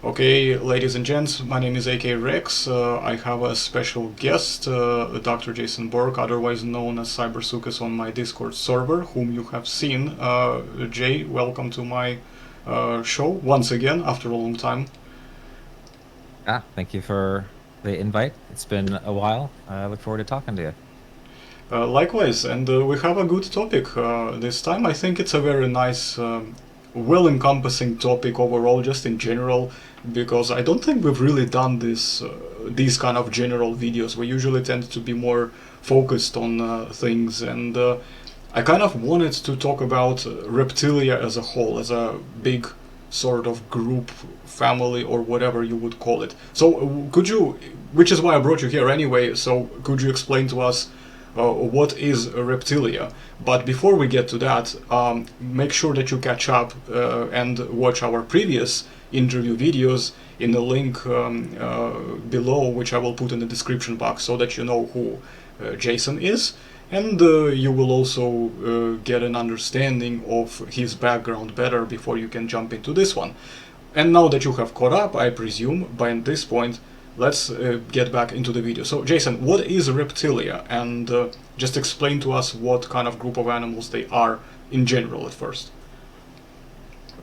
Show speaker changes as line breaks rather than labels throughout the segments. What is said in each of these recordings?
Okay, ladies and gents, my name is AK Rex. I have a special guest, Dr. Jason Bourke, otherwise known as CyberSucus on my Discord server, whom you have seen. Jay, welcome to my show once again after a long time.
Thank you for the invite. It's been a while. I look forward to talking to you.
Likewise, and we have a good topic this time. I think it's a very nice, well-encompassing topic overall, just in general, because I don't think we've really done these kind of general videos. We usually tend to be more focused on things, and I kind of wanted to talk about Reptilia as a whole, as a big sort of group, family, or whatever you would call it. So, could you, which is why I brought you here anyway, so could you explain to us what is Reptilia? But before we get to that, make sure that you catch up and watch our previous interview videos in the link below, which I will put in the description box so that you know who Jason is. And you will also get an understanding of his background better before you can jump into this one. And now that you have caught up, I presume, by this point, let's get back into the video. So, Jason, what is Reptilia? And just explain to us what kind of group of animals they are in general at first.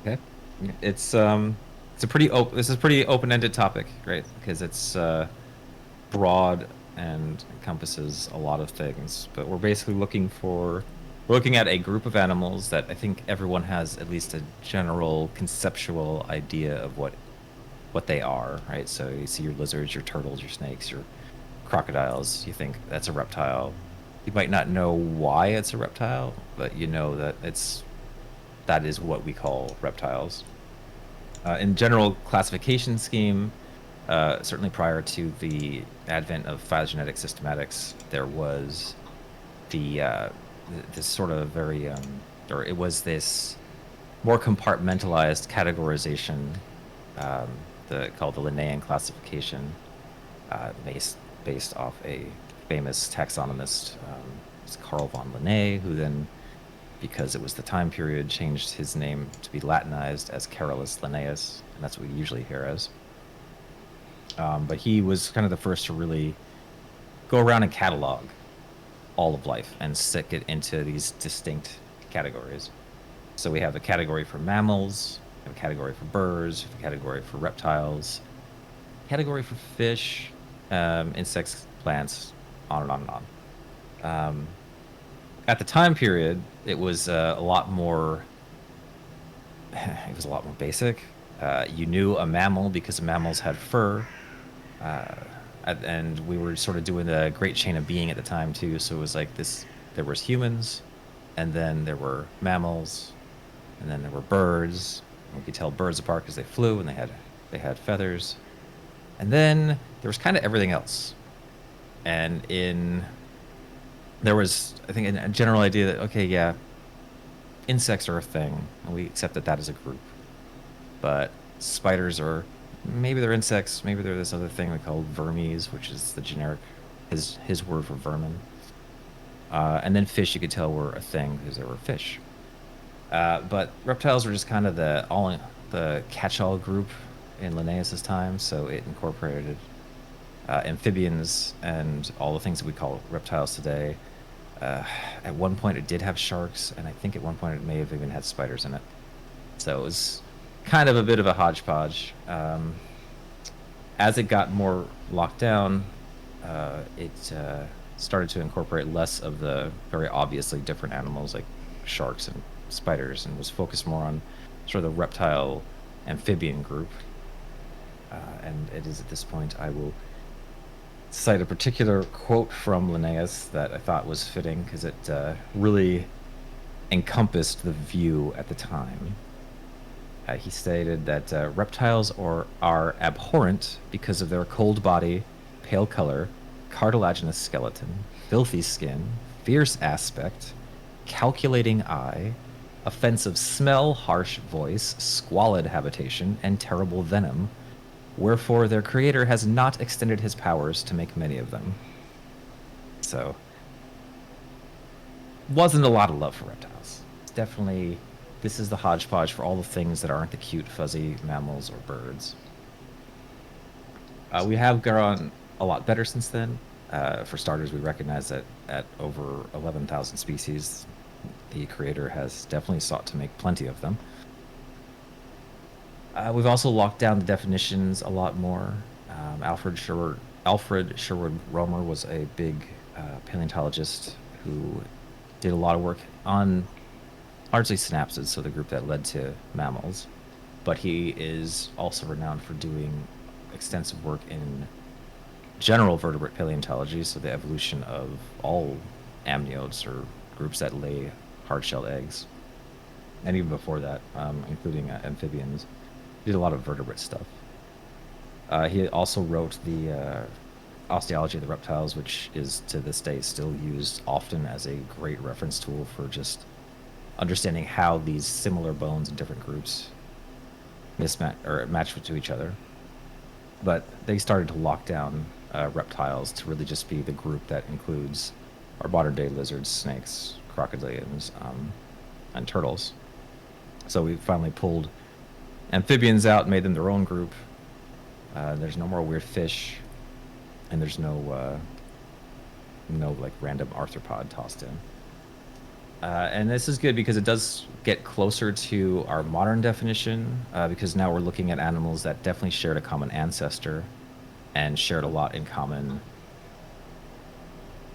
Okay. It's a pretty open. This is a pretty open-ended topic, right? Because it's broad and encompasses a lot of things. But we're looking at a group of animals that I think everyone has at least a general conceptual idea of what they are, right? So you see your lizards, your turtles, your snakes, your crocodiles, you think that's a reptile. You might not know why it's a reptile, but you know that that is what we call reptiles. In general classification scheme, certainly prior to the advent of phylogenetic systematics, there was this sort of or it was this more compartmentalized categorization um, called the Linnaean Classification, based off a famous taxonomist, it's Carl von Linné, who then, because it was the time period, changed his name to be Latinized as Carolus Linnaeus, and that's what we usually hear as. But he was kind of the first to really go around and catalog all of life and stick it into these distinct categories. So we have a category for mammals, we have a category for birds, we have a category for reptiles, category for fish, insects, plants, on and on and on. At the time period, it was a lot more. It was a lot more basic. You knew a mammal because mammals had fur, and we were sort of doing the great chain of being at the time too. So it was like this: there was humans, and then there were mammals, and then there were birds. We could tell birds apart because they flew and they had feathers, and then there was kind of everything else. And there was, I think, a general idea that, okay, yeah, insects are a thing, and we accept that as a group. But spiders are, maybe they're insects, maybe they're this other thing we call vermes, which is the generic, his word for vermin. And then fish, you could tell, were a thing because there were fish. But reptiles were just kind of the catch-all group in Linnaeus's time, so it incorporated amphibians and all the things that we call reptiles today. At one point, it did have sharks, and I think at one point it may have even had spiders in it. So it was kind of a bit of a hodgepodge. As it got more locked down, it started to incorporate less of the very obviously different animals like sharks and spiders, and was focused more on sort of the reptile amphibian group. And it is at this point I will cite a particular quote from Linnaeus that I thought was fitting because it really encompassed the view at the time. He stated that reptiles are abhorrent because of their cold body, pale color, cartilaginous skeleton, filthy skin, fierce aspect, calculating eye, offensive smell, harsh voice, squalid habitation, and terrible venom, wherefore their creator has not extended his powers to make many of them. So, wasn't a lot of love for reptiles. It's definitely, this is the hodgepodge for all the things that aren't the cute, fuzzy mammals or birds. We have grown a lot better since then. For starters, we recognize that at over 11,000 species, the creator has definitely sought to make plenty of them. We've also locked down the definitions a lot more. Alfred Sherwood Romer was a big paleontologist who did a lot of work on largely synapsids, so the group that led to mammals. But he is also renowned for doing extensive work in general vertebrate paleontology, so the evolution of all amniotes or groups that lay hard-shelled eggs, and even before that, including amphibians. He did a lot of vertebrate stuff. He also wrote the Osteology of the Reptiles, which is to this day still used often as a great reference tool for just understanding how these similar bones in different groups mismatch or match to each other. But they started to lock down reptiles to really just be the group that includes our modern day lizards, snakes, crocodilians, and turtles. So we finally pulled amphibians out and made them their own group. There's no more weird fish, and there's no like random arthropod tossed in. And this is good because it does get closer to our modern definition, because now we're looking at animals that definitely shared a common ancestor and shared a lot in common,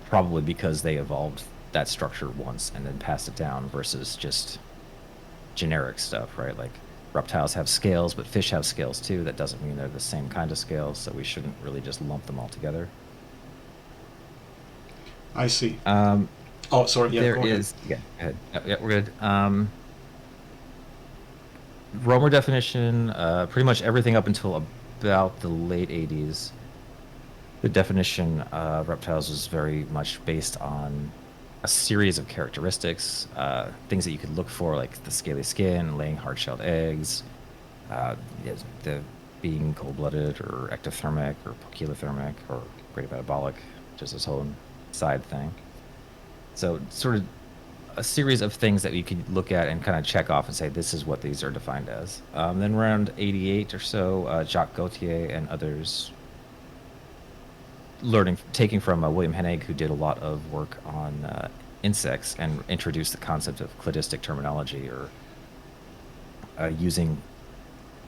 probably because they evolved that structure once and then passed it down versus just generic stuff, right? Like reptiles have scales, but fish have scales too. That doesn't mean they're the same kind of scales, so we shouldn't really just lump them all together.
I see. Oh, sorry. Yeah,
there
go ahead.
is, yeah, go ahead. Yeah, we're good. Romer definition, pretty much everything up until about the late 80s. The definition of reptiles was very much based on a series of characteristics, things that you could look for, like the scaly skin, laying hard-shelled eggs, the being cold-blooded or ectothermic or poikilothermic or great metabolic, just its own side thing. So sort of a series of things that you could look at and kind of check off and say, this is what these are defined as. Then around 88 or so, Jacques Gauthier and others taking from William Hennig, who did a lot of work on insects and introduced the concept of cladistic terminology, or using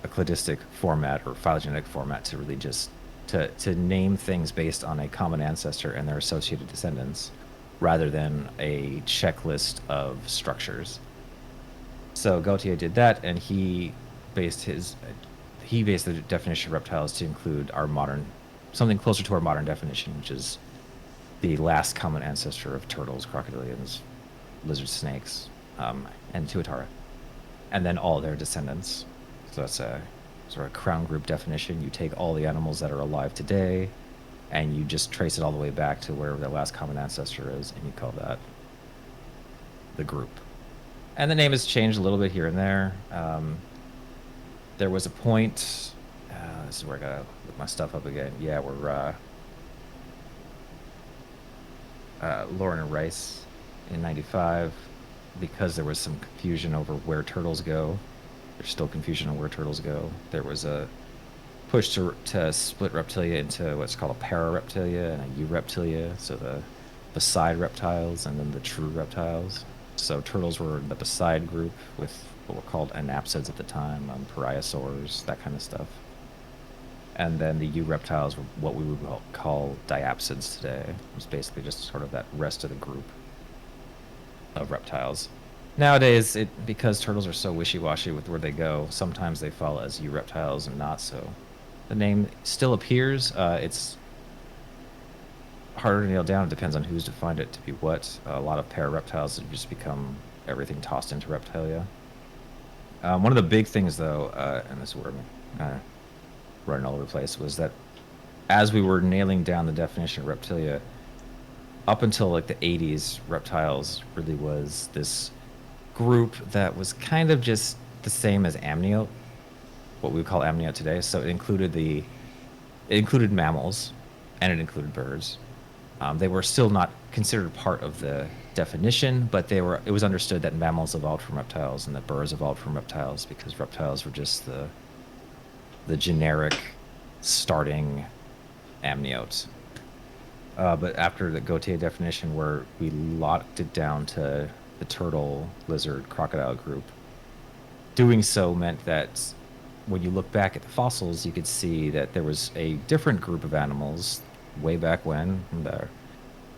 a cladistic format or phylogenetic format to really just to name things based on a common ancestor and their associated descendants, rather than a checklist of structures. So Gautier did that, and he based the definition of reptiles to include something closer to our modern definition, which is the last common ancestor of turtles, crocodilians, lizard snakes, and tuatara, and then all their descendants. So that's a sort of crown group definition. You take all the animals that are alive today, and you just trace it all the way back to wherever the last common ancestor is, and you call that the group. And the name has changed a little bit here and there. There was a point, this is where I gotta look my stuff up again. Yeah, we're Lauren and Rice in 95, because there was some confusion over where turtles go. There's still confusion on where turtles go. There was a push to split Reptilia into what's called a para-reptilia and a Eureptilia, so the beside reptiles and then the true reptiles. So turtles were in the beside group with what were called anapsids at the time, Pariasaurs, that kind of stuff. And then the Eureptiles were what we would call Diopsids today. It was basically just sort of that rest of the group of reptiles. Nowadays, because turtles are so wishy-washy with where they go, sometimes they fall as Eureptiles and not so. The name still appears. It's harder to nail down. It depends on who's defined it to be what. A lot of para-reptiles have just become everything tossed into Reptilia. One of the big things, though, and this is where I'm running all over the place, was that as we were nailing down the definition of Reptilia, up until like the 80s, reptiles really was this group that was kind of just the same as amniote, what we would call amniote today. So it included mammals, and it included birds. They were still not considered part of the definition, but it was understood that mammals evolved from reptiles and that birds evolved from reptiles, because reptiles were just the generic starting amniotes. But after the Gautier definition, where we locked it down to the turtle, lizard, crocodile group, doing so meant that when you look back at the fossils, you could see that there was a different group of animals way back when, in the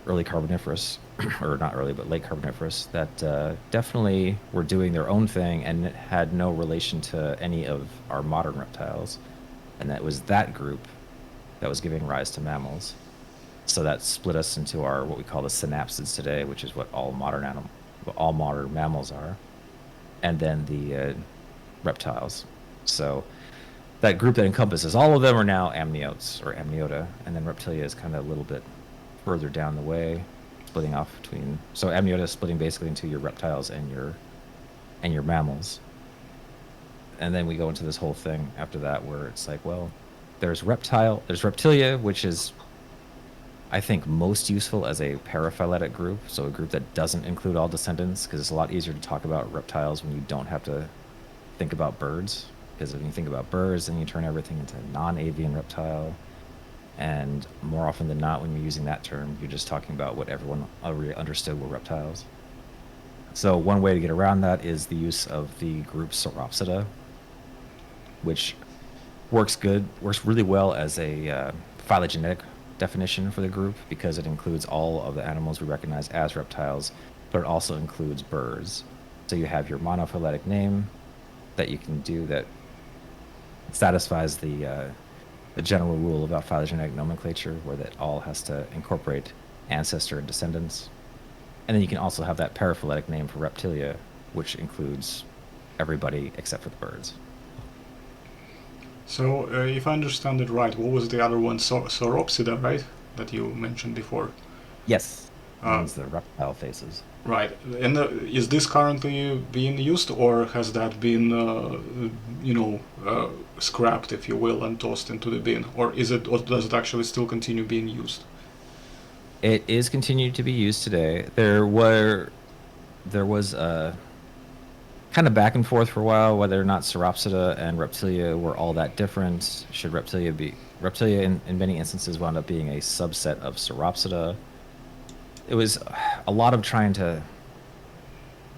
early Carboniferous, or not early, but late Carboniferous, that definitely were doing their own thing and had no relation to any of our modern reptiles. And that was that group that was giving rise to mammals. So that split us into our what we call the synapsids today, which is what all modern mammals are, and then the reptiles. So that group that encompasses all of them are now amniotes or amniota, and then Reptilia is kind of a little bit further down the way, splitting off between. So amniota is splitting basically into your reptiles and your mammals. And then we go into this whole thing after that where it's like, well, there's Reptilia, which is, I think, most useful as a paraphyletic group, so a group that doesn't include all descendants, because it's a lot easier to talk about reptiles when you don't have to think about birds. Because when you think about birds, then you turn everything into non-avian reptile. And more often than not, when you're using that term, you're just talking about what everyone already understood were reptiles. So one way to get around that is the use of the group Sauropsida, which works really well as a phylogenetic definition for the group, because it includes all of the animals we recognize as reptiles, but it also includes birds. So you have your monophyletic name that you can do that satisfies the general rule about phylogenetic nomenclature, where that all has to incorporate ancestor and descendants. And then you can also have that paraphyletic name for Reptilia, which includes everybody except for the birds.
So, if I understand it right, what was the other one? Sauropsida, right? That you mentioned before.
Yes, means the reptile faces.
Right. And is this currently being used, or has that been, scrapped, if you will, and tossed into the bin? Or does it actually still continue being used?
It is continued to be used today. There was a kind of back and forth for a while whether or not Sauropsida and Reptilia were all that different. Should Reptilia in many instances wound up being a subset of Sauropsida. It was a lot of trying to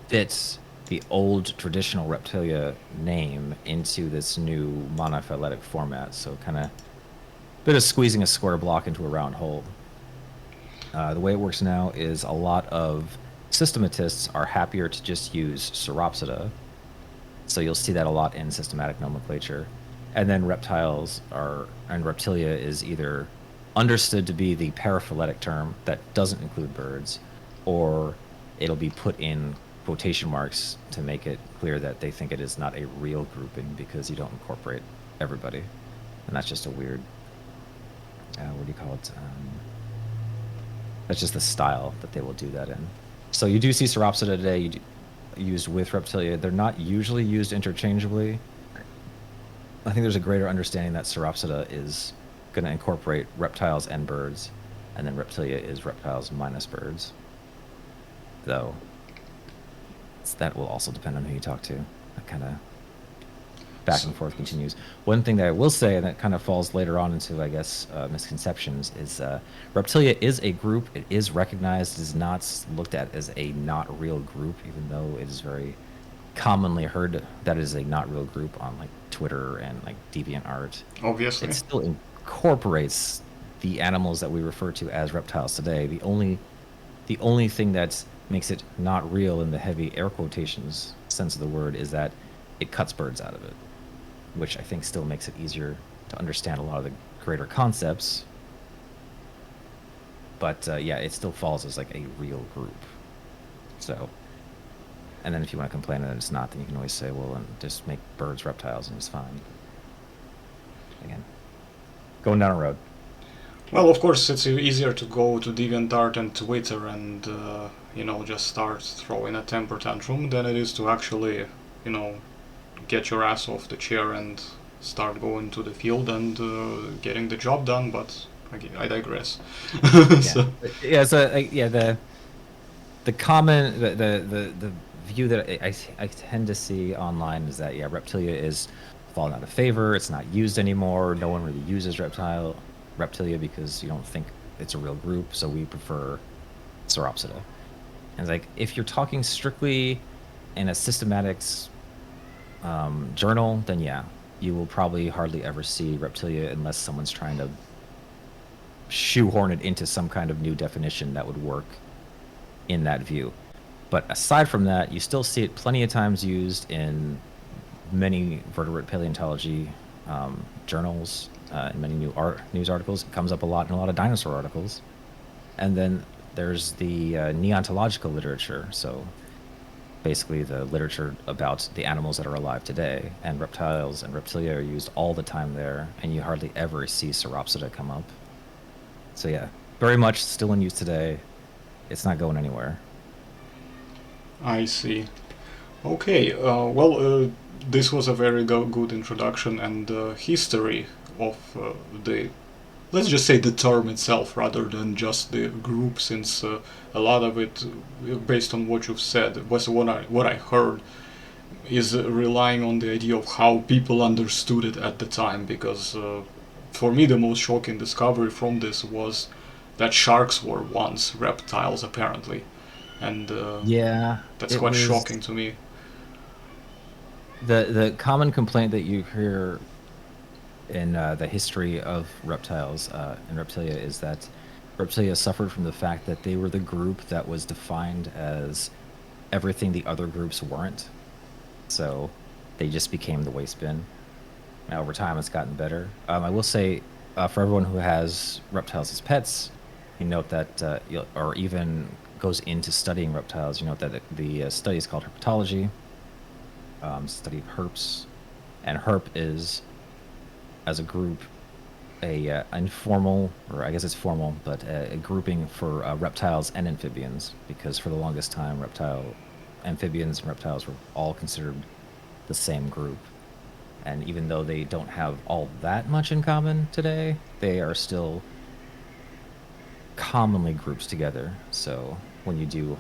fit the old traditional Reptilia name into this new monophyletic format. So kind of a bit of squeezing a square block into a round hole. The way it works now is a lot of systematists are happier to just use Sauropsida. So you'll see that a lot in systematic nomenclature. And then Reptilia is either understood to be the paraphyletic term that doesn't include birds, or it'll be put in quotation marks to make it clear that they think it is not a real grouping because you don't incorporate everybody. And that's just a weird, what do you call it? That's just the style that they will do that in. So you do see Sauropsida today used with Reptilia. They're not usually used interchangeably. I think there's a greater understanding that Sauropsida is going to incorporate reptiles and birds, and then Reptilia is reptiles minus birds. Though that will also depend on who you talk to. That kind of back and forth continues. One thing that I will say, and that kind of falls later on into, I guess, misconceptions, is Reptilia is a group. It is recognized. It is not looked at as a not real group, even though it is very commonly heard that it is a not real group on like Twitter and like DeviantArt.
Obviously.
It still incorporates the animals that we refer to as reptiles today. The only thing that makes it not real in the heavy air quotations sense of the word is that it cuts birds out of it, which I think still makes it easier to understand a lot of the greater concepts. But yeah, it still falls as like a real group. So, and then if you want to complain that it's not, then you can always say, well, and just make birds reptiles and it's fine. Again, going down a road.
Well, of course, it's easier to go to DeviantArt and Twitter and, just start throwing a temper tantrum than it is to actually, get your ass off the chair and start going to the field and getting the job done, but I digress.
The common, the view that I tend to see online is that, Reptilia is fallen out of favor, it's not used anymore, no one really uses Reptilia because you don't think it's a real group, so we prefer Sauropsida. And it's like, if you're talking strictly in a systematics journal, then yeah, you will probably hardly ever see Reptilia unless someone's trying to shoehorn it into some kind of new definition that would work in that view. But aside from that, you still see it plenty of times used in many vertebrate paleontology journals, in many news articles. It comes up a lot in a lot of dinosaur articles. And then there's the neontological literature, so basically the literature about the animals that are alive today, and reptiles and reptilia are used all the time there, and you hardly ever see Sauropsida come up. So yeah, very much still in use today. It's not going anywhere.
I see. Okay, well, this was a very good introduction and history of the, let's just say, the term itself rather than just the group, since a lot of it, based on what you've said, was what I heard, is relying on the idea of how people understood it at the time, because for me the most shocking discovery from this was that sharks were once reptiles, apparently, and
Yeah,
that's
it
quite
was
shocking to me.
the common complaint that you hear in the history of reptiles and reptilia is that reptilia suffered from the fact that they were the group that was defined as everything the other groups weren't. So they just became the waste bin. Now, over time, it's gotten better. I will say, for everyone who has reptiles as pets, you note that, or even goes into studying reptiles, you note that the study is called herpetology, study of herps, and herp is, as a group, a informal, or I guess it's formal, but a grouping for reptiles and amphibians, because for the longest time, amphibians and reptiles were all considered the same group. And even though they don't have all that much in common today, they are still commonly grouped together. So when you do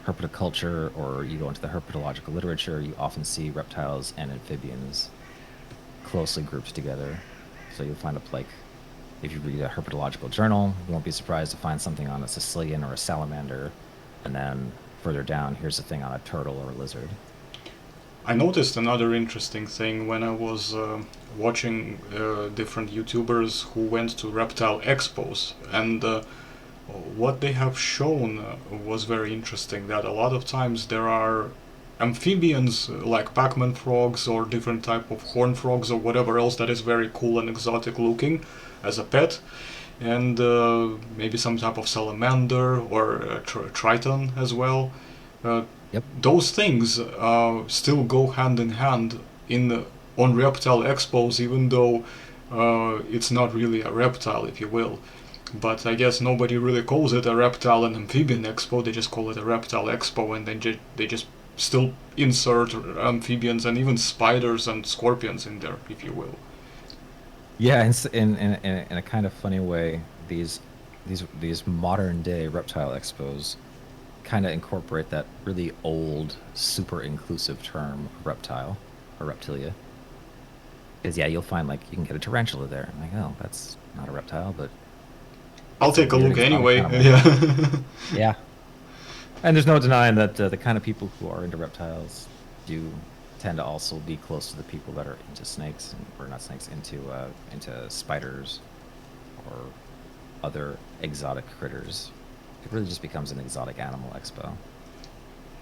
herpetoculture or you go into the herpetological literature, you often see reptiles and amphibians closely grouped together. So you'll find like, if you read a herpetological journal, you won't be surprised to find something on a Sicilian or a salamander, and then further down, here's a thing on a turtle or a lizard.
I noticed another interesting thing when I was watching different YouTubers who went to reptile expos, and what they have shown was very interesting. That a lot of times there are amphibians like Pac-Man frogs or different type of horn frogs or whatever else that is very cool and exotic looking as a pet, and maybe some type of salamander or triton as well. Uh,
Yep.
those things still go hand in hand in on reptile expos, even though it's not really a reptile, if you will. But I guess nobody really calls it a reptile and amphibian expo. They just call it a reptile expo, and then they just still insert amphibians and even spiders and scorpions in there, if you will.
Yeah, in a kind of funny way, these modern day reptile expos kind of incorporate that really old, super inclusive term reptile or reptilia. Because yeah, you'll find like you can get a tarantula there. I'm like, oh, that's not a reptile, but
I'll
it's a
take a
weird
look
exotic
anyway.
animal.
Yeah.
Yeah, and there's no denying that the kind of people who are into reptiles do tend to also be close to the people that are into snakes, or not snakes, into spiders or other exotic critters. It really just becomes an exotic animal expo.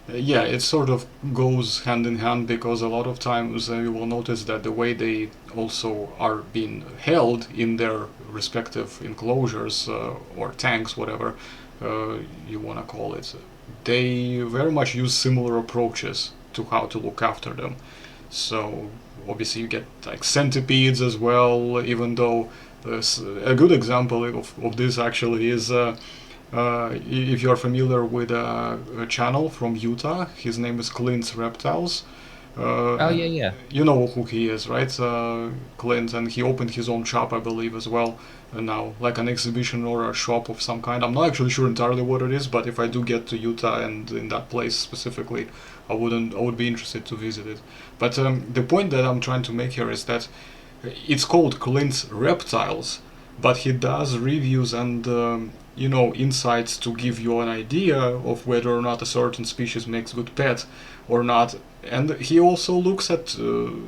Yeah, it sort of goes hand in hand, because a lot of times you will notice that the way they also are being held in their respective enclosures or tanks, whatever you want to call it, they very much use similar approaches to how to look after them. So obviously you get like centipedes as well, even though a good example of this actually is if you're familiar with a channel from Utah. His name is Clint's Reptiles.
Oh yeah, yeah.
You know who he is, right? Clint, and he opened his own shop, I believe, as well. And now, like an exhibition or a shop of some kind. I'm not actually sure entirely what it is, but if I do get to Utah and in that place specifically, I would be interested to visit it. But the point that I'm trying to make here is that it's called Clint's Reptiles, but he does reviews and insights to give you an idea of whether or not a certain species makes good pet or not. And he also looks at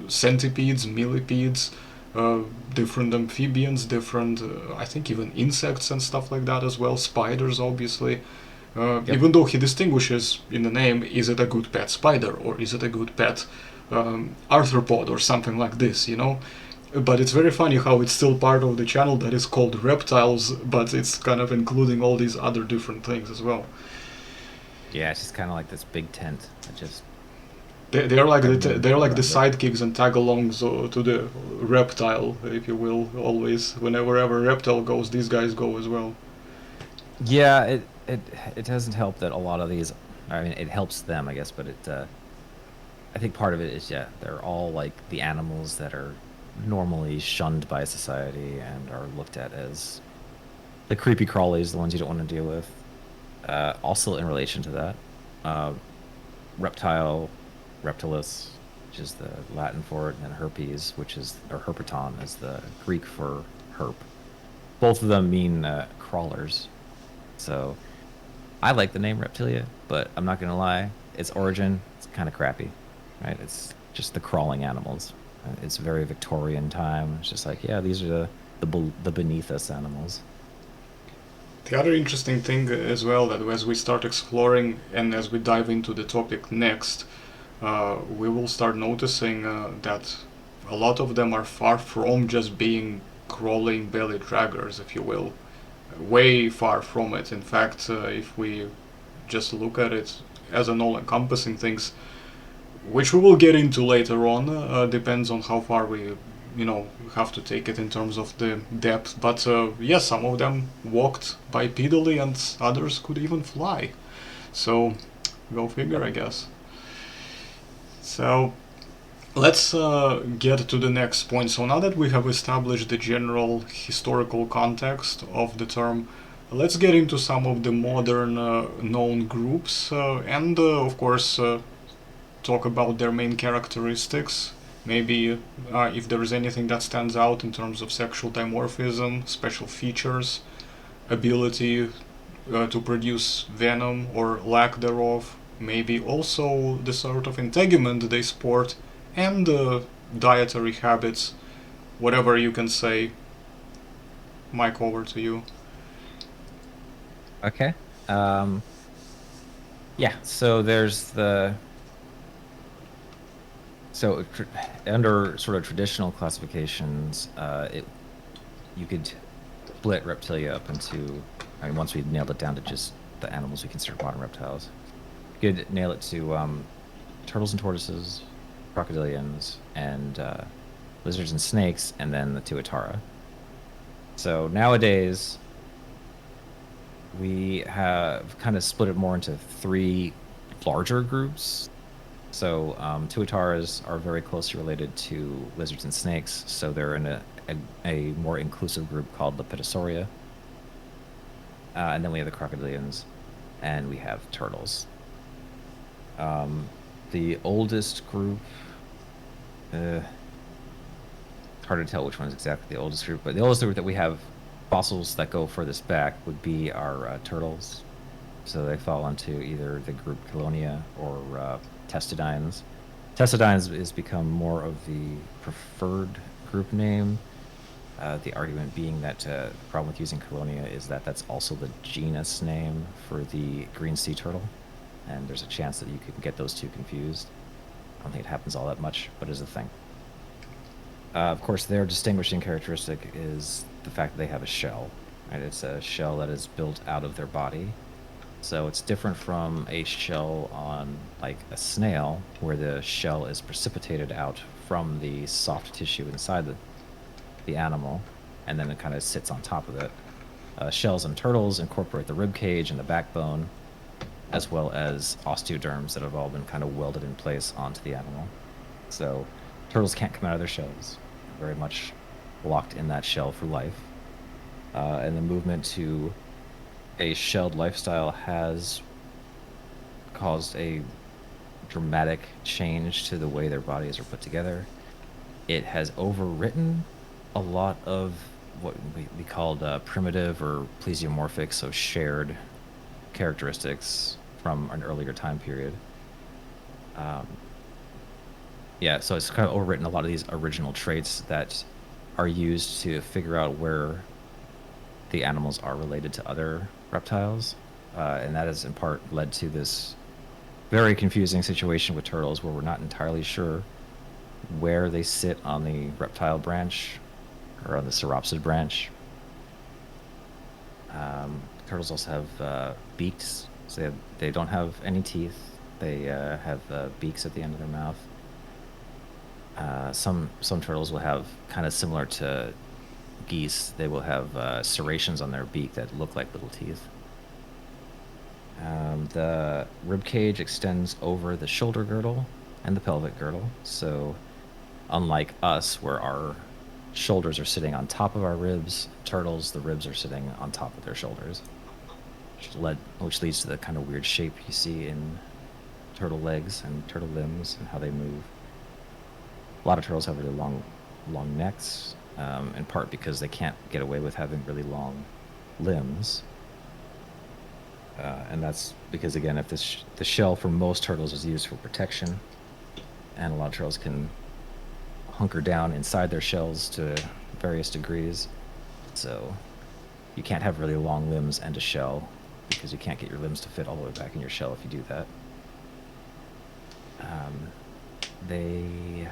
centipedes, millipedes, uh, different amphibians, different, I think even insects and stuff like that as well, spiders obviously.
Yep.
Even though he distinguishes in the name, is it a good pet spider or is it a good pet arthropod or something like this, But it's very funny how it's still part of the channel that is called Reptiles, but it's kind of including all these other different things as well.
Yeah, it's just kind of like this big tent that just
They're like
everything
they're like the
around it.
sidekicks and tag-alongs to the reptile, if you will. Always, whenever ever reptile goes, these guys go as well.
Yeah, it doesn't help that a lot of these. I mean, it helps them, I guess, but I think part of it is, yeah, they're all like the animals that are normally shunned by society and are looked at as the creepy crawlies, the ones you don't want to deal with. Also, in relation to that, uh, reptile, reptilis, which is the Latin for it, and herpes, which is, or herpeton, is the Greek for herp. Both of them mean crawlers. So I like the name Reptilia, but I'm not gonna lie, its origin it's kind of crappy, right? It's just the crawling animals. It's very Victorian time. It's just like, yeah, these are the beneath us animals.
The other interesting thing as well that as we start exploring and as we dive into the topic next, we will start noticing that a lot of them are far from just being crawling belly draggers, if you will. Way far from it. In fact, if we just look at it as an all-encompassing things, which we will get into later on, depends on how far we, have to take it in terms of the depth. But yes, some of them walked bipedally, and others could even fly. So, go figure, I guess. So, let's get to the next point. So now that we have established the general historical context of the term, let's get into some of the modern known groups and, of course, talk about their main characteristics. Maybe if there is anything that stands out in terms of sexual dimorphism, special features, ability to produce venom or lack thereof, maybe also the sort of integument they sport, and dietary habits, whatever you can say. Mike, over to you.
Okay. Um, yeah. So there's under sort of traditional classifications, you could split Reptilia up into. I mean, once we nailed it down to just the animals we consider modern reptiles, you could nail it to turtles and tortoises, crocodilians, and lizards and snakes, and then the Tuatara. So nowadays, we have kind of split it more into three larger groups. So Tuataras are very closely related to lizards and snakes, so they're in a more inclusive group called Lepidosauria. And then we have the crocodilians, and we have turtles. The oldest group, uh, hard to tell which one is exactly the oldest group, but the oldest group that we have fossils that go furthest back would be our turtles. So they fall into either the group Colonia or Testudines. Testudines has become more of the preferred group name. The argument being that the problem with using Colonia is that that's also the genus name for the green sea turtle, and there's a chance that you could get those two confused. I don't think it happens all that much, but is a thing. Of course, their distinguishing characteristic is the fact that they have a shell. Right? It's a shell that is built out of their body. So it's different from a shell on like a snail, where the shell is precipitated out from the soft tissue inside the animal, and then it kind of sits on top of it. Shells and turtles incorporate the rib cage and the backbone, as well as osteoderms that have all been kind of welded in place onto the animal. So turtles can't come out of their shells, very much locked in that shell for life. And the movement to a shelled lifestyle has caused a dramatic change to the way their bodies are put together. It has overwritten a lot of what we called primitive or plesiomorphic, so shared characteristics from an earlier time period. Yeah, so it's kind of overwritten a lot of these original traits that are used to figure out where the animals are related to other reptiles. And that has in part led to this very confusing situation with turtles where we're not entirely sure where they sit on the reptile branch or on the sauropsid branch. Turtles also have beaks, so they don't have any teeth. They have beaks at the end of their mouth. Some turtles will have, kind of similar to geese, they will have serrations on their beak that look like little teeth. The rib cage extends over the shoulder girdle and the pelvic girdle. So unlike us, where our shoulders are sitting on top of our ribs, turtles, the ribs are sitting on top of their shoulders, which leads to the kind of weird shape you see in turtle legs and turtle limbs and how they move. A lot of turtles have really long necks, in part because they can't get away with having really long limbs. And that's because, again, if the shell for most turtles is used for protection, and a lot of turtles can hunker down inside their shells to various degrees, so you can't have really long limbs and a shell because you can't get your limbs to fit all the way back in your shell if you do that. They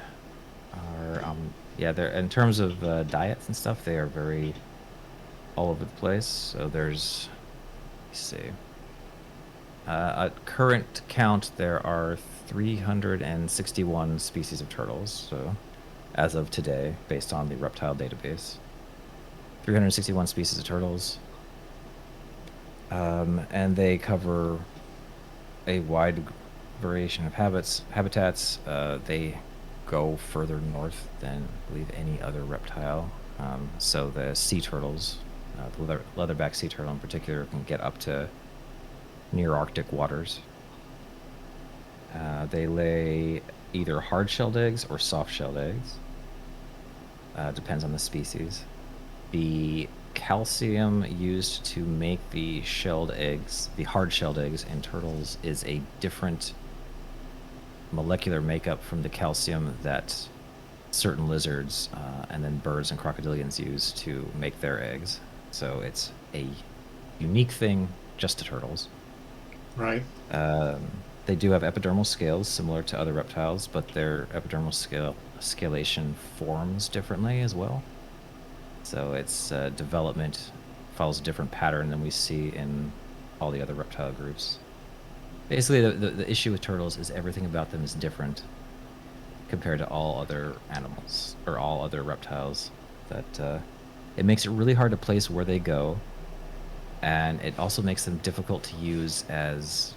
are, they're, in terms of diets and stuff, they are very all over the place. So there's, let's see, at current count, there are 361 species of turtles. So as of today, based on the reptile database, 361 species of turtles. And they cover a wide variation of habitats. They go further north than, I believe, any other reptile. So the sea turtles, the leatherback sea turtle in particular, can get up to near Arctic waters. They lay either hard-shelled eggs or soft-shelled eggs. Depends on the species. The calcium used to make the shelled eggs, the hard-shelled eggs in turtles, is a different molecular makeup from the calcium that certain lizards and then birds and crocodilians use to make their eggs. So it's a unique thing just to turtles.
Right.
They do have epidermal scales similar to other reptiles, but their epidermal scalation forms differently as well. So its development follows a different pattern than we see in all the other reptile groups. Basically, the issue with turtles is everything about them is different compared to all other animals or all other reptiles. That it makes it really hard to place where they go, and it also makes them difficult to use as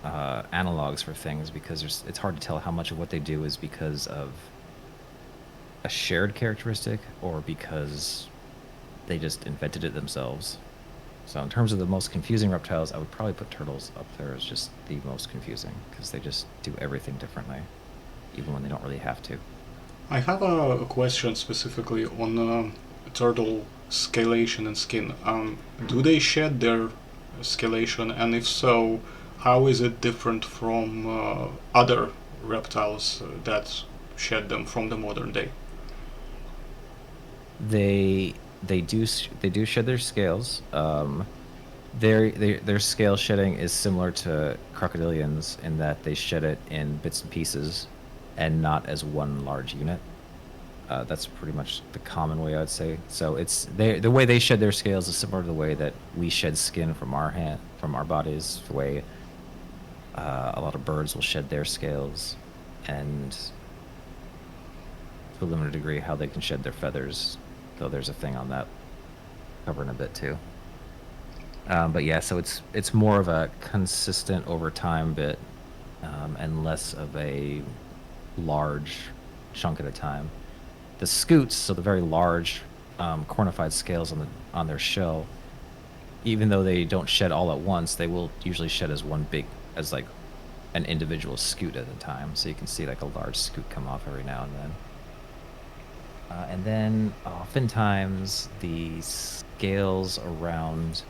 analogs for things because it's hard to tell how much of what they do is because of a shared characteristic or because they just invented it themselves. So in terms of the most confusing reptiles, I would probably put turtles up there as just the most confusing because they just do everything differently, even when they don't really have to.
I have a question specifically on turtle scalation and skin. Do they shed their scalation, and if so, how is it different from other reptiles that shed them from the modern day?
They do shed their scales. Their scale shedding is similar to crocodilians in that they shed it in bits and pieces, and not as one large unit. That's pretty much the common way, I'd say. So the way they shed their scales is similar to the way that we shed skin from our bodies. The way a lot of birds will shed their scales, and to a limited degree how they can shed their feathers, though there's a thing on that covering a bit too. But yeah, so it's more of a consistent over time bit, and less of a large chunk at a time. The scutes, so the very large cornified scales on their shell, even though they don't shed all at once, they will usually shed as like an individual scute at a time. So you can see like a large scute come off every now and then. And then oftentimes the scales around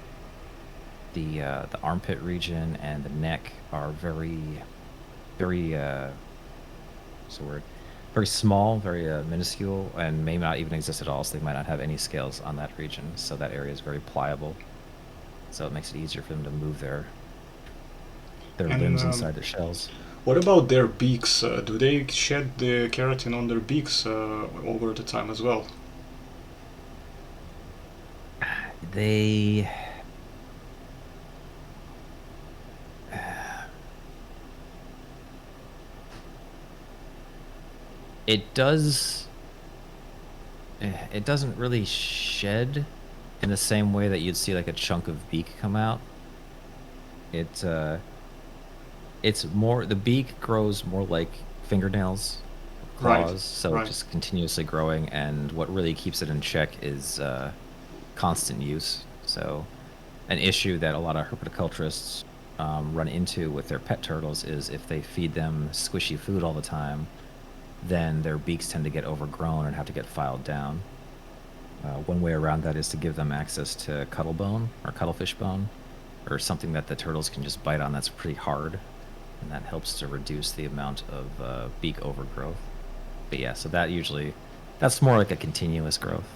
the armpit region and the neck are very what's the word? Very small, very minuscule, and may not even exist at all. So they might not have any scales on that region. So that area is very pliable. So it makes it easier for them to move their
And
limbs inside their shells.
what about their beaks? Do they shed the keratin on their beaks over the time as well?
They it does it doesn't really shed in the same way that you'd see like a chunk of beak come out. It it's more, the beak grows more like fingernails,
Right,
claws, so
right.
just continuously growing, and what really keeps it in check is constant use. So an issue that a lot of herpetoculturists run into with their pet turtles is if they feed them squishy food all the time, then their beaks tend to get overgrown and have to get filed down. One way around that is to give them access to cuttlebone or cuttlefish bone, or something that the turtles can just bite on that's pretty hard, and that helps to reduce the amount of beak overgrowth. But yeah, so that's more like a continuous growth.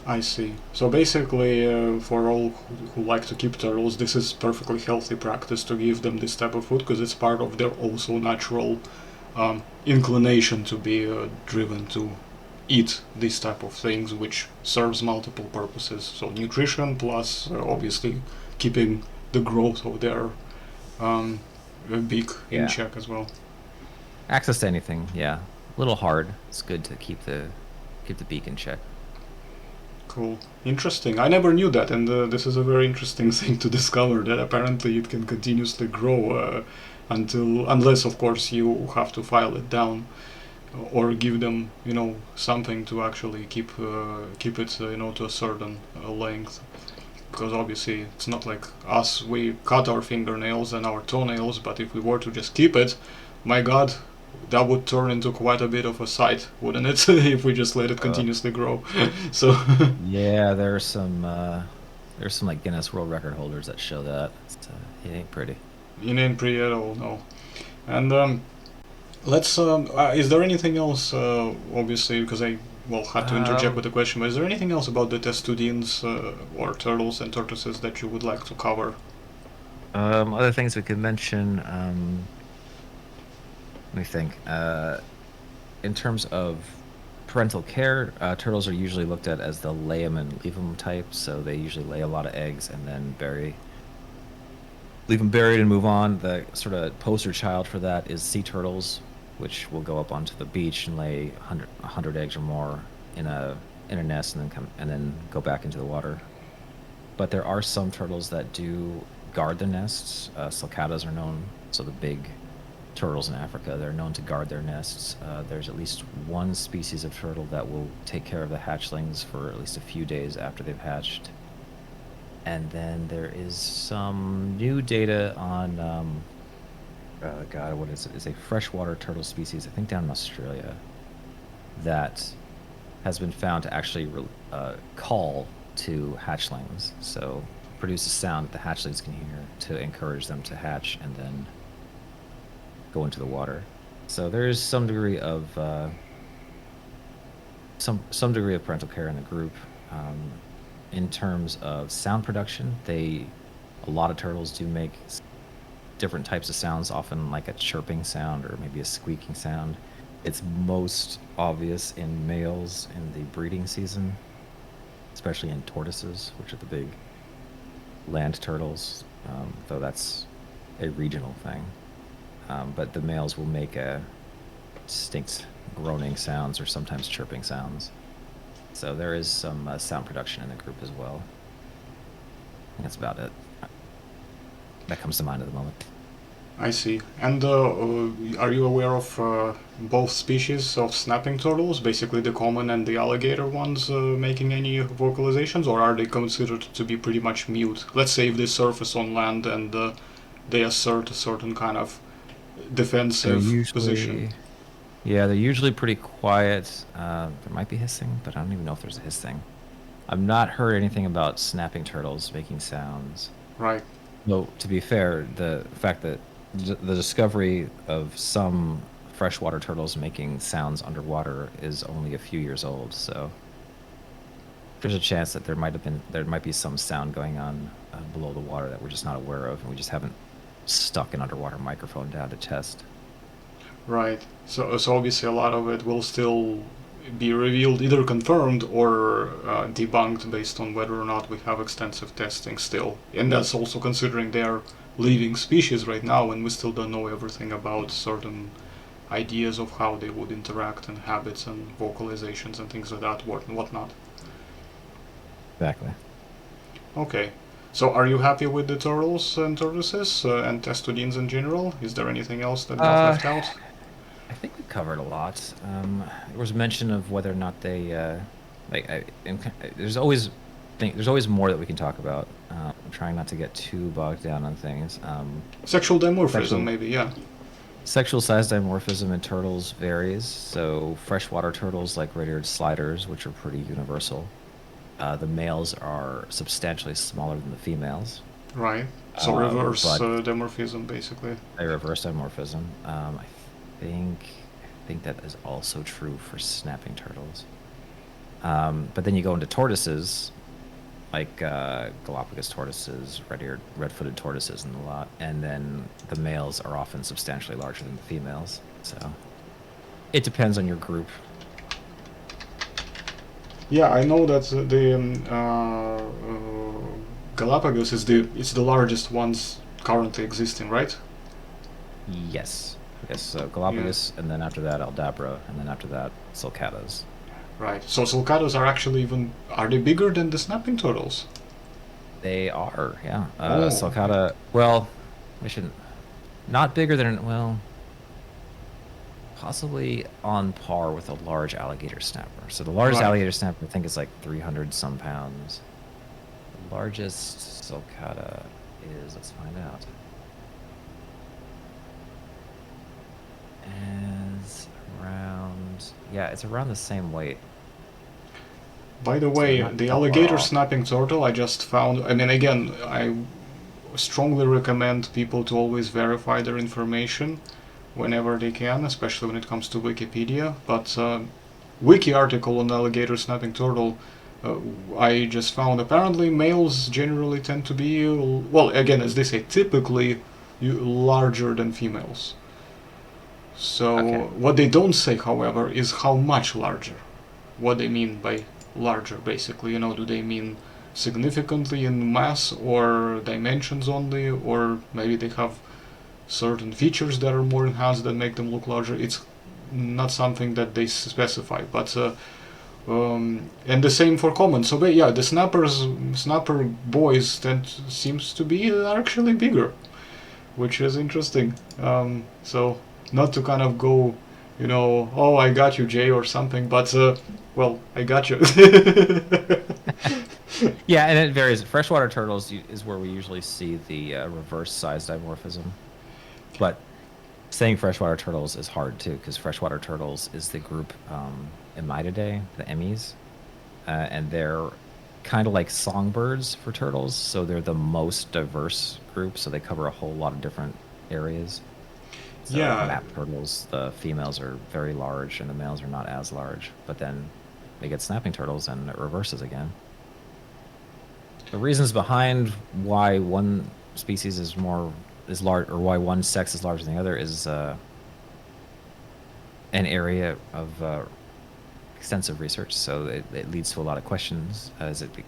I see. So basically, for all who like to keep turtles, this is perfectly healthy practice to give them this type of food because it's part of their also natural inclination to be driven to eat these type of things, which serves multiple purposes. So nutrition plus obviously keeping the growth of their um, beak in
Yeah,
check as well.
access to anything. Yeah, a little hard. It's good to keep the beak in check.
Cool. Interesting. I never knew that, and this is a very interesting thing to discover that apparently it can continuously grow unless, of course, you have to file it down or give them, something to actually keep it, to a certain length. Because obviously it's not like us, we cut our fingernails and our toenails, but if we were to just keep it, my God, that would turn into quite a bit of a sight, wouldn't it? If we just let it
Uh,
continuously grow. So
yeah, there's some like Guinness World Record holders that show that. It ain't pretty.
in April at all, no. And let's. Is there anything else? Obviously, because I had to interject
Um,
with a question. But is there anything else about the testudines or turtles and tortoises that you would like to cover?
Other things we could mention. Let me think. In terms of parental care, turtles are usually looked at as the lay 'em and leave 'em type, so they usually lay a lot of eggs and then leave them buried and move on. The sort of poster child for that is sea turtles, which will go up onto the beach and lay 100 eggs or more in a nest and then go back into the water. But there are some turtles that do guard their nests. Sulcatas are known, so the big turtles in Africa, they're known to guard their nests. There's at least one species of turtle that will take care of the hatchlings for at least a few days after they've hatched. And then there is some new data on, God, what is it? It's a freshwater turtle species, I think down in Australia, that has been found to actually call to hatchlings. So produce a sound that the hatchlings can hear to encourage them to hatch and then go into the water. So there is some degree of some degree of parental care in the group. In terms of sound production, a lot of turtles do make different types of sounds, often like a chirping sound or maybe a squeaking sound. It's most obvious in males in the breeding season, especially in tortoises, which are the big land turtles, though that's a regional thing. But the males will make a distinct groaning sounds or sometimes chirping sounds. So there is some sound production in the group as well. I think that's about it. That comes to mind at the moment.
I see. And are you aware of both species of snapping turtles, basically the common and the alligator ones, making any vocalizations, or are they considered to be pretty much mute? Let's say if they surface on land and they assert a certain kind of
They're
defensive position.
usually Yeah, they're usually pretty quiet. There might be hissing, but I don't even know if there's a hissing. I've not heard anything about snapping turtles making sounds.
Right.
Though, to be fair, the fact that the discovery of some freshwater turtles making sounds underwater is only a few years old, so there's a chance that there might be some sound going on below the water that we're just not aware of, and we just haven't stuck an underwater microphone down to test.
Right. So obviously a lot of it will still be revealed, either confirmed or debunked based on whether or not we have extensive testing still. And that's also considering they are living species right now, and we still don't know everything about certain ideas of how they would interact and habits and vocalizations and things like that, whatnot.
Exactly.
Okay. So are you happy with the turtles and tortoises and testudines in general? Is there anything else that got
Uh,
left out?
I think we covered a lot. There was mention of whether or not they like. There's always more that we can talk about. I'm trying not to get too bogged down on things.
Sexual dimorphism,
Sexual
maybe, yeah.
sexual size dimorphism in turtles varies. So freshwater turtles like red-eared sliders, which are pretty universal. The males are substantially smaller than the females.
Right. So reverse
But
dimorphism, basically.
they reverse dimorphism. I think that is also true for snapping turtles. But then you go into tortoises, like Galapagos tortoises, red-footed tortoises, and a lot. And then the males are often substantially larger than the females. So it depends on your group.
Yeah, I know that the Galapagos is the largest ones currently existing, right?
Yes. Yes. So
Yeah.
Galapagos, and then after that Aldabra, and then after that Sulcatas.
Right. So sulcatos are actually are they bigger than the snapping turtles?
They are, yeah.
Oh.
Sulcata. Well, we shouldn't. Not bigger than, well, possibly on par with a large alligator snapper. So the largest
Right.
alligator snapper, I think, is like 300 some pounds. The largest sulcata is, let's find out, is around, yeah, it's around the same weight.
By the
So
way,
not
the
that far
alligator
off.
snapping turtle I just found. I mean, again, I strongly recommend people to always verify their information whenever they can, especially when it comes to Wikipedia. But wiki article on alligator snapping turtle, uh, I just found apparently males generally tend to be, well, again, as they say, typically larger than females. So
Okay.
what they don't say, however, is how much larger. What they mean by larger, basically. Do they mean significantly in mass or dimensions only, or maybe they have certain features that are more enhanced that make them look larger? It's not something that they specify, but and the same for common. So yeah, the snapper boys seems to be actually bigger, which is interesting. So not to kind of go, oh, I got you, Jay, or something, but well, I got you.
Yeah, and it varies. Freshwater turtles is where we usually see the reverse size dimorphism. But saying freshwater turtles is hard too, because freshwater turtles is the group Emididae, the Emmys, and they're kind of like songbirds for turtles. So they're the most diverse group. So they cover a whole lot of different areas. So
Yeah,
map turtles, the females are very large and the males are not as large. But then they get snapping turtles and it reverses again. The reasons behind why one species is large, or why one sex is larger than the other, is an area of extensive research. So it leads to a lot of questions.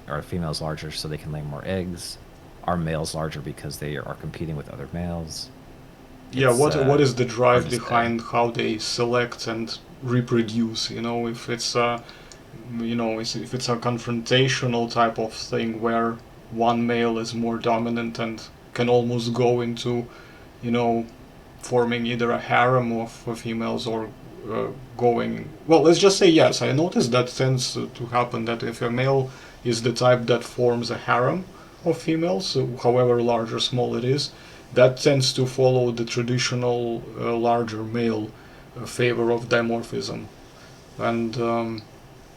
Are females larger so they can lay more eggs? Are males larger because they are competing with other males?
yeah.
It's
What is the
hard
drive
to say.
behind how they select and reproduce? If it's if it's a confrontational type of thing where one male is more dominant and can almost go into, you know, forming either a harem of females or going. Well, let's just say yes. I noticed that tends to happen that if a male is the type that forms a harem of females, however large or small it is, that tends to follow the traditional larger male favor of dimorphism. And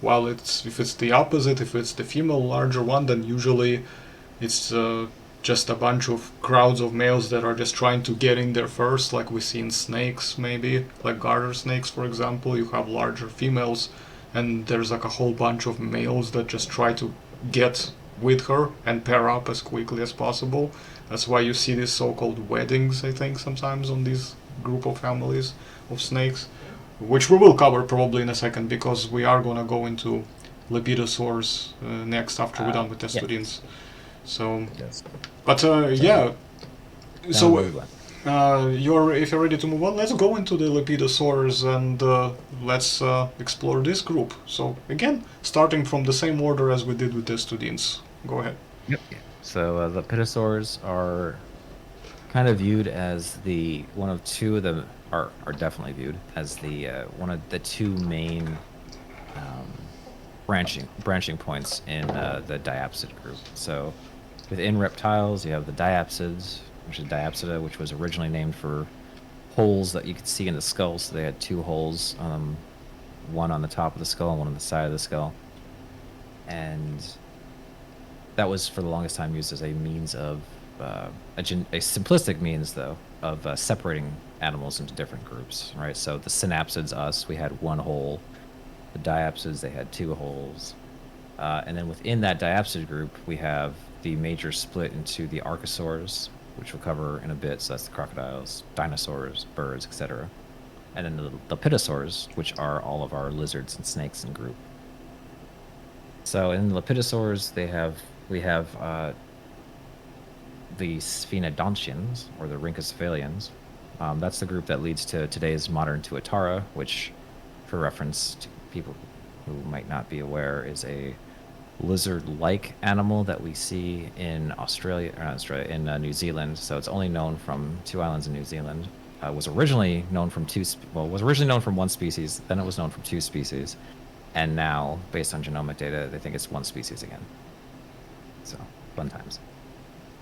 while if it's the opposite, if it's the female larger one, then usually it's just a bunch of crowds of males that are just trying to get in there first, like we see in snakes maybe, like garter snakes for example. You have larger females, and there's like a whole bunch of males that just try to get with her and pair up as quickly as possible. That's why you see these so-called weddings, I think, sometimes on these group of families of snakes, which we will cover probably in a second because we are gonna go into Lepidosaurs next after we're done with Testudines. So,
Yes.
but yeah.
Now
So
where we went.
if you're ready to move on, let's go into the Lepidosaurs and let's explore this group. So again, starting from the same order as we did with Testudines. Go ahead.
Yep. So the Pitosaurs are kind of viewed as the one of two of them are definitely viewed as the one of the two main branching points in the Diopsid group. So within reptiles, you have the Diopsids, which is Diopsida, which was originally named for holes that you could see in the skull. So they had two holes, one on the top of the skull and one on the side of the skull. And that was for the longest time used as a means of a simplistic means, though, of separating animals into different groups, right? So the synapsids, us, we had one hole. The diapsids, they had two holes. And then within that diapsid group, we have the major split into the archosaurs, which we'll cover in a bit. So that's the crocodiles, dinosaurs, birds, etc. And then the lepidosaurs, which are all of our lizards and snakes in group. So in the lepidosaurs, we have the sphenodontians, or the rhynchocephalians. That's the group that leads to today's modern tuatara, which, for reference to people who might not be aware, is a lizard-like animal that we see in New Zealand. So it's only known from two islands in New Zealand. Was originally known from one species, then it was known from two species, and now, based on genomic data, they think it's one species again. So, fun times.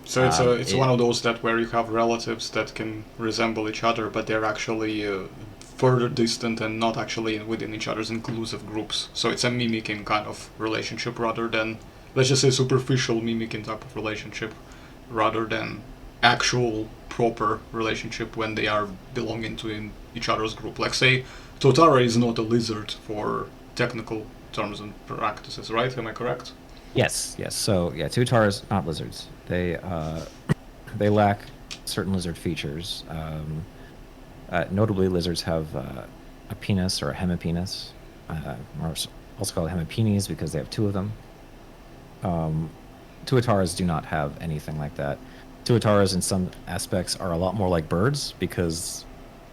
So it's one of those that where you have relatives that can resemble each other, but they're actually further distant and not actually within each other's inclusive groups. So it's a mimicking kind of relationship rather than, let's just say, superficial mimicking type of relationship, rather than actual proper relationship when they are belonging to each other's group. Like say, Totara is not a lizard for technical terms and practices, right? Am I correct?
Yes. So yeah, tuataras, not lizards. They lack certain lizard features. Notably, lizards have a penis or a hemipenis, or also called hemipenes because they have two of them. Tuataras do not have anything like that. Tuataras, in some aspects, are a lot more like birds because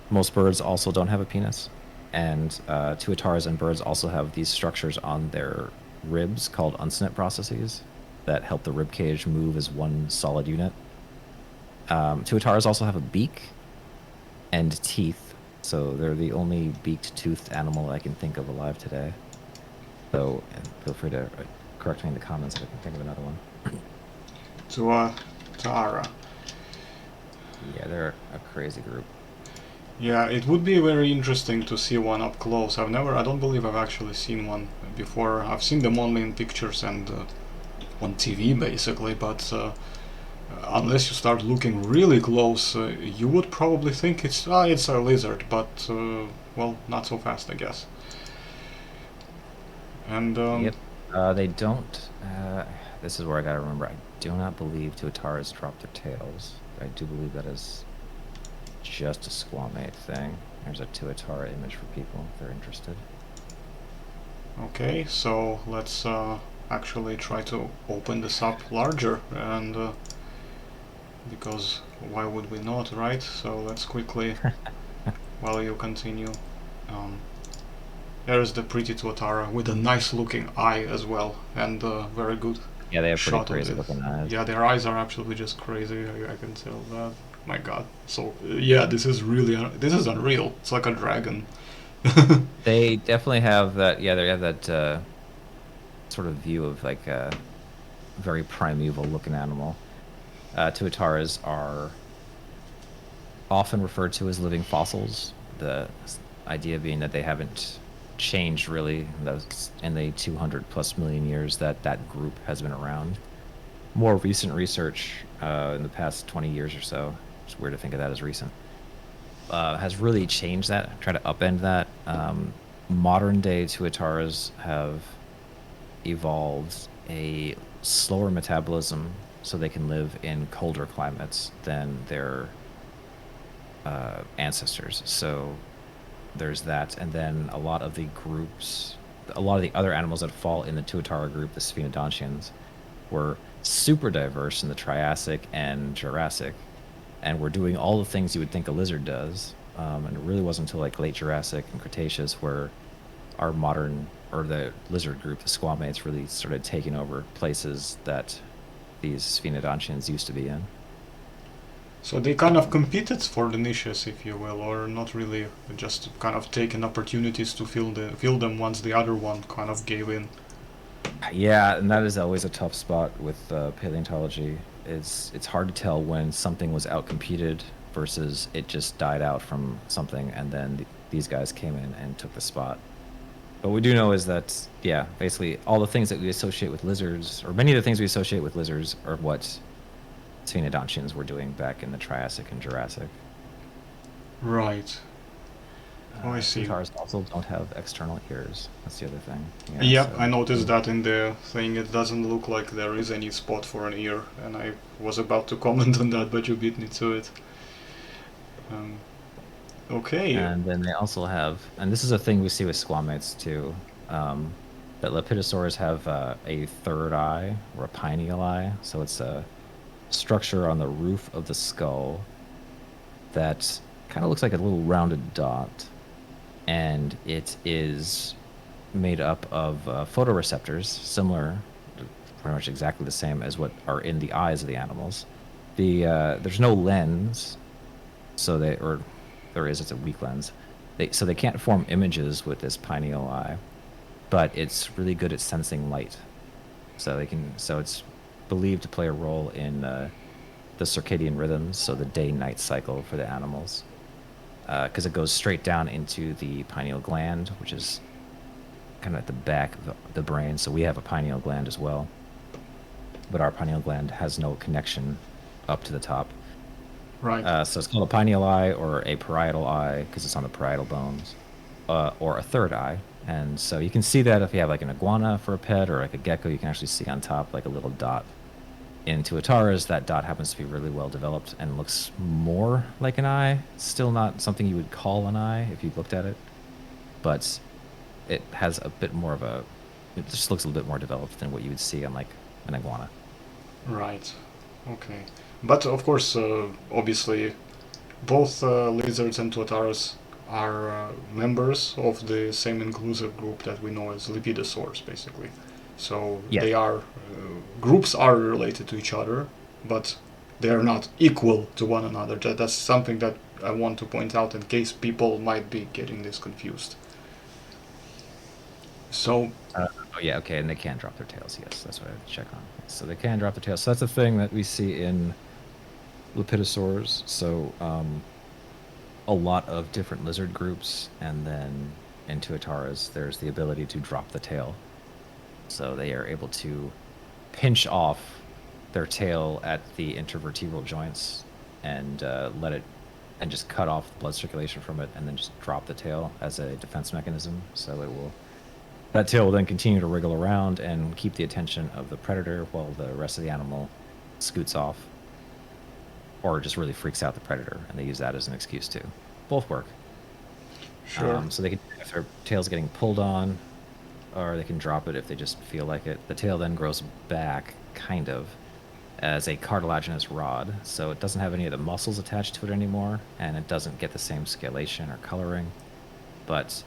most birds also don't have a penis, and tuataras and birds also have these structures on their ribs called uncinate processes that help the rib cage move as one solid unit. Tuataras also have a beak and teeth, so they're the only beaked-toothed animal I can think of alive today. So feel free to correct me in the comments if I can think of another one.
Tuatara.
Yeah, they're a crazy group.
Yeah, it would be very interesting to see one up close. I don't believe I've actually seen one before. I've seen them only in pictures and on TV basically, but unless you start looking really close, you would probably think it's a lizard, but well, not so fast, I guess. And
Yep. They don't. This is where I gotta remember. I do not believe tuataras drop their tails. I do believe that is just a squamate thing. There's a tuatara image for people if they're interested.
Okay, so let's actually try to open this up larger, and because why would we not, right? So let's quickly, while you continue, there's the pretty tuatara with a nice looking eye as well, and very good.
Yeah, they have pretty
Shot
crazy
of it.
looking eyes.
Yeah, their eyes are absolutely just crazy. I can tell that. My God. So yeah, this is unreal. It's like a dragon.
They definitely have that. Yeah, they have that sort of view of like a very primeval looking animal. Tuataras are often referred to as living fossils. The idea being that they haven't changed really in the 200 plus million years that that group has been around. More recent research in the past 20 years or so, it's weird to think of that as recent, has really changed that, tried to upend that. Modern day tuataras have evolved a slower metabolism so they can live in colder climates than their ancestors. So there's that, and then a lot of the other animals that fall in the tuatara group, the sphenodontians, were super diverse in the Triassic and Jurassic, and were doing all the things you would think a lizard does. And it really wasn't until like late Jurassic and Cretaceous where our modern, or the lizard group, the squamates, really started taking over places that these sphenodontians used to be in.
So they kind of competed for the niches, if you will, or not really, just kind of taking opportunities to fill them once the other one kind of gave in.
Yeah, and that is always a tough spot with paleontology. It's hard to tell when something was outcompeted versus it just died out from something, and then these guys came in and took the spot. But what we do know is that, yeah, basically all the things that we associate with lizards, or many of the things we associate with lizards, are what sphenodontians were doing back in the Triassic and Jurassic.
Right. Oh, I see.
Tuatars also don't have external ears. That's the other thing. Yeah,
Yep,
so
I noticed that in the thing. It doesn't look like there is any spot for an ear, and I was about to comment on that, but you beat me to it. Okay.
And then they also have, and this is a thing we see with squamates too, that Lepidosaurs have a third eye, or a pineal eye. So it's a structure on the roof of the skull that kind of looks like a little rounded dot, and it is made up of photoreceptors, similar, pretty much exactly the same as what are in the eyes of the animals. There's no lens, so or there is, it's a weak lens. So they can't form images with this pineal eye, but it's really good at sensing light. So it's believed to play a role in the circadian rhythms, so the day-night cycle for the animals, because it goes straight down into the pineal gland, which is kind of at the back of the brain. So we have a pineal gland as well, but our pineal gland has no connection up to the top.
Right.
So it's called a pineal eye, or a parietal eye, because it's on the parietal bones, or a third eye. And so you can see that if you have like an iguana for a pet, or like a gecko, you can actually see on top like a little dot. In tuataras, that dot happens to be really well developed and looks more like an eye. Still not something you would call an eye if you looked at it, but it has a bit more of it just looks a little bit more developed than what you would see on like an iguana.
Right. Okay. But of course, obviously, both lizards and tuataras are members of the same inclusive group that we know as Lepidosaurs, basically. So
Yes.
they are groups are related to each other, but they are not equal to one another. That's something that I want to point out in case people might be getting this confused. So
Oh yeah, okay, and they can drop their tails. Yes, that's what I had to check on. So they can drop their tails. So that's a thing that we see in Lepidosaurs. So a lot of different lizard groups, and then in tuataras, there's the ability to drop the tail. So they are able to pinch off their tail at the intervertebral joints and let it, and just cut off the blood circulation from it, and then just drop the tail as a defense mechanism. So that tail will then continue to wriggle around and keep the attention of the predator while the rest of the animal scoots off, or just really freaks out the predator, and they use that as an excuse too. Both work.
sure.
So they can, if their tail's getting pulled on, or they can drop it if they just feel like it. The tail then grows back, kind of, as a cartilaginous rod, so it doesn't have any of the muscles attached to it anymore, and it doesn't get the same scalation or coloring, but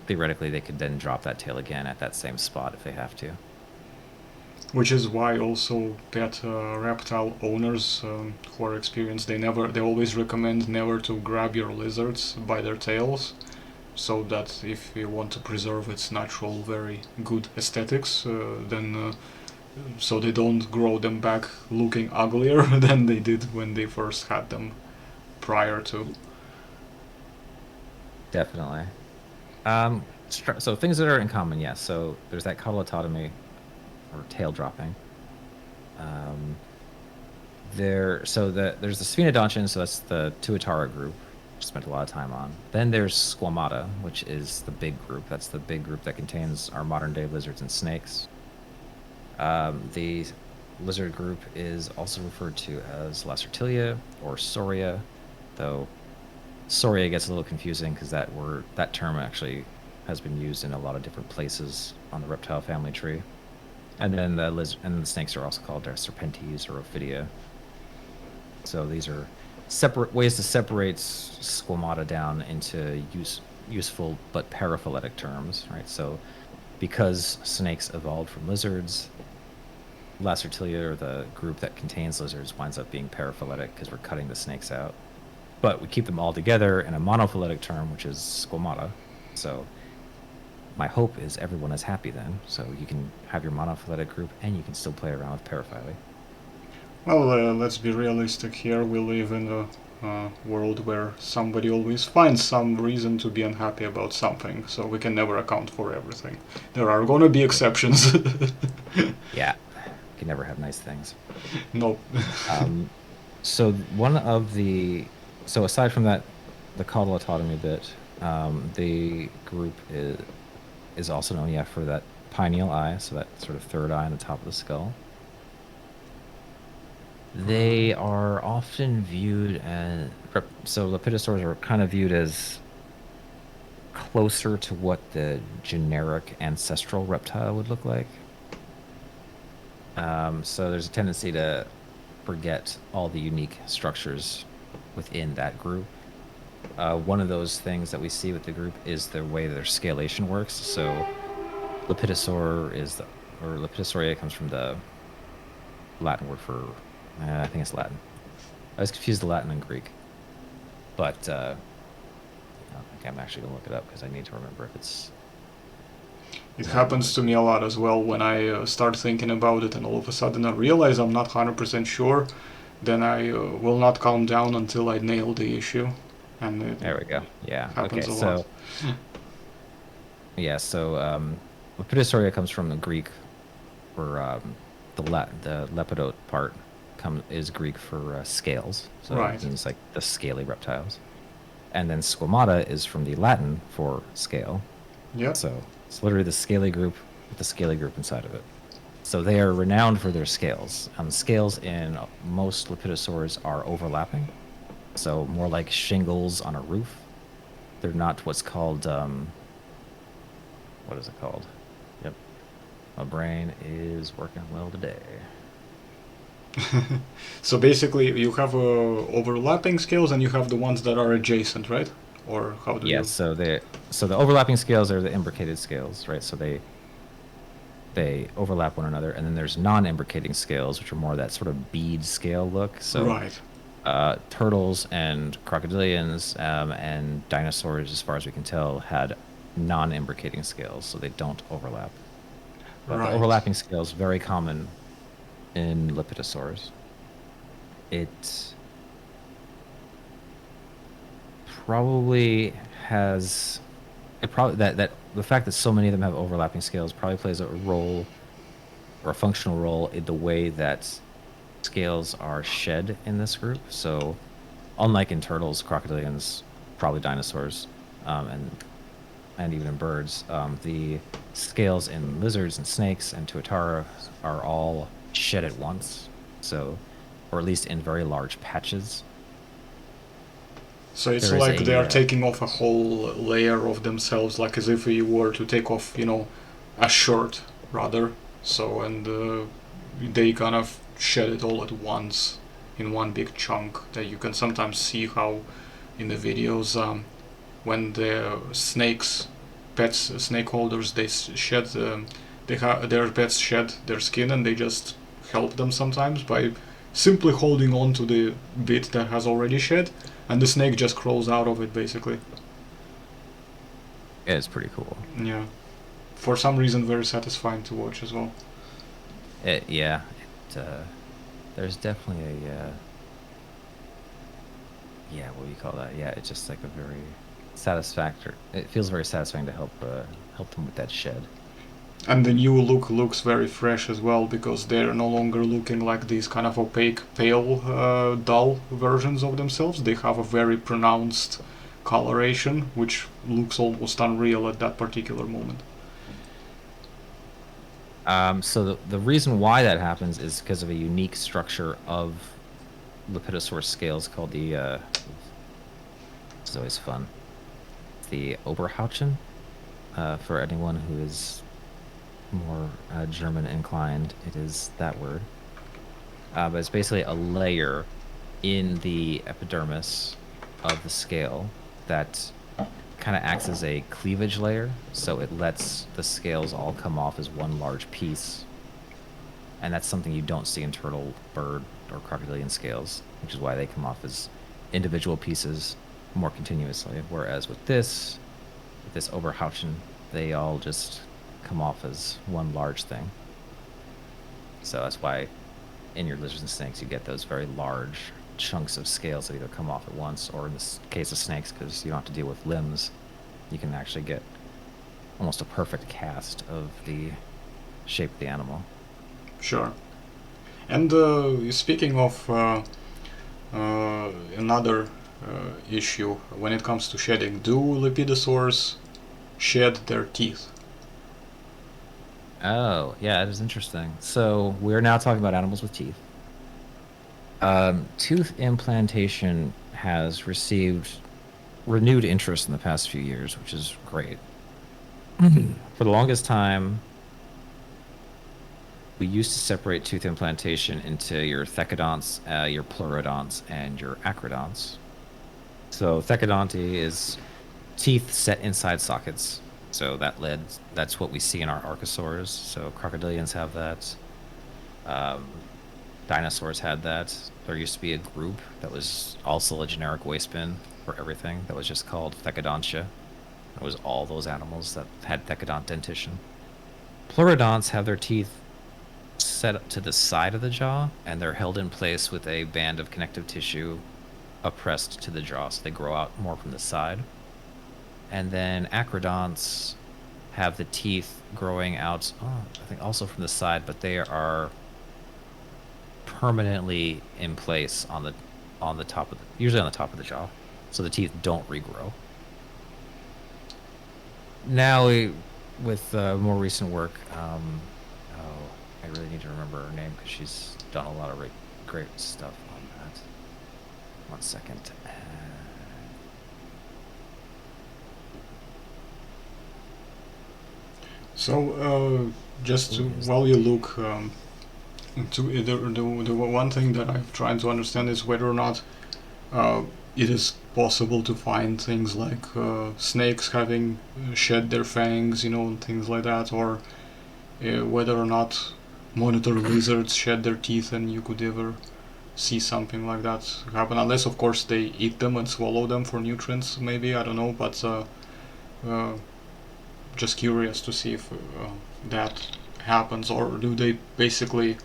theoretically they could then drop that tail again at that same spot if they have to.
Which is why also pet reptile owners who are experienced, they always recommend never to grab your lizards by their tails, so that if you want to preserve its natural, very good aesthetics, then so they don't grow them back looking uglier than they did when they first had them prior to.
Definitely. So things that are in common, yes. So there's that caudalotomy or tail dropping. Um, there's the Sphenodontians, so that's the Tuatara group, which I spent a lot of time on. Then there's Squamata, which is the big group. That's the big group that contains our modern day lizards and snakes. The lizard group is also referred to as Lacertilia or Sauria, though Sauria gets a little confusing because that term actually has been used in a lot of different places on the reptile family tree. And then the snakes are also called Serpentes or Ophidia. So these are separate ways to separate Squamata down into useful but paraphyletic terms, right? So because snakes evolved from lizards, Lacertilia, or the group that contains lizards, winds up being paraphyletic because we're cutting the snakes out. But we keep them all together in a monophyletic term, which is Squamata. So my hope is everyone is happy then. So you can have your monophyletic group and you can still play around with paraphyly.
Well, let's be realistic here. We live in a world where somebody always finds some reason to be unhappy about something, so we can never account for everything. There are gonna be exceptions.
Yeah, you can never have nice things.
Nope.
So aside from that, the caudalotomy bit, the group is also known, yeah, for that pineal eye, so that sort of third eye on the top of the skull. They are often viewed as, so Lepidosaurs are kind of viewed as closer to what the generic ancestral reptile would look like. So there's a tendency to forget all the unique structures within that group. One of those things that we see with the group is the way their scalation works. So Lepidosauria comes from the Latin word for, I think it's Latin. I was confused the Latin and Greek, but okay, I'm actually gonna look it up because I need to remember if it's.
It happens to me a lot as well when I start thinking about it and all of a sudden I realize I'm not 100% sure, then I will not calm down until I nail the issue. And
there we go. Yeah.
happens
Okay.
a
So
lot.
yeah. So Lepidosauria comes from the Greek for the lepidote part is Greek for scales. So
Right.
it means like the scaly reptiles. And then Squamata is from the Latin for scale.
Yeah.
So it's literally the scaly group with the scaly group inside of it. So they are renowned for their scales. Scales in most Lepidosaurs are overlapping. So more like shingles on a roof. They're not what's called, what is it called? Yep. My brain is working well today.
So basically you have overlapping scales and you have the ones that are adjacent, right? Or how do you?
Yes, so the overlapping scales are the imbricated scales, right? So they overlap one another, and then there's non-imbricating scales, which are more that sort of bead scale look. So
Right.
Turtles and crocodilians and dinosaurs, as far as we can tell, had non-imbricating scales, so they don't overlap. But
Right.
the overlapping scale is very common in Lepidosaurs. It probably has that the fact that so many of them have overlapping scales probably plays a role or a functional role in the way that scales are shed in this group. So unlike in turtles, crocodilians, probably dinosaurs, and even in birds, the scales in lizards and snakes and tuatara are all shed at once. So, or at least in very large patches.
So it's
There is
like they are
a
taking off a whole layer of themselves, like as if you were to take off, a shirt, rather. So, and they kind of shed it all at once in one big chunk that you can sometimes see how in the videos when the snake holders, they shed, their pets shed their skin and they just help them sometimes by simply holding on to the bit that has already shed, and the snake just crawls out of it basically.
It's pretty cool.
Yeah. For some reason, very satisfying to watch as well.
There's definitely a yeah, what do you call that? Yeah, it's just like a very satisfactory. It feels very satisfying to help them with that shed.
And the new look looks very fresh as well because they're no longer looking like these kind of opaque, pale, dull versions of themselves. They have a very pronounced coloration, which looks almost unreal at that particular moment.
So the reason why that happens is because of a unique structure of Lepidosaur scales called the it's always fun. The Oberhauchen, for anyone who is more German inclined, it is that word. But it's basically a layer in the epidermis of the scale that kind of acts as a cleavage layer, so it lets the scales all come off as one large piece. And that's something you don't see in turtle, bird, or crocodilian scales, which is why they come off as individual pieces more continuously. Whereas with this Oberhauchen, they all just come off as one large thing. So that's why in your lizards and snakes you get those very large chunks of scales that either come off at once, or in this case of snakes, because you don't have to deal with limbs, you can actually get almost a perfect cast of the shape of the animal.
Sure. And speaking of another issue when it comes to shedding, do lepidosaurs shed their teeth?
Oh, yeah, it is interesting. So we're now talking about animals with teeth. Tooth implantation has received renewed interest in the past few years, which is great. For the longest time, we used to separate tooth implantation into your thecodonts, your pleurodonts, and your acrodonts. So thecodonty is teeth set inside sockets. So that's what we see in our archosaurs. So crocodilians have that. Dinosaurs had that. There used to be a group that was also a generic waste bin for everything that was just called thecodontia. It was all those animals that had thecodont dentition. Pleurodonts have their teeth set up to the side of the jaw, and they're held in place with a band of connective tissue oppressed to the jaw, so they grow out more from the side. And then acrodonts have the teeth growing out, I think also from the side, but they are permanently in place on the top of usually on the top of the jaw, so the teeth don't regrow. Now, with more recent work, I really need to remember her name because she's done a lot of great stuff on that. 1 second.
So, just while you look into the one thing that I'm trying to understand is whether or not it is possible to find things like snakes having shed their fangs, and things like that, or whether or not monitor lizards shed their teeth, and you could ever see something like that happen, unless of course they eat them and swallow them for nutrients, maybe, I don't know, but just curious to see if that happens, or do they basically...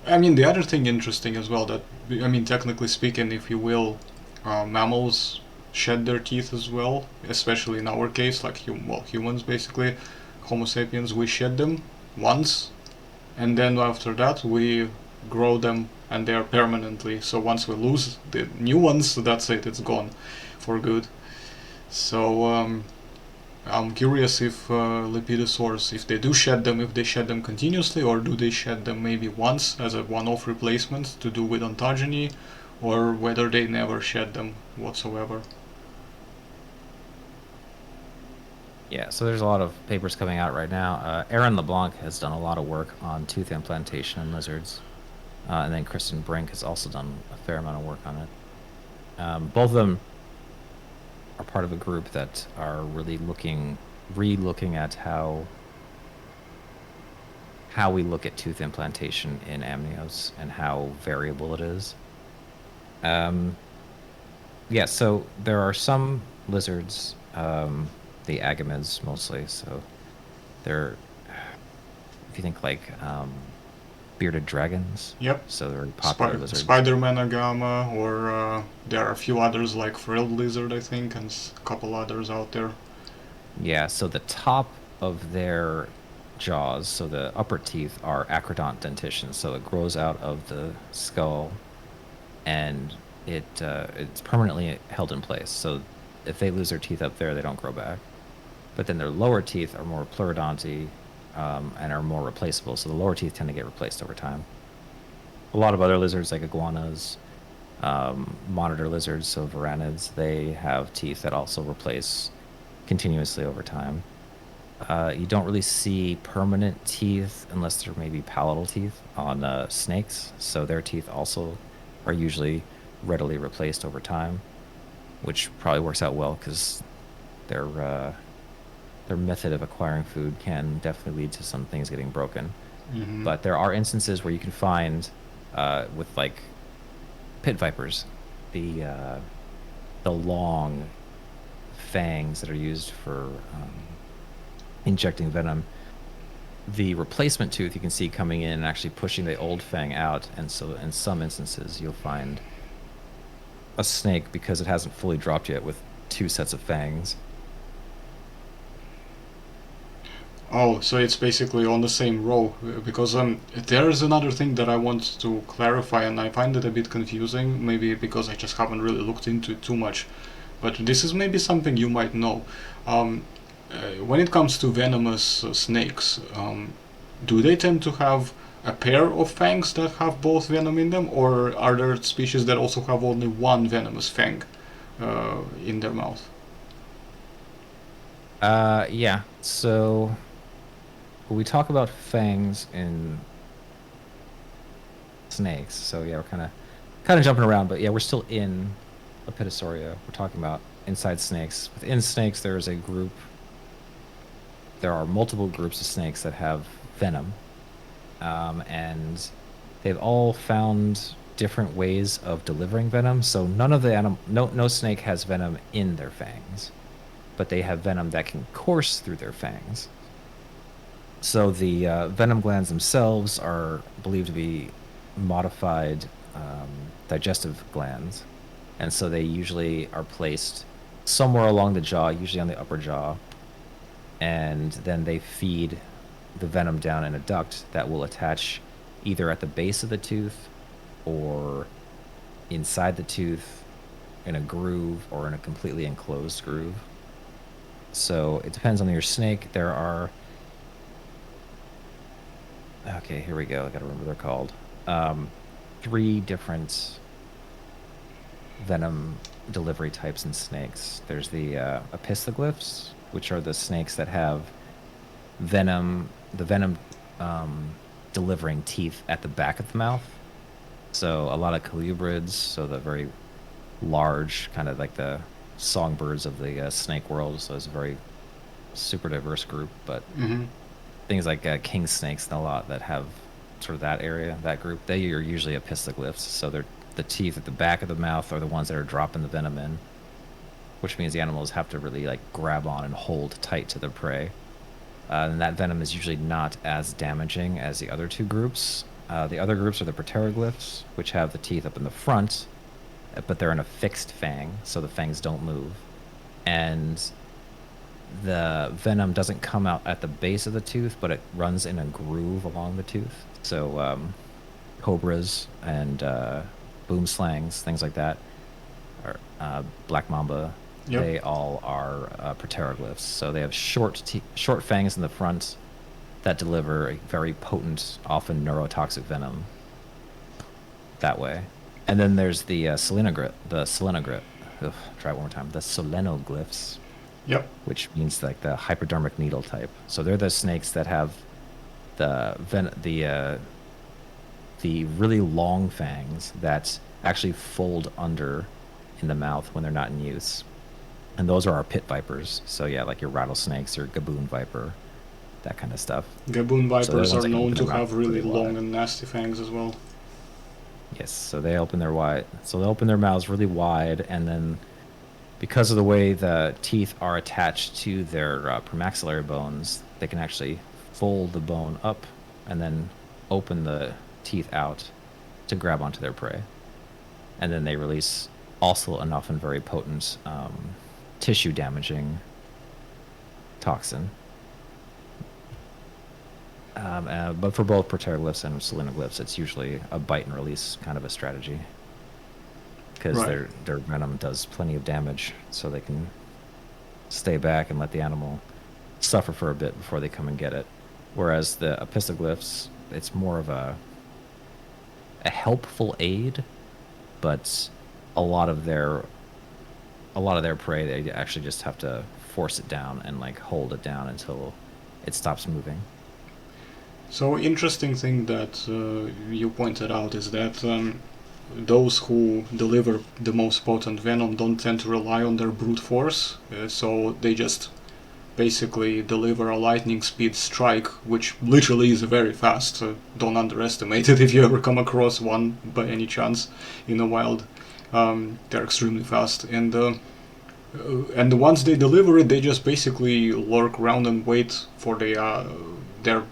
I mean, the other thing interesting as well, that, I mean, technically speaking, if you will, mammals shed their teeth as well, especially in our case, like humans basically, Homo sapiens, we shed them once, and then after that we grow them, and they are permanently. So once we lose the new ones, that's it, it's gone for good. So I'm curious if lepidosaurs, if they do shed them, if they shed them continuously, or do they shed them maybe once as a one-off replacement to do with ontogeny, or whether they never shed them whatsoever.
Yeah, so there's a lot of papers coming out right now. Aaron LeBlanc has done a lot of work on tooth implantation in lizards. And then Kristen Brink has also done a fair amount of work on it. Both of them are part of a group that are really re-looking at how we look at tooth implantation in amnios and how variable it is. Yeah, so there are some lizards, the agamids mostly, so they're, if you think like bearded dragons.
Yep.
So they're very popular lizards.
Spider-Man Agama, or there are a few others like Frilled Lizard, I think, and a couple others out there.
Yeah, so the top of their jaws, so the upper teeth are acrodont dentition, so it grows out of the skull, and it's permanently held in place. So if they lose their teeth up there, they don't grow back. But then their lower teeth are more pleurodonty and are more replaceable. So the lower teeth tend to get replaced over time. A lot of other lizards, like iguanas, monitor lizards, so varanids, they have teeth that also replace continuously over time. You don't really see permanent teeth unless they're maybe palatal teeth on snakes. So their teeth also are usually readily replaced over time, which probably works out well because their method of acquiring food can definitely lead to some things getting broken.
Mm-hmm.
But there are instances where you can find with like pit vipers, the long fangs that are used for injecting venom. The replacement tooth you can see coming in and actually pushing the old fang out, and so in some instances you'll find a snake, because it hasn't fully dropped yet, with two sets of fangs.
Oh, so it's basically on the same row, because there is another thing that I want to clarify, and I find it a bit confusing, maybe because I just haven't really looked into it too much, but this is maybe something you might know. When it comes to venomous snakes, do they tend to have a pair of fangs that have both venom in them, or are there species that also have only one venomous fang in their mouth?
Yeah, so when we talk about fangs in snakes, so yeah, we're kind of jumping around, but yeah, we're still in Lepidosauria. We're talking about inside snakes. Within snakes, there are multiple groups of snakes that have venom, and they've all found different ways of delivering venom. So no snake has venom in their fangs, but they have venom that can course through their fangs. So the venom glands themselves are believed to be modified digestive glands, and so they usually are placed somewhere along the jaw, usually on the upper jaw, and then they feed the venom down in a duct that will attach either at the base of the tooth or inside the tooth in a groove or in a completely enclosed groove. So it depends on your snake. There are... Okay, here we go. I gotta remember what they're called. 3 different venom delivery types in snakes. There's the epistoglyphs, which are the snakes that have the venom delivering teeth at the back of the mouth. So a lot of colubrids, so the very large, kind of like the songbirds of the snake world. So it's a very super diverse group, but
Mm-hmm.
things like king snakes and a lot that have sort of that area, that group, they are usually epistoglyphs. So they're the teeth at the back of the mouth are the ones that are dropping the venom in, which means the animals have to really like grab on and hold tight to their prey. And that venom is usually not as damaging as the other 2 groups. The other groups are the pteroglyphs, which have the teeth up in the front, but they're in a fixed fang, so the fangs don't move. And the venom doesn't come out at the base of the tooth, but it runs in a groove along the tooth. So cobras and boomslangs, things like that, or black mamba,
Yep.
they all are pteroglyphs. So they have short fangs in the front that deliver a very potent, often neurotoxic venom that way. And then there's the try it one more time. The selenoglyphs,
Yep.
which means like the hypodermic needle type. So they're the snakes that have the really long fangs that actually fold under in the mouth when they're not in use. And those are our pit vipers. So yeah, like your rattlesnakes or gaboon viper, that kind of stuff.
Gaboon
So they're
vipers
the
are
ones that can
known
open
to
their mouth
have really
really
long
wide.
and nasty fangs as well.
Yes, so they open their mouths really wide, and then because of the way the teeth are attached to their premaxillary bones, they can actually fold the bone up and then open the teeth out to grab onto their prey. And then they release also an often very potent tissue damaging toxin. But for both proteroglyphs and selenoglyphs, it's usually a bite and release kind of a strategy. Because
Right.
their venom does plenty of damage, so they can stay back and let the animal suffer for a bit before they come and get it. Whereas the epistoglyphs, it's more of a helpful aid, but a lot of their prey, they actually just have to force it down and like hold it down until it stops moving.
So interesting thing that you pointed out is that those who deliver the most potent venom don't tend to rely on their brute force, so they just basically deliver a lightning speed strike, which literally is very fast. Don't underestimate it if you ever come across one by any chance in the wild. They're extremely fast, and once they deliver it, they just basically lurk around and wait for their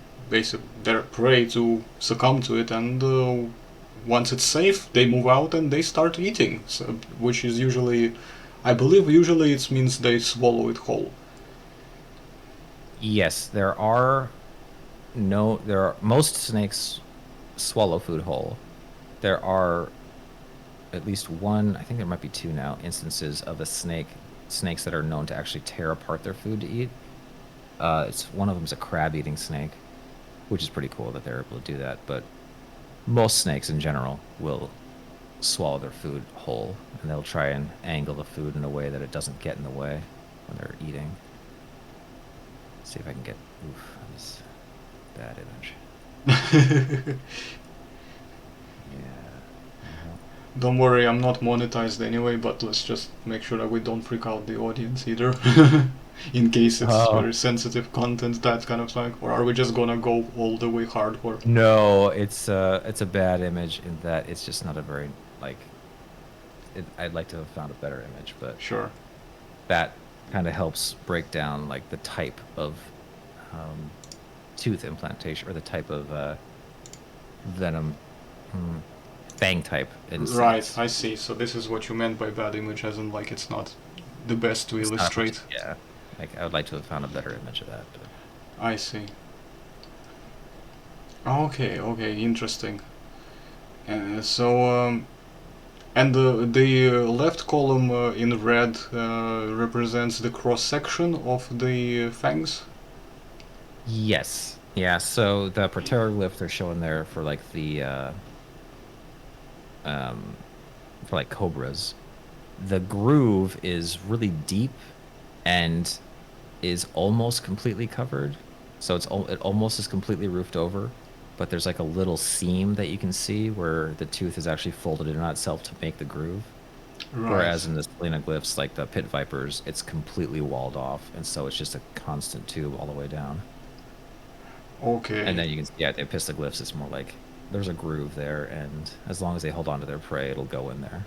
prey to succumb to it, and once it's safe, they move out and they start eating, so, which is usually, I believe, usually it means they swallow it whole.
Yes, most snakes swallow food whole. There are at least one, I think there might be two now, instances of snakes that are known to actually tear apart their food to eat. It's one of them is a crab-eating snake, which is pretty cool that they're able to do that. But most snakes in general will swallow their food whole, and they'll try and angle the food in a way that it doesn't get in the way when they're eating. Let's see if I can get. Oof, this bad image. Yeah.
Don't worry, I'm not monetized anyway, but let's just make sure that we don't freak out the audience either. In case it's
Oh
very sensitive content, that kind of like, or are we just gonna go all the way hardcore?
no, it's a bad image in that it's just not a very like. I'd like to have found a better image, but
Sure.
that kind of helps break down like the type of um, tooth implantation or the type of venom fang type in
Right,
snakes.
I see. So this is what you meant by bad image, as in like it's not the best to
It's not,
illustrate.
yeah. Like I would like to have found a better image of that. But.
I see. Okay, okay, interesting. And the left column in red represents the cross section of the fangs.
Yes, yeah. So the proteroglyph they're showing there for like the um, for like cobras, the groove is really deep and is almost completely covered. So it almost is completely roofed over, but there's like a little seam that you can see where the tooth is actually folded in on itself to make the groove. Whereas
Right.
in the selenoglyphs, like the pit vipers, it's completely walled off, and so it's just a constant tube all the way down. And
Okay.
then you can see, yeah, the epistoglyphs, it's more like there's a groove there, and as long as they hold on to their prey, it'll go in there.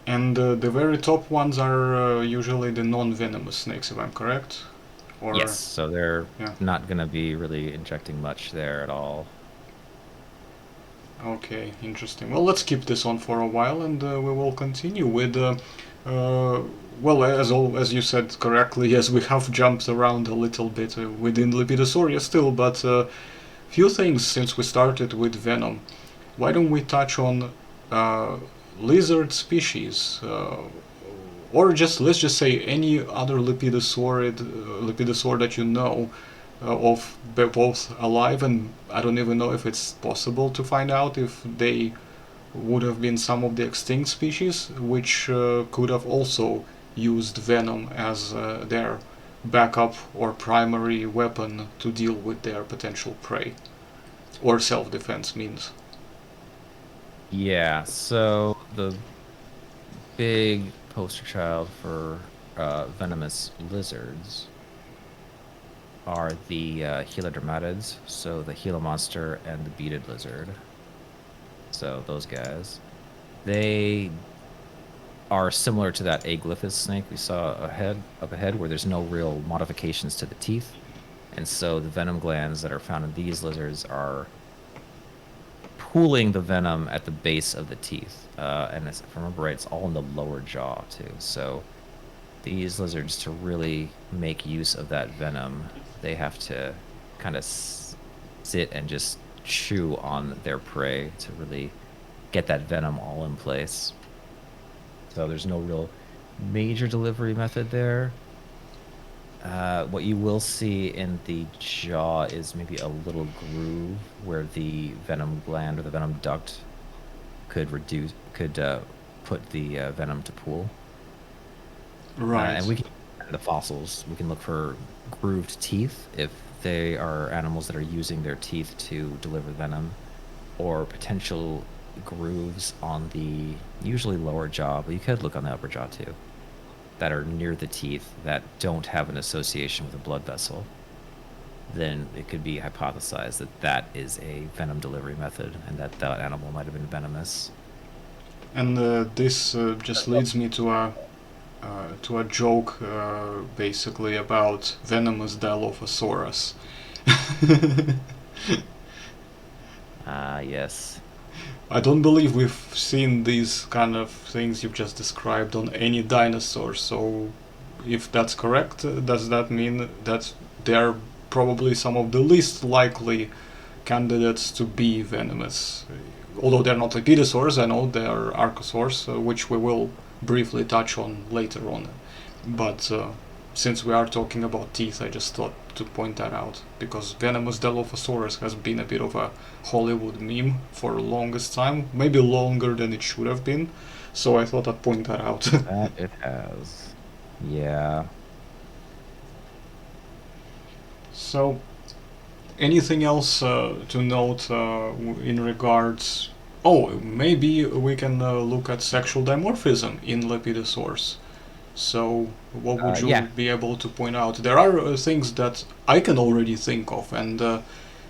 And the very top ones are usually the non-venomous snakes, if I'm correct?
Yes,
Or,
so they're
yeah.
not going to be really injecting much there at all.
Okay, interesting. Well, let's keep this on for a while, and we will continue with. Uh, well, as you said correctly, yes, we have jumped around a little bit within Lepidosauria still, but few things since we started with Venom. Why don't we touch on uh, lizard species, or just let's just say any other lepidosaur that you know of both alive, and I don't even know if it's possible to find out if they would have been some of the extinct species which could have also used venom as their backup or primary weapon to deal with their potential prey or self-defense means.
Yeah, so the big poster child for venomous lizards are the helodromatids, so the Gila monster and the beaded lizard. So those guys, they are similar to that aglyphus snake we saw up ahead, where there's no real modifications to the teeth, and so the venom glands that are found in these lizards are pooling the venom at the base of the teeth. And if I remember right, it's all in the lower jaw too. So these lizards, to really make use of that venom, they have to kind of sit and just chew on their prey to really get that venom all in place. So there's no real major delivery method there. What you will see in the jaw is maybe a little groove where the venom gland or the venom duct could put the venom to pool.
Right.
And we can, the fossils, we can look for grooved teeth if they are animals that are using their teeth to deliver venom, or potential grooves on the usually lower jaw, but you could look on the upper jaw too, that are near the teeth that don't have an association with a blood vessel. Then it could be hypothesized that that is a venom delivery method and that that animal might have been venomous.
And this just leads me to a joke, basically about Venomous Dilophosaurus.
Ah, yes.
I don't believe we've seen these kind of things you've just described on any dinosaur, so if that's correct, does that mean that they're probably some of the least likely candidates to be venomous? Although they're not Lepidosaurs, I know they're Archosaurs, which we will briefly touch on later on. But since we are talking about teeth, I just thought to point that out, because Venomous Dilophosaurus has been a bit of a Hollywood meme for the longest time, maybe longer than it should have been, so I thought I'd point that out.
That it has. Yeah.
So, anything else to note in regards... Oh, maybe we can look at sexual dimorphism in Lepidosaurs. So, what would you
Yeah.
be able to point out? There are things that I can already think of, and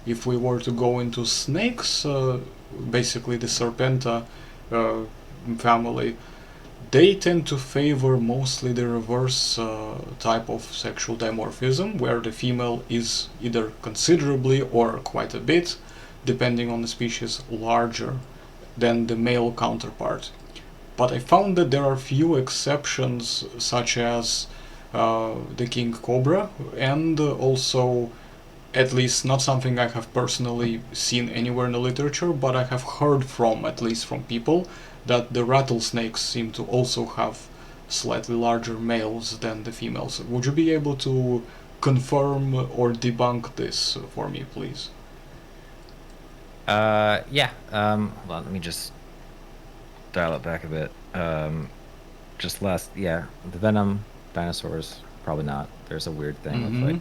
if we were to go into snakes, basically the Serpenta family, they tend to favor mostly the reverse type of sexual dimorphism, where the female is either considerably or quite a bit, depending on the species, larger than the male counterpart. But I found that there are few exceptions, such as the king cobra, and also, at least not something I have personally seen anywhere in the literature, but I have heard from, at least from people, that the rattlesnakes seem to also have slightly larger males than the females. Would you be able to confirm or debunk this for me, please?
Yeah. Hold on, let me just dial it back a bit. Yeah, the venom dinosaurs, probably not. There's a weird thing with like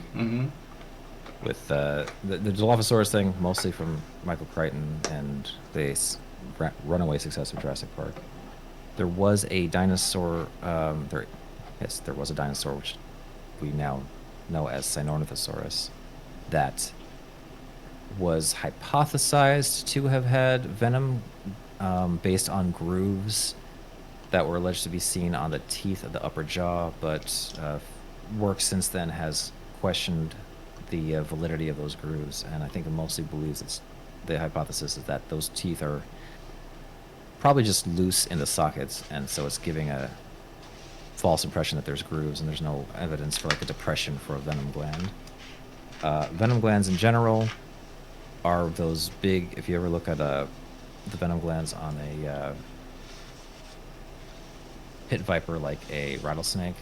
with the Dilophosaurus thing, mostly from Michael Crichton and the runaway success of Jurassic Park. There was a dinosaur. There was a dinosaur which we now know as Sinornithosaurus that was hypothesized to have had venom based on grooves that were alleged to be seen on the teeth of the upper jaw, but work since then has questioned the validity of those grooves, and I think it mostly believes the hypothesis is that those teeth are probably just loose in the sockets, and so it's giving a false impression that there's grooves, and there's no evidence for like a depression for a venom gland. Venom glands in general are those big, if you ever look at the venom glands on a pit viper like a rattlesnake,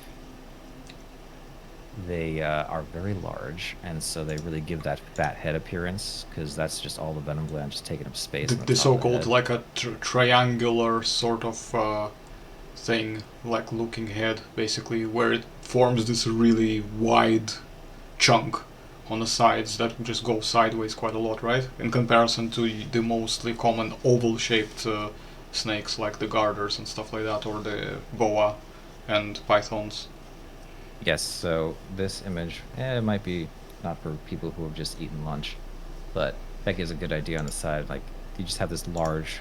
they are very large, and so they really give that fat head appearance, because that's just all the venom gland just taking up space.
The so-called like a triangular sort of thing, like looking head, basically, where it forms this really wide chunk on the sides that just go sideways quite a lot, right? In comparison to the mostly common oval-shaped snakes like the garters and stuff like that, or the boa and pythons.
Yes, so this image, it might be not for people who have just eaten lunch, but that gives a good idea on the side. Like, you just have this large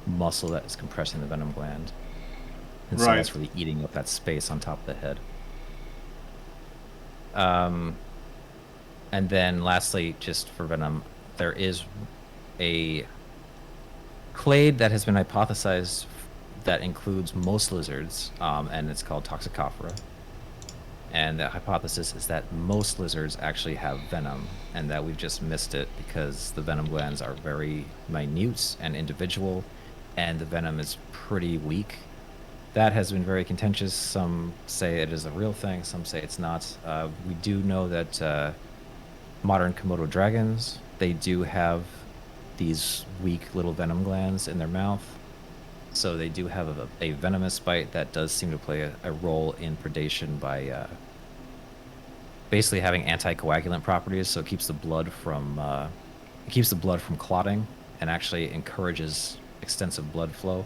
muscle that is compressing the venom gland. And so that's really eating up that space on top of the head. And then lastly, just for venom, there is a clade that has been hypothesized that includes most lizards, and it's called Toxicophora. And the hypothesis is that most lizards actually have venom, and that we've just missed it because the venom glands are very minute and individual, and the venom is pretty weak. That has been very contentious. Some say it is a real thing, some say it's not. We do know that modern Komodo dragons, they do have these weak little venom glands in their mouth. So they do have a venomous bite that does seem to play a role in predation by basically having anticoagulant properties. So it keeps the blood from clotting and actually encourages extensive blood flow.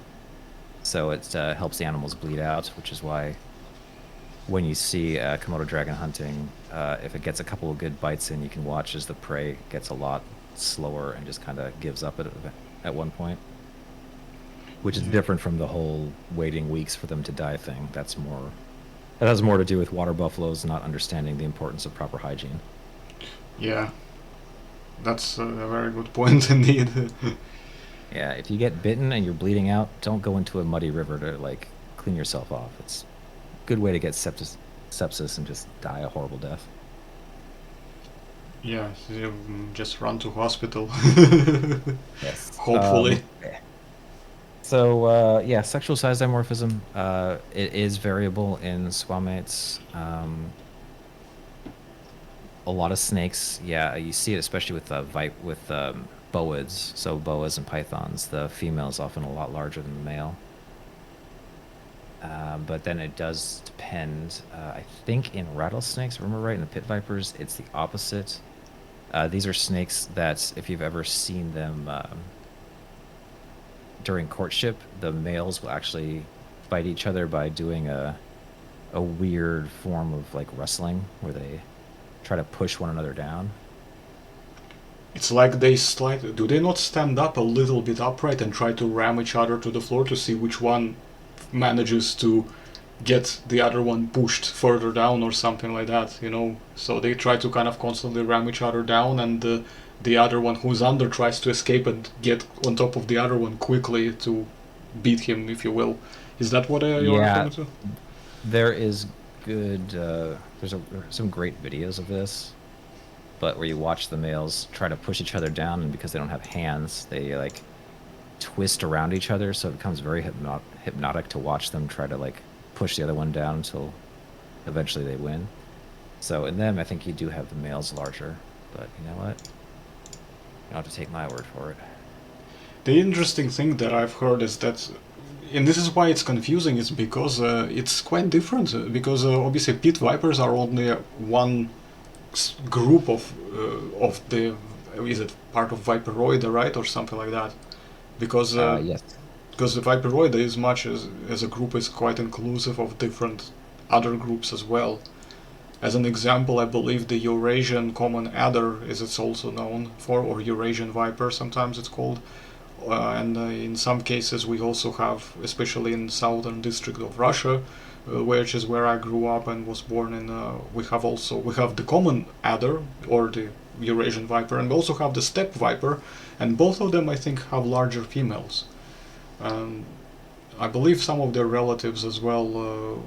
So it helps the animals bleed out, which is why when you see Komodo dragon hunting, if it gets a couple of good bites in, you can watch as the prey gets a lot slower and just kind of gives up at one point. Which is different from the whole waiting weeks for them to die thing. That has more to do with water buffaloes not understanding the importance of proper hygiene.
Yeah, that's a very good point indeed.
Yeah, if you get bitten and you're bleeding out, don't go into a muddy river to like clean yourself off. It's a good way to get sepsis and just die a horrible death.
Yeah, you just run to hospital.
Yes.
Hopefully.
So, yeah, sexual size dimorphism, it is variable in squamates. A lot of snakes, yeah, you see it especially with boas, so boas and pythons. The female is often a lot larger than the male. But then it does depend. I think in rattlesnakes, remember right, in the pit vipers, it's the opposite. These are snakes that, if you've ever seen them during courtship, the males will actually fight each other by doing a weird form of like wrestling where they try to push one another down.
It's like do they not stand up a little bit upright and try to ram each other to the floor to see which one manages to get the other one pushed further down or something like that, you know? So they try to kind of constantly ram each other down, and the other one who's under tries to escape and get on top of the other one quickly to beat him, if you will. Is that what you're referring to?
There is good. There's some great videos of this, but where you watch the males try to push each other down, and because they don't have hands, they like twist around each other, so it becomes very hypnotic to watch them try to like push the other one down until eventually they win. So in them, I think you do have the males larger, but you know what? You don't have to take my word for it.
The interesting thing that I've heard is that, and this is why it's confusing, is because it's quite different. Because obviously pit vipers are only one group of the, is it part of Viperoida, right, or something like that? Because
yes.
Because the Viperoida, as much as a group, is quite inclusive of different other groups as well. As an example, I believe the Eurasian common adder, as it's also known for, or Eurasian viper sometimes it's called, and in some cases we also have, especially in southern district of Russia, which is where I grew up and was born in, we have the common adder, or the Eurasian viper, and we also have the steppe viper, and both of them I think have larger females. I believe some of their relatives as well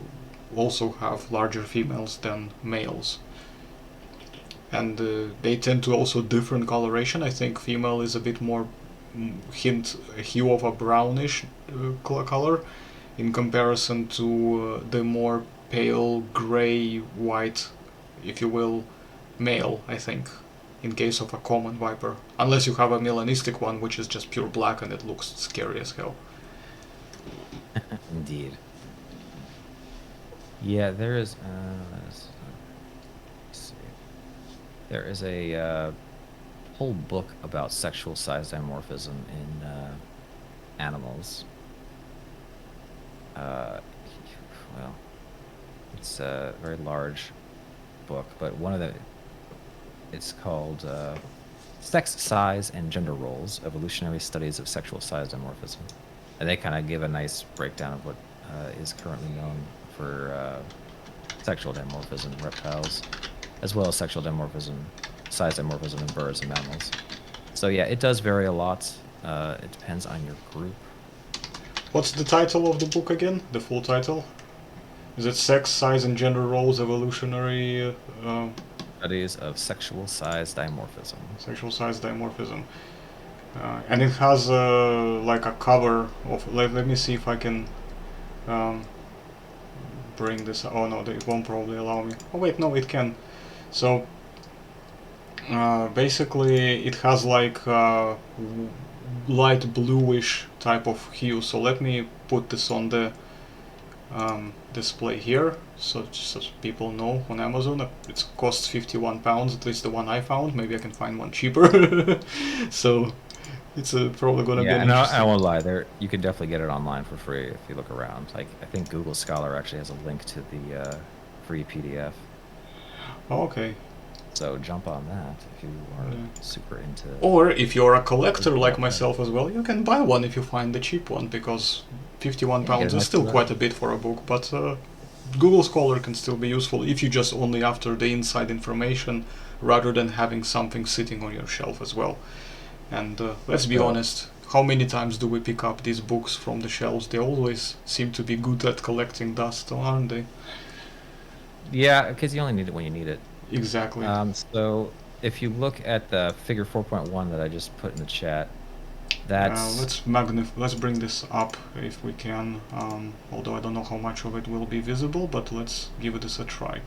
also have larger females than males. And they tend to also differ in coloration. I think female is a bit more hue of a brownish color in comparison to the more pale gray white, if you will, male, I think, in case of a common viper. Unless you have a melanistic one, which is just pure black and it looks scary as hell.
Indeed. Yeah, there is. Let's see. There is a whole book about sexual size dimorphism in animals. Well, it's a very large book, but it's called Sex, Size, and Gender Roles: Evolutionary Studies of Sexual Size Dimorphism. And they kind of give a nice breakdown of what is currently known for sexual dimorphism in reptiles, as well as sexual dimorphism, size dimorphism in birds and mammals. So yeah, it does vary a lot. It depends on your group.
What's the title of the book again? The full title? Is it Sex, Size, and Gender Roles, Evolutionary
Studies of Sexual Size Dimorphism.
Sexual Size Dimorphism. And it has like a cover of... Let me see if I can bring this... Oh no, it won't probably allow me. Oh wait, no, it can. So basically it has like light bluish type of hue. So let me put this on the display here, so people know on Amazon. It costs £51, at least the one I found. Maybe I can find one cheaper. So it's probably gonna be an interesting...
I won't lie, there you can definitely get it online for free if you look around. Like, I think Google Scholar actually has a link to the free PDF.
Oh, okay.
So jump on that if you are super into...
Or if you're a collector like myself as well, you can buy one if you find the cheap one, because £51 is still quite a bit for a book, but Google Scholar can still be useful if you just only after the inside information rather than having something sitting on your shelf as well. And let's be honest, how many times do we pick up these books from the shelves? They always seem to be good at collecting dust, aren't they?
Yeah, because you only need it when you need it.
Exactly.
So if you look at the figure 4.1 that I just put in the chat, that's...
let's bring this up if we can, although I don't know how much of it will be visible, but let's give this a try.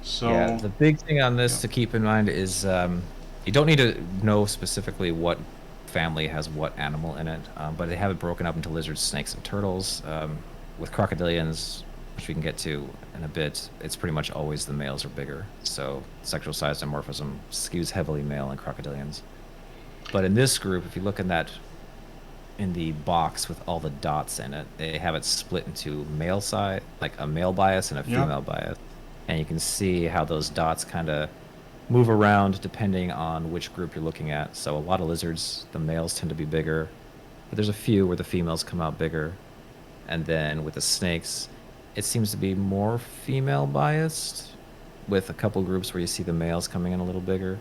So
yeah, the big thing on this to keep in mind is you don't need to know specifically what family has what animal in it, but they have it broken up into lizards, snakes, and turtles. With crocodilians, which we can get to in a bit, it's pretty much always the males are bigger. So sexual size dimorphism skews heavily male in crocodilians. But in this group, if you look in the box with all the dots in it, they have it split into male side, like a male bias and a female bias. And you can see how those dots kind of move around depending on which group you're looking at. So a lot of lizards, the males tend to be bigger, but there's a few where the females come out bigger. And then with the snakes, it seems to be more female biased, with a couple groups where you see the males coming in a little bigger.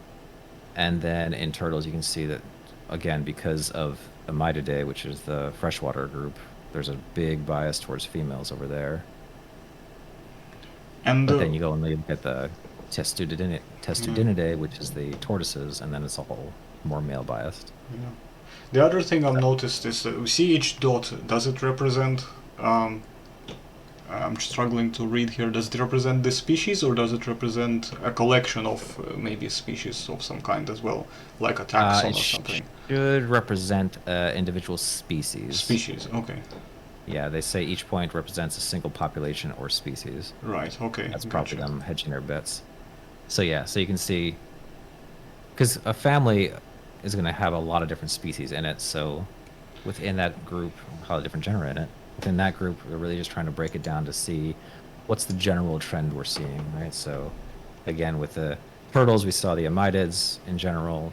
And then in turtles, you can see that, again, because of Amididae, which is the freshwater group, there's a big bias towards females over there.
And
but then you go and look at the Testudinidae, which is the tortoises, and then it's all more male biased.
Yeah. The other thing I've noticed is we see each dot. Does it represent... I'm struggling to read here. Does it represent the species, or does it represent a collection of maybe species of some kind as well, like a taxon or something?
It should represent individual species.
Species, okay.
Yeah, they say each point represents a single population or species.
Right, okay.
That's probably them hedging their bets. So yeah, so you can see, because a family is going to have a lot of different species in it, so within that group, a lot of different genera in it. Within that group, we're really just trying to break it down to see what's the general trend we're seeing, right? So, again, with the turtles, we saw the Amidids in general.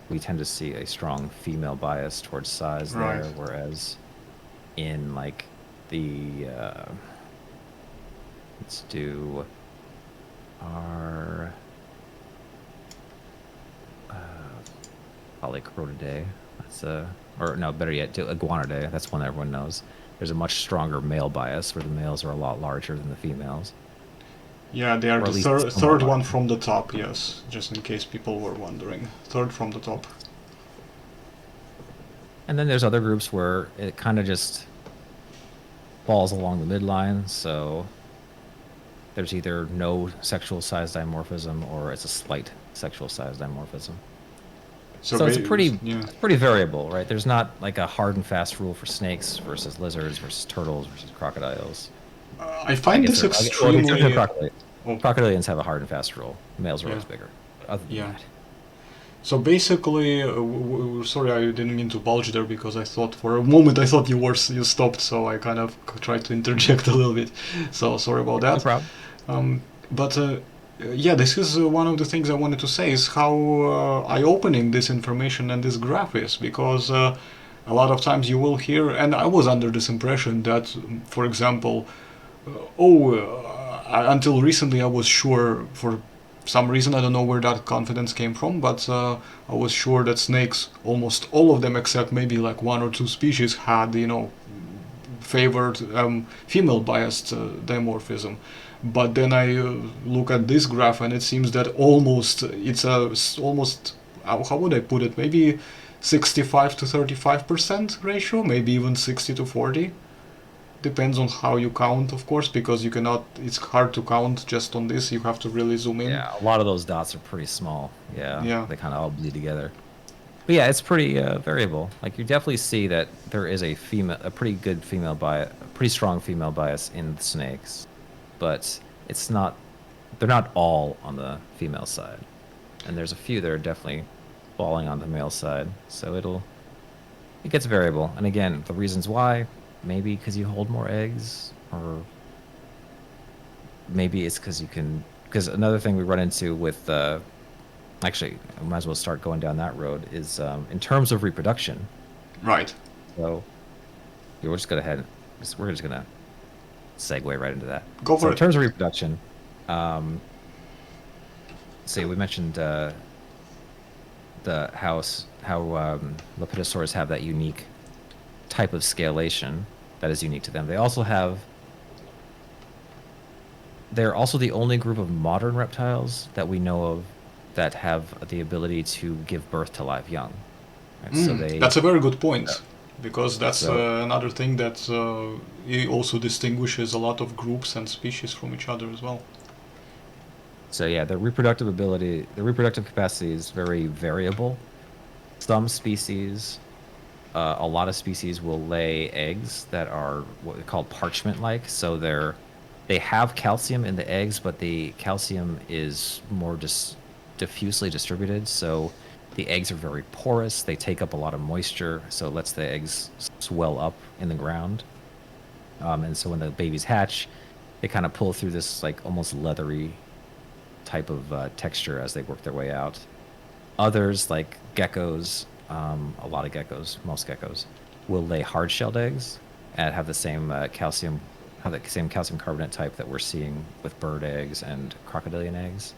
We tend to see a strong female bias towards size there, whereas in like the let's do our Polycrotidae. That's or no, better yet, Iguanidae. That's one that everyone knows. There's a much stronger male bias where the males are a lot larger than the females.
Yeah, they are the third one from the top, yes, just in case people were wondering. Third from the top.
And then there's other groups where it kind of just falls along the midline, so there's either no sexual size dimorphism or it's a slight sexual size dimorphism. So it's pretty variable, right? There's not like a hard and fast rule for snakes versus lizards versus turtles versus crocodiles.
I find this extremely...
Crocodilians have a hard and fast rule. Males are always bigger. Other than that.
So basically, sorry, I didn't mean to bulge there because I thought for a moment you stopped, so I kind of tried to interject a little bit. So sorry about that.
No problem.
Yeah, this is one of the things I wanted to say is how eye-opening this information and this graph is, because a lot of times you will hear, and I was under this impression that, for example, until recently I was sure for some reason, I don't know where that confidence came from, but I was sure that snakes, almost all of them except maybe like one or two species, had, favored female biased dimorphism. But then I look at this graph and it seems that almost, how would I put it, maybe 65 to 35% ratio, maybe even 60 to 40. Depends on how you count, of course, because you cannot, it's hard to count just on this, you have to really zoom in.
Yeah, a lot of those dots are pretty small. Yeah,
Yeah.
they kind of all bleed together. But yeah, it's pretty variable. Like you definitely see that there is a pretty good female bias, a pretty strong female bias in the snakes, but it's not. They're not all on the female side, and there's a few that are definitely falling on the male side. So it gets variable. And again, the reasons why, maybe because you hold more eggs, or maybe it's because you can. Because another thing we run into with actually, I might as well start going down that road, is in terms of reproduction.
Right.
So yeah, we're just going to we're just going to segue right into that.
Go for
so
it.
In terms of reproduction, see, we mentioned how Lepidosaurs have that unique type of scalation that is unique to them. They're also the only group of modern reptiles that we know of that have the ability to give birth to live young. Right? So
That's a very good point, because that's
So-
another thing that it also distinguishes a lot of groups and species from each other as well.
So yeah, the reproductive ability, the reproductive capacity is very variable. Some species, a lot of species will lay eggs that are what we call parchment-like. So they have calcium in the eggs, but the calcium is more diffusely distributed. So the eggs are very porous. They take up a lot of moisture, so it lets the eggs swell up in the ground. And so when the babies hatch, they kind of pull through this like almost leathery type of texture as they work their way out. Others, like geckos, a lot of geckos, most geckos, will lay hard-shelled eggs and have the same calcium carbonate type that we're seeing with bird eggs and crocodilian eggs.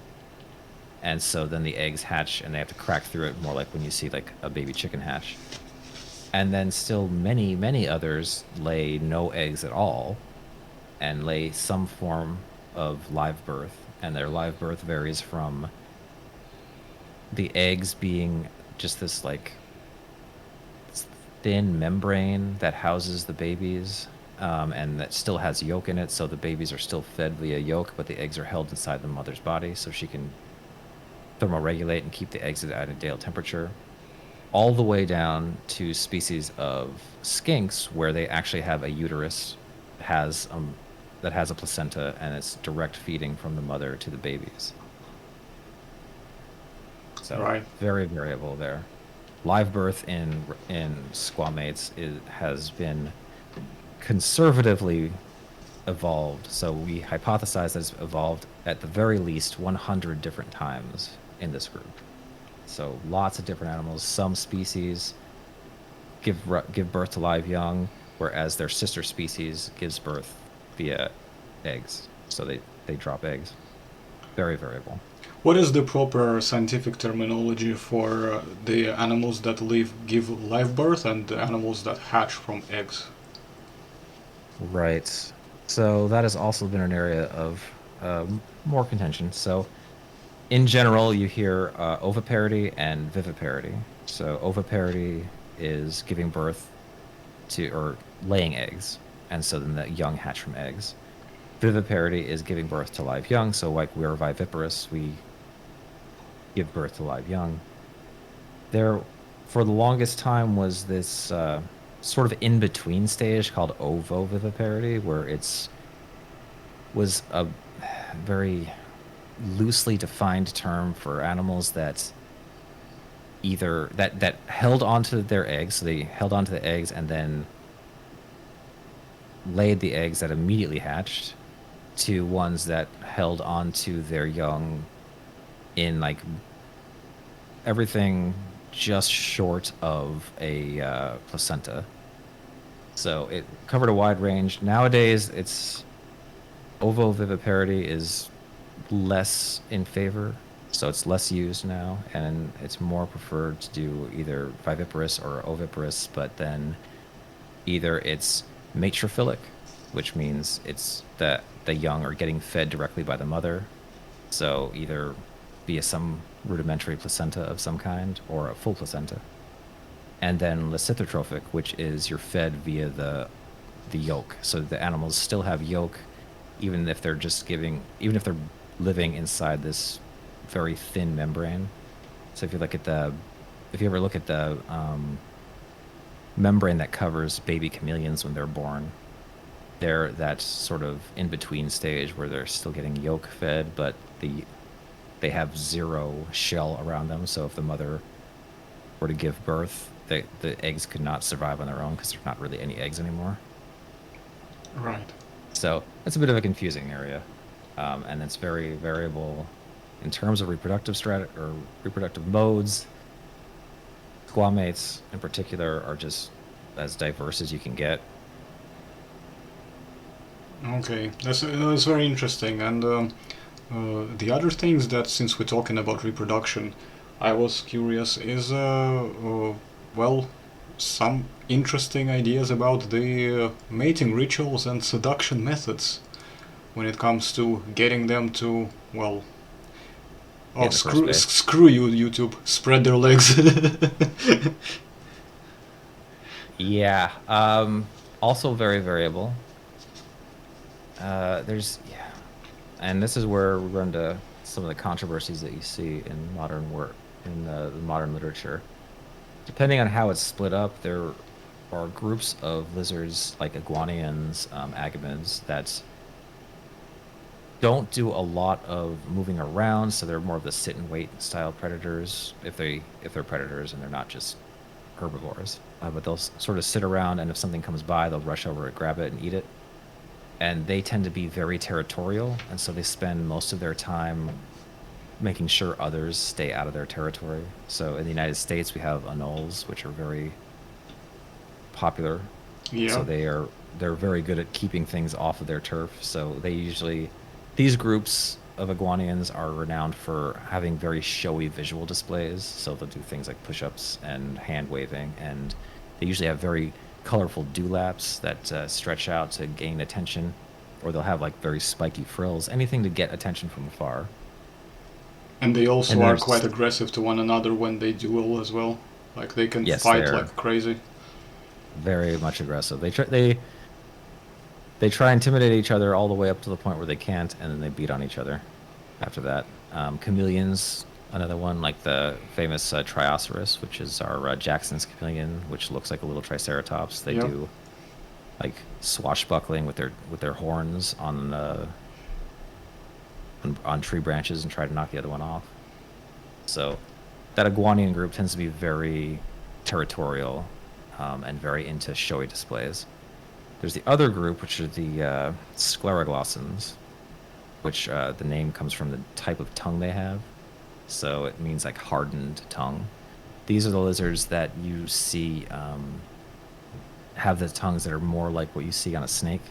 And so then the eggs hatch and they have to crack through it, more like when you see like a baby chicken hatch. And then still many, many others lay no eggs at all and lay some form of live birth. And their live birth varies from the eggs being just this like thin membrane that houses the babies, and that still has yolk in it, so the babies are still fed via yolk, but the eggs are held inside the mother's body so she can thermoregulate and keep the eggs at an ideal temperature, all the way down to species of skinks where they actually have a uterus that has a placenta, and it's direct feeding from the mother to the babies. So
Right.
very variable there. Live birth in squamates has been conservatively evolved. So we hypothesize that it's evolved at the very least 100 different times in this group. So lots of different animals. Some species give birth to live young, whereas their sister species gives birth via eggs. So they drop eggs. Very variable.
What is the proper scientific terminology for the animals that give live birth and the animals that hatch from eggs?
Right. So that has also been an area of more contention. So in general, you hear oviparity and viviparity. So oviparity is giving birth to or laying eggs, and so then the young hatch from eggs. Viviparity is giving birth to live young. So like we're viviparous, we give birth to live young. There, for the longest time, was this sort of in-between stage called ovoviviparity, where was a very loosely defined term for animals that either that held onto their eggs, so they held onto the eggs and then laid the eggs that immediately hatched, to ones that held onto their young in like everything just short of a placenta. So it covered a wide range. Nowadays, it's ovoviviparity is less in favor, so it's less used now, and it's more preferred to do either viviparous or oviparous, but then either it's matrophilic, which means it's the young are getting fed directly by the mother, so either via some rudimentary placenta of some kind or a full placenta. And then licithotrophic, which is you're fed via the yolk. So the animals still have yolk, even if they're even if they're living inside this very thin membrane. So if you ever look at the membrane that covers baby chameleons when they're born, they're that sort of in between stage where they're still getting yolk fed, but they have zero shell around them. So if the mother were to give birth, the eggs could not survive on their own because there's not really any eggs anymore.
Right.
So it's a bit of a confusing area, and it's very variable in terms of reproductive modes. Squamates, in particular, are just as diverse as you can get.
Okay, that's very interesting. And the other things that, since we're talking about reproduction, I was curious is well, some interesting ideas about the mating rituals and seduction methods when it comes to getting them to, well, oh, screw you, YouTube, spread their legs.
Yeah, also very variable. And this is where we run into some of the controversies that you see in modern work, in the modern literature. Depending on how it's split up, there are groups of lizards like iguanians, agamids, that don't do a lot of moving around, so they're more of the sit and wait style predators if they're predators and they're not just herbivores. But they'll sort of sit around, and if something comes by, they'll rush over and grab it and eat it. And they tend to be very territorial, and so they spend most of their time making sure others stay out of their territory. So in the United States, we have anoles, which are very popular.
Yeah.
So they're very good at keeping things off of their turf. So these groups of iguanians are renowned for having very showy visual displays. So they'll do things like push-ups and hand waving, and they usually have very colorful dewlaps that stretch out to gain attention, or they'll have like very spiky frills, anything to get attention from afar.
And they also are quite aggressive to one another when they duel as well. Like they can fight like crazy.
Very much aggressive. They try and intimidate each other all the way up to the point where they can't, and then they beat on each other after that. Chameleons, another one, like the famous Trioceras, which is our Jackson's chameleon, which looks like a little triceratops. They do like swashbuckling with their horns on tree branches and try to knock the other one off. So that iguanian group tends to be very territorial and very into showy displays. There's the other group, which are the scleroglossans, which the name comes from the type of tongue they have. So it means like hardened tongue. These are the lizards that you see have the tongues that are more like what you see on a snake,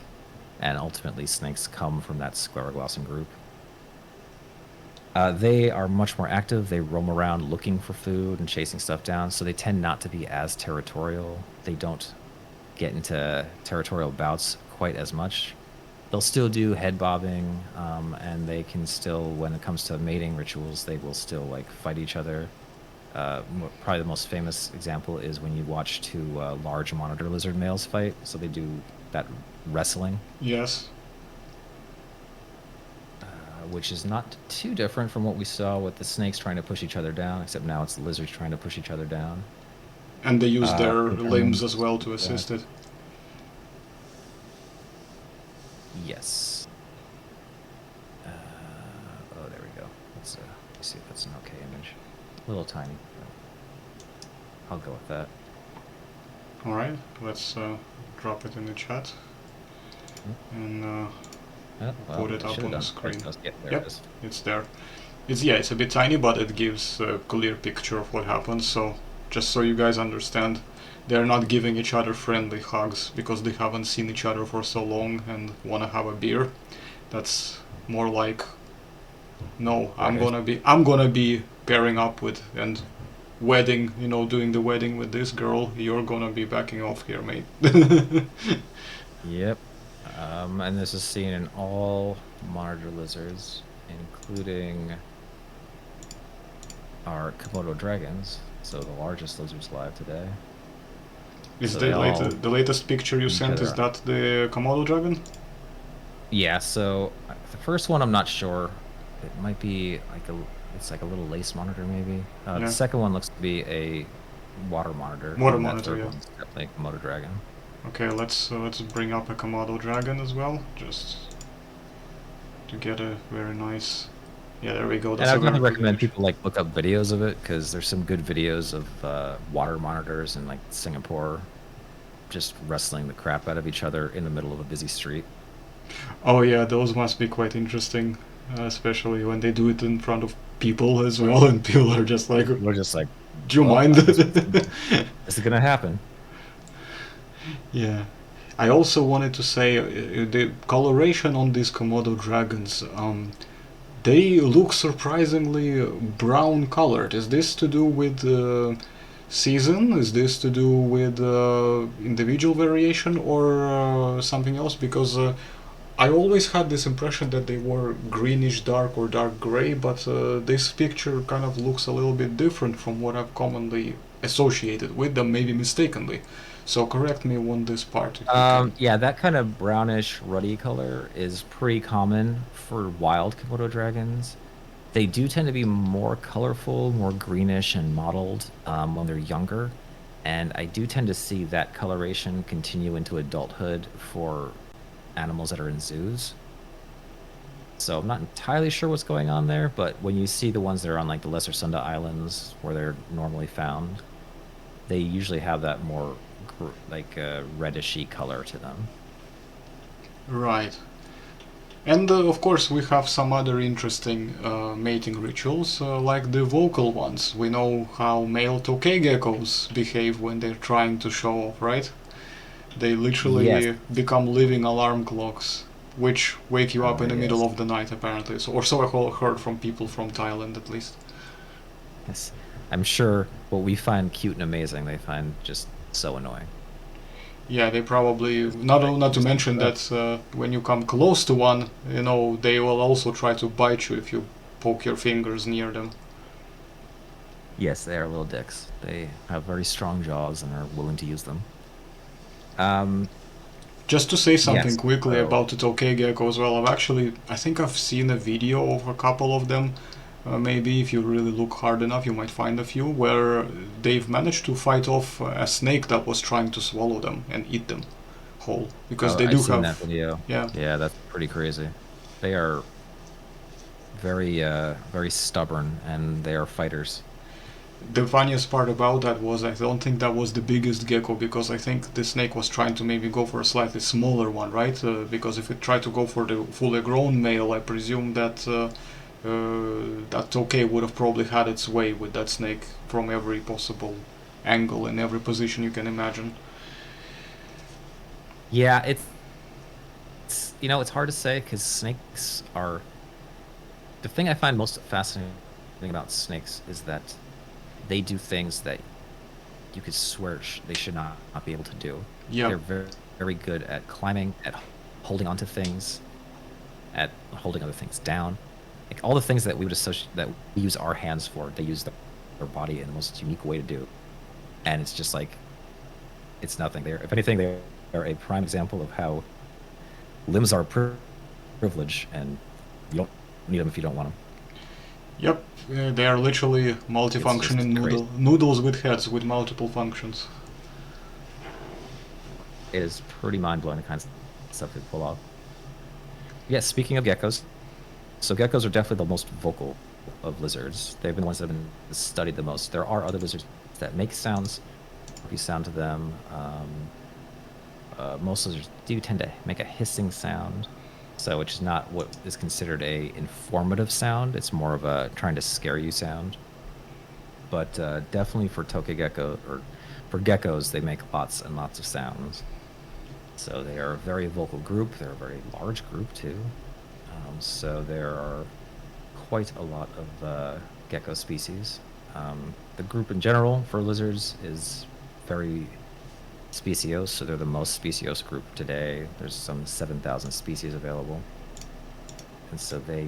and ultimately snakes come from that scleroglossan group. They are much more active. They roam around looking for food and chasing stuff down, so they tend not to be as territorial. They don't get into territorial bouts quite as much. They'll still do head bobbing, and they can still, when it comes to mating rituals, they will still like fight each other. Probably the most famous example is when you watch two large monitor lizard males fight. So they do that wrestling.
Yes.
Which is not too different from what we saw with the snakes trying to push each other down, except now it's the lizards trying to push each other down.
And they use their limbs as well to assist it.
Yes. Oh, there we go. Let's see if that's an okay image. A little tiny. I'll go with that.
Alright, let's drop it in the chat. And put it up on the screen.
Yep,
it's there. It's a bit tiny, but it gives a clear picture of what happens. So just so you guys understand, they're not giving each other friendly hugs because they haven't seen each other for so long and want to have a beer. That's more like No,
Right.
I'm gonna be pairing up with and wedding, you know, doing the wedding with this girl. You're gonna be backing off here, mate.
Yep. And this is seen in all monitor lizards, including our Komodo dragons, so the largest lizards alive today.
Is
So they all
the latest picture you
each
sent,
other
is
up.
that the Komodo dragon?
Yeah, so the first one I'm not sure. It might be like it's like a little lace monitor maybe. The
Yeah.
second one looks to be a water monitor,
Water
and that
monitor,
third
yeah.
one's definitely a Komodo dragon.
Okay, let's bring up a Komodo dragon as well, just to get a very nice. Yeah, there we go.
And
That's
I
a
would
very
definitely
good
recommend
image.
people like look up videos of it because there's some good videos of water monitors in like Singapore just wrestling the crap out of each other in the middle of a busy street.
Oh yeah, those must be quite interesting, especially when they do it in front of people as well, and people are just like,
We're just like,
"Do you
well,
mind?"
I guess this is gonna happen.
Yeah. I also wanted to say the coloration on these Komodo dragons. They look surprisingly brown colored. Is this to do with season? Is this to do with individual variation or something else? Because I always had this impression that they were greenish dark or dark gray, but this picture kind of looks a little bit different from what I've commonly associated with them, maybe mistakenly. So correct me on this part if you can.
Yeah, that kind of brownish ruddy color is pretty common for wild Komodo dragons. They do tend to be more colorful, more greenish and mottled when they're younger. And I do tend to see that coloration continue into adulthood for animals that are in zoos. So I'm not entirely sure what's going on there, but when you see the ones that are on like the Lesser Sunda Islands where they're normally found, they usually have that more like reddishy color to them.
Right. And of course, we have some other interesting mating rituals, like the vocal ones. We know how male tokay geckos behave when they're trying to show off, right? They
Yes.
literally become living alarm clocks, which wake you up
Oh,
in the middle
yes.
of the night, apparently. So, or so I heard from people from Thailand, at least.
Yes. I'm sure what we find cute and amazing, they find just so annoying.
Yeah, they probably
Just like,
not to
just
mention
uh,
that when you come close to one, you know, they will also try to bite you if you poke your fingers near them.
yes, they are little dicks. They have very strong jaws and are willing to use them. Um,
Just to say something
yes.
quickly
So,
about the tokay gecko as well, I think I've seen a video of a couple of them. Maybe if you really look hard enough, you might find a few where they've managed to fight off a snake that was trying to swallow them and eat them whole. Because
oh,
they
I've
do
seen that
have,
video.
yeah.
Yeah, that's pretty crazy. They are very stubborn and they are fighters.
The funniest part about that was I don't think that was the biggest gecko because I think the snake was trying to maybe go for a slightly smaller one, right? Because if it tried to go for the fully grown male, I presume that that tokay would have probably had its way with that snake from every possible angle and every position you can imagine.
Yeah, it's it's hard to say because snakes are the thing I find most fascinating about snakes is that they do things that you could swear they should not be able to do.
Yeah,
They're very good at climbing, at holding onto things, at holding other things down. Like all the things that we would associate that we use our hands for, they use their body in the most unique way to do. And it's just like it's nothing. If anything, they are a prime example of how limbs are privilege, and you don't need them if you don't want them.
yep. They are literally
It's just
multifunctioning
crazy.
noodles with heads with multiple functions.
It is pretty mind blowing the kinds of stuff they pull off. Yeah, speaking of geckos, so geckos are definitely the most vocal of lizards. They've been the ones that have been studied the most. There are other lizards that make sounds. If you sound to them, most lizards do tend to make a hissing sound, so which is not what is considered a informative sound. It's more of a trying to scare you sound. But definitely for tokay gecko or for geckos, they make lots and lots of sounds. So they are a very vocal group. They're a very large group too. So there are quite a lot of gecko species. The group in general for lizards is very speciose, so they're the most speciose group today. There's some 7,000 species available, and so they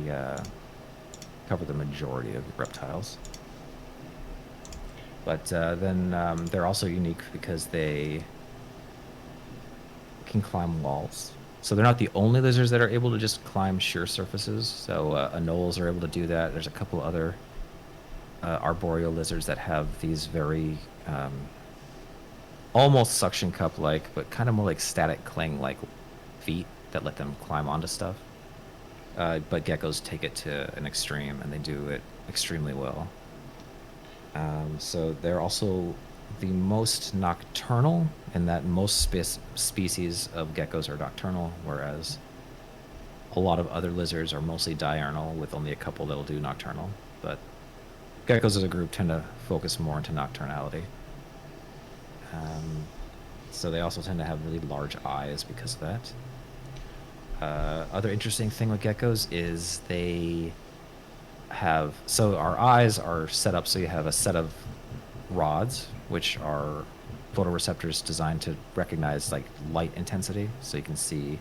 cover the majority of reptiles. But then they're also unique because they can climb walls. So they're not the only lizards that are able to just climb sheer surfaces. So anoles are able to do that. There's a couple other arboreal lizards that have these very almost suction cup-like, but kind of more like static cling-like feet that let them climb onto stuff. But geckos take it to an extreme, and they do it extremely well. So they're also the most nocturnal, in that most species of geckos are nocturnal, whereas a lot of other lizards are mostly diurnal, with only a couple that'll do nocturnal. But geckos as a group tend to focus more into nocturnality. So they also tend to have really large eyes because of that. Other interesting thing with geckos is they have, so our eyes are set up so you have a set of rods, which are photoreceptors designed to recognize like light intensity, so you can see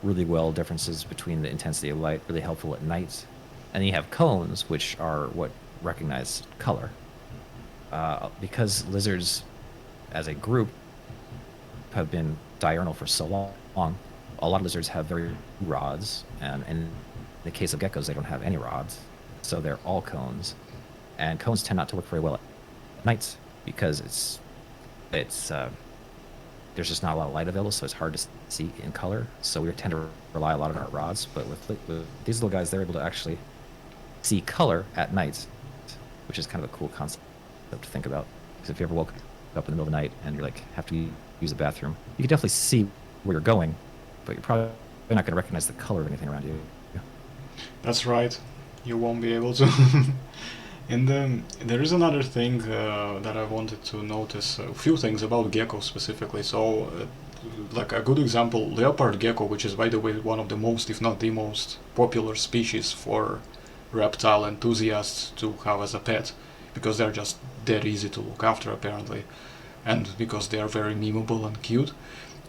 really well differences between the intensity of light, really helpful at night. And then you have cones, which are what recognize color. Because lizards as a group have been diurnal for so long, a lot of lizards have very rods, and in the case of geckos, they don't have any rods, so they're all cones. And cones tend not to work very well at night because there's just not a lot of light available, so it's hard to see in color. So we tend to rely a lot on our rods, but with these little guys, they're able to actually see color at night, which is kind of a cool concept to think about. Because if you ever woke up in the middle of the night and you're like, have to use the bathroom, you can definitely see where you're going, but you're probably not going to recognize the color of anything around you.
That's right. You won't be able to. And there is another thing that I wanted to notice, a few things about geckos specifically. So, like a good example, Leopard Gecko, which is by the way one of the most, if not the most, popular species for reptile enthusiasts to have as a pet, because they're just dead easy to look after apparently, and because they are very memeable and cute.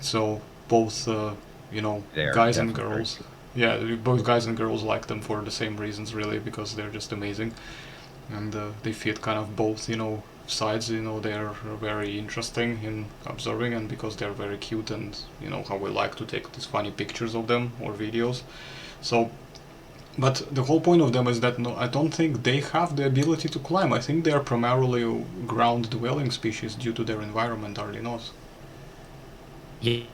So both, guys and girls, yeah, both guys and girls like them for the same reasons really, because they're just amazing. And they fit kind of both, sides. They're very interesting in observing, and because they're very cute, and how we like to take these funny pictures of them or videos. So, but the whole point of them is that I don't think they have the ability to climb. I think they are primarily ground-dwelling species due to their environment, are they not?
Yeah.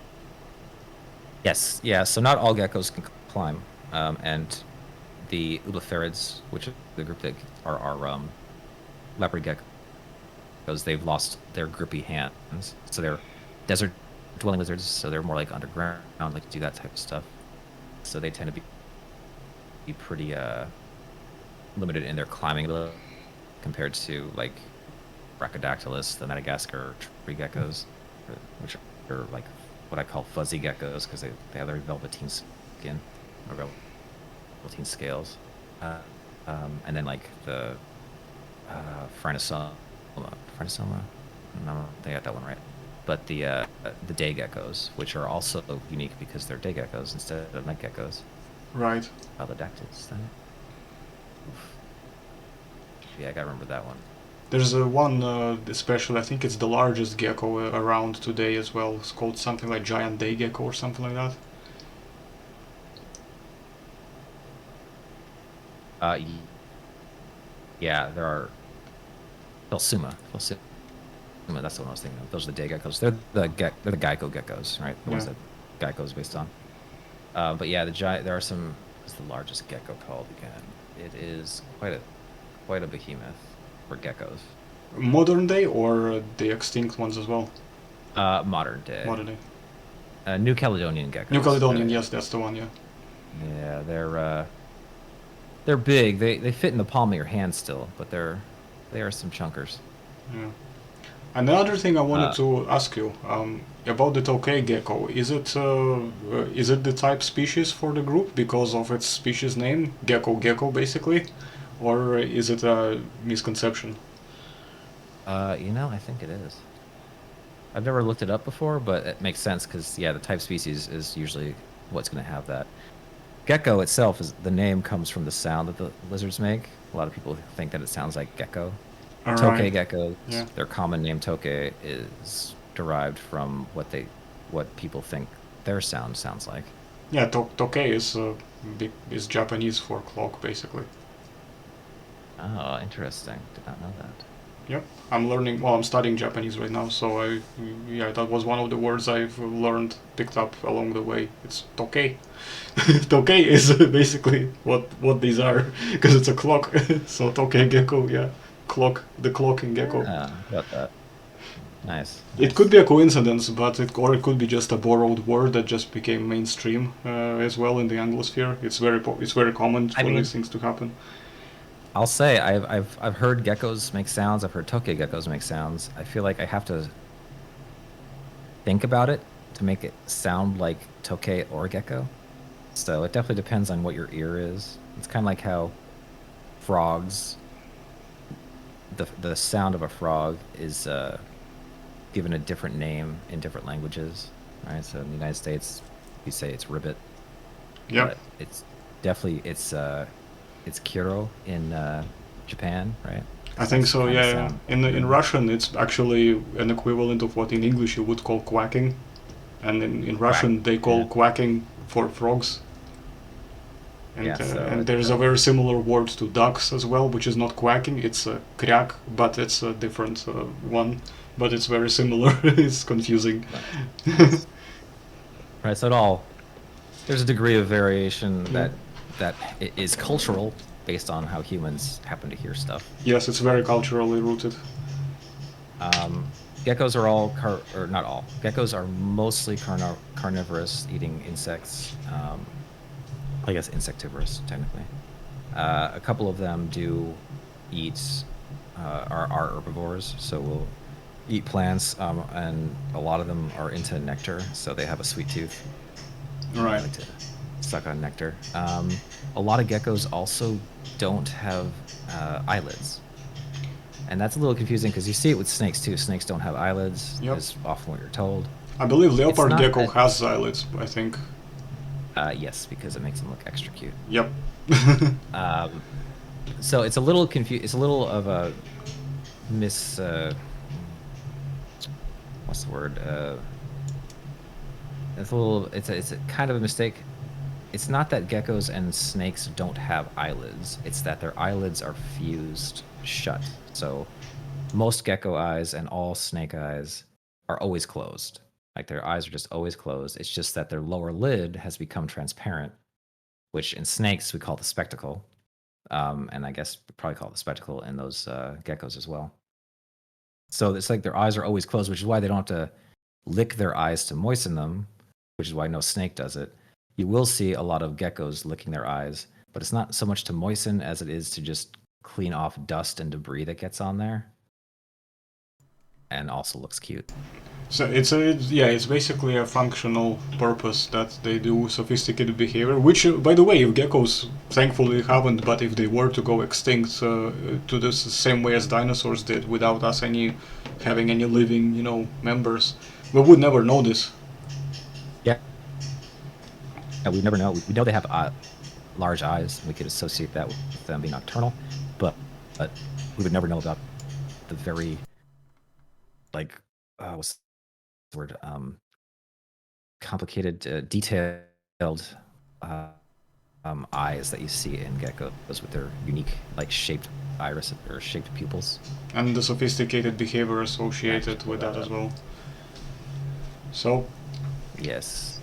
Yes, yeah. So not all geckos can climb, and the Ulopherids, which is the group that are leopard geckos, they've lost their grippy hands. So they're desert dwelling lizards, so they're more like underground, like do that type of stuff. So they tend to be pretty limited in their climbing ability compared to like Brachydactylus, the Madagascar tree geckos, which are like what I call fuzzy geckos because they have very velveteen skin, or velveteen scales, and then like the Phrynosoma. No, they got that one right. But the day geckos, which are also unique because they're day geckos instead of night geckos.
Right.
Palodactyls, then. Yeah, I gotta remember that one.
There's one, especially, I think it's the largest gecko around today as well. It's called something like giant day gecko or something like that.
Yeah, there are Phelsuma, that's the one I was thinking of. Those are the day geckos. They're the Gecko geckos, right? The ones that Gecko is based on. But yeah, there are some. What's the largest gecko called again? It is quite a behemoth for geckos.
Modern day or the extinct ones as well?
Modern day.
Modern day.
New Caledonian geckos.
New Caledonian, yes, that's the one, yeah.
Yeah, they're big. They fit in the palm of your hand still, but they are some chunkers.
Yeah. Another thing I wanted
Uh,
to ask you about the tokay gecko. Is it the type species for the group because of its species name, gecko gecko, basically, or is it a misconception?
I think it is. I've never looked it up before, but it makes sense because yeah, the type species is usually what's going to have that. Gecko itself is the name comes from the sound that the lizards make. A lot of people think that it sounds like gecko.
All right.
Tokay geckos,
Yeah.
their common name tokay is derived from what people think their sound sounds like.
Yeah. Tokay is Japanese for clock, basically.
Oh, interesting. Did not know that.
Yep. I'm learning. Well, I'm studying Japanese right now, so yeah, that was one of the words I've learned, picked up along the way. It's tokay. Tokay is basically what these are, because it's a clock. So tokay gecko, yeah, clock, the clocking gecko.
Got that. Nice.
It could be a coincidence, but it could be just a borrowed word that just became mainstream as well in the Anglosphere. It's very common
I
for
mean,
these things to happen.
I'll say I've heard geckos make sounds. I've heard tokay geckos make sounds. I feel like I have to think about it to make it sound like tokay or gecko. So it definitely depends on what your ear is. It's kind of like how frogs, the sound of a frog is given a different name in different languages, right? So in the United States, you say it's ribbit,
Yep.
but it's definitely it's kiro in Japan, right?
I think
That's the
so.
kind of
Yeah.
sound.
In Russian, it's actually an equivalent of what in English you would call quacking, and in
Quack.
Russian they call
Yeah.
quacking for frogs.
Yeah. So
And
it's
there's a very similar word to ducks as well, which is not quacking. It's a kryak, but it's a different one. But it's very similar. It's confusing.
right. So it all there's a degree of variation
Yeah.
that is cultural based on how humans happen to hear stuff.
Yes, it's very culturally rooted.
Geckos are all or not all. Geckos are mostly carnivorous, eating insects. I guess insectivorous technically. A couple of them do eat are herbivores, so will eat plants, and a lot of them are into nectar, so they have a sweet tooth. They
Right.
like to suck on nectar. A lot of geckos also don't have eyelids. And that's a little confusing because you see it with snakes too. Snakes don't have eyelids,
Yep.
is often what you're told.
I believe
It's
leopard
not
gecko
that,
has eyelids. I think.
yes, because it makes them look extra cute.
Yep.
Um, so it's a little It's a little of a miss. What's the word? It's a little. It's a kind of a mistake. It's not that geckos and snakes don't have eyelids. It's that their eyelids are fused shut. So most gecko eyes and all snake eyes are always closed. Like their eyes are just always closed. It's just that their lower lid has become transparent, which in snakes we call the spectacle. And I guess we probably call it the spectacle in those geckos as well. So it's like their eyes are always closed, which is why they don't have to lick their eyes to moisten them, which is why no snake does it. You will see a lot of geckos licking their eyes, but it's not so much to moisten as it is to just clean off dust and debris that gets on there, and also looks cute.
So it's basically a functional purpose that they do sophisticated behavior. Which, by the way, if geckos thankfully haven't, but if they were to go extinct to the same way as dinosaurs did, without us having any living, members, we would never know this.
Yeah, we never know. We know they have large eyes. We could associate that with them being nocturnal, but we would never know about the very like what's the word complicated, detailed eyes that you see in geckos with their unique, like shaped iris or shaped pupils.
And the sophisticated behavior associated with that as well. So,
Yes.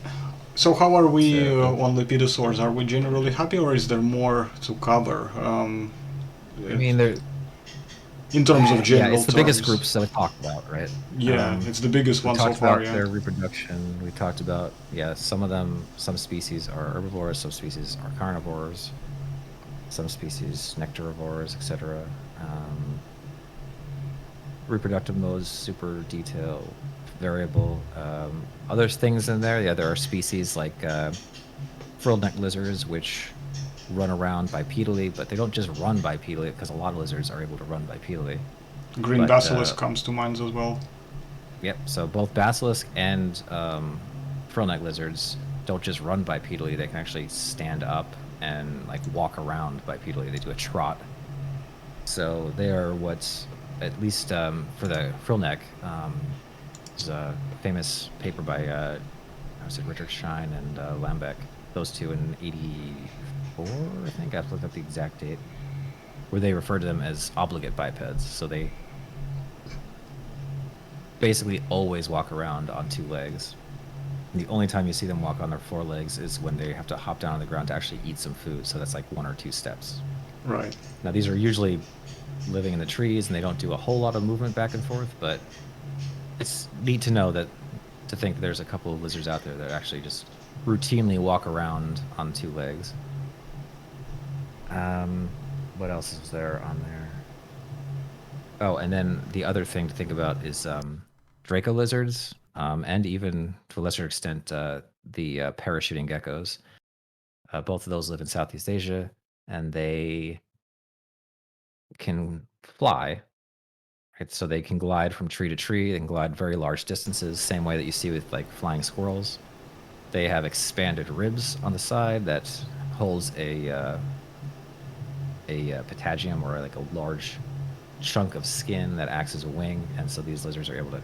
so how are we
So,
on Lepidosaurs? Are we generally happy, or is there more to cover?
I mean, there.
In terms of
Yeah,
general
it's the biggest
terms.
groups that we talked about, right?
Yeah, it's the biggest
We
one so
talked
far.
about
Yeah.
their reproduction. We talked about, yeah, some species are herbivores, some species are carnivores, some species nectarivores, etc. reproductive modes, super detail, variable. Other things in there, yeah, there are species like frilled-neck lizards, which run around bipedally, but they don't just run bipedally, because a lot of lizards are able to run bipedally.
Green
But
basilisk comes to mind as well.
yep, so both basilisk and frillneck lizards don't just run bipedally, they can actually stand up and like walk around bipedally. They do a trot. So they are what's, at least for the frillneck, there's a famous paper by Richard Schein and Lambeck, those two in 84, I think. I have to look up the exact date, where they refer to them as obligate bipeds. So they basically always walk around on two legs. And the only time you see them walk on their four legs is when they have to hop down on the ground to actually eat some food. So that's like 1 or 2 steps.
Right.
Now these are usually living in the trees and they don't do a whole lot of movement back and forth, but it's neat to know that, to think there's a couple of lizards out there that actually just routinely walk around on 2 legs. What else is there on there? Oh, and then the other thing to think about is Draco lizards, and even to a lesser extent the parachuting geckos. Both of those live in Southeast Asia, and they can fly. Right? So they can glide from tree to tree. They can glide very large distances, same way that you see with like flying squirrels. They have expanded ribs on the side that holds a patagium, or like a large chunk of skin that acts as a wing, and so these lizards are able to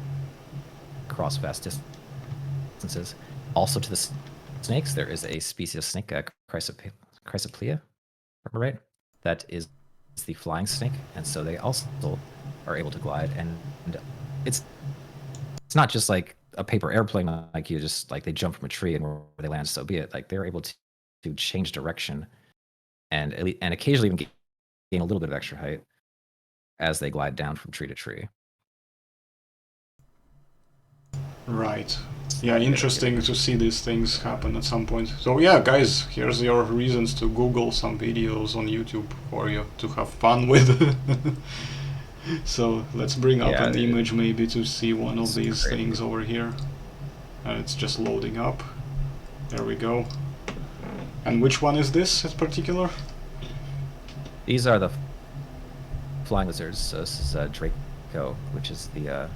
cross vast distances. Also, to the snakes, there is a species of snake, Chrysoplea, remember right? That is the flying snake, and so they also are able to glide. And it's not just like a paper airplane, like you just like they jump from a tree and where they land, so be it. Like they're able to change direction and occasionally even gain a little bit of extra height as they glide down from tree to tree.
Right. Yeah, interesting to see these things happen at some point. So yeah, guys, here's your reasons to Google some videos on YouTube for you to have fun with. So let's bring up an image maybe to see one of these things over here. And it's just loading up. There we go. And which one is this in particular?
These are the flying lizards. So this is Draco, which is the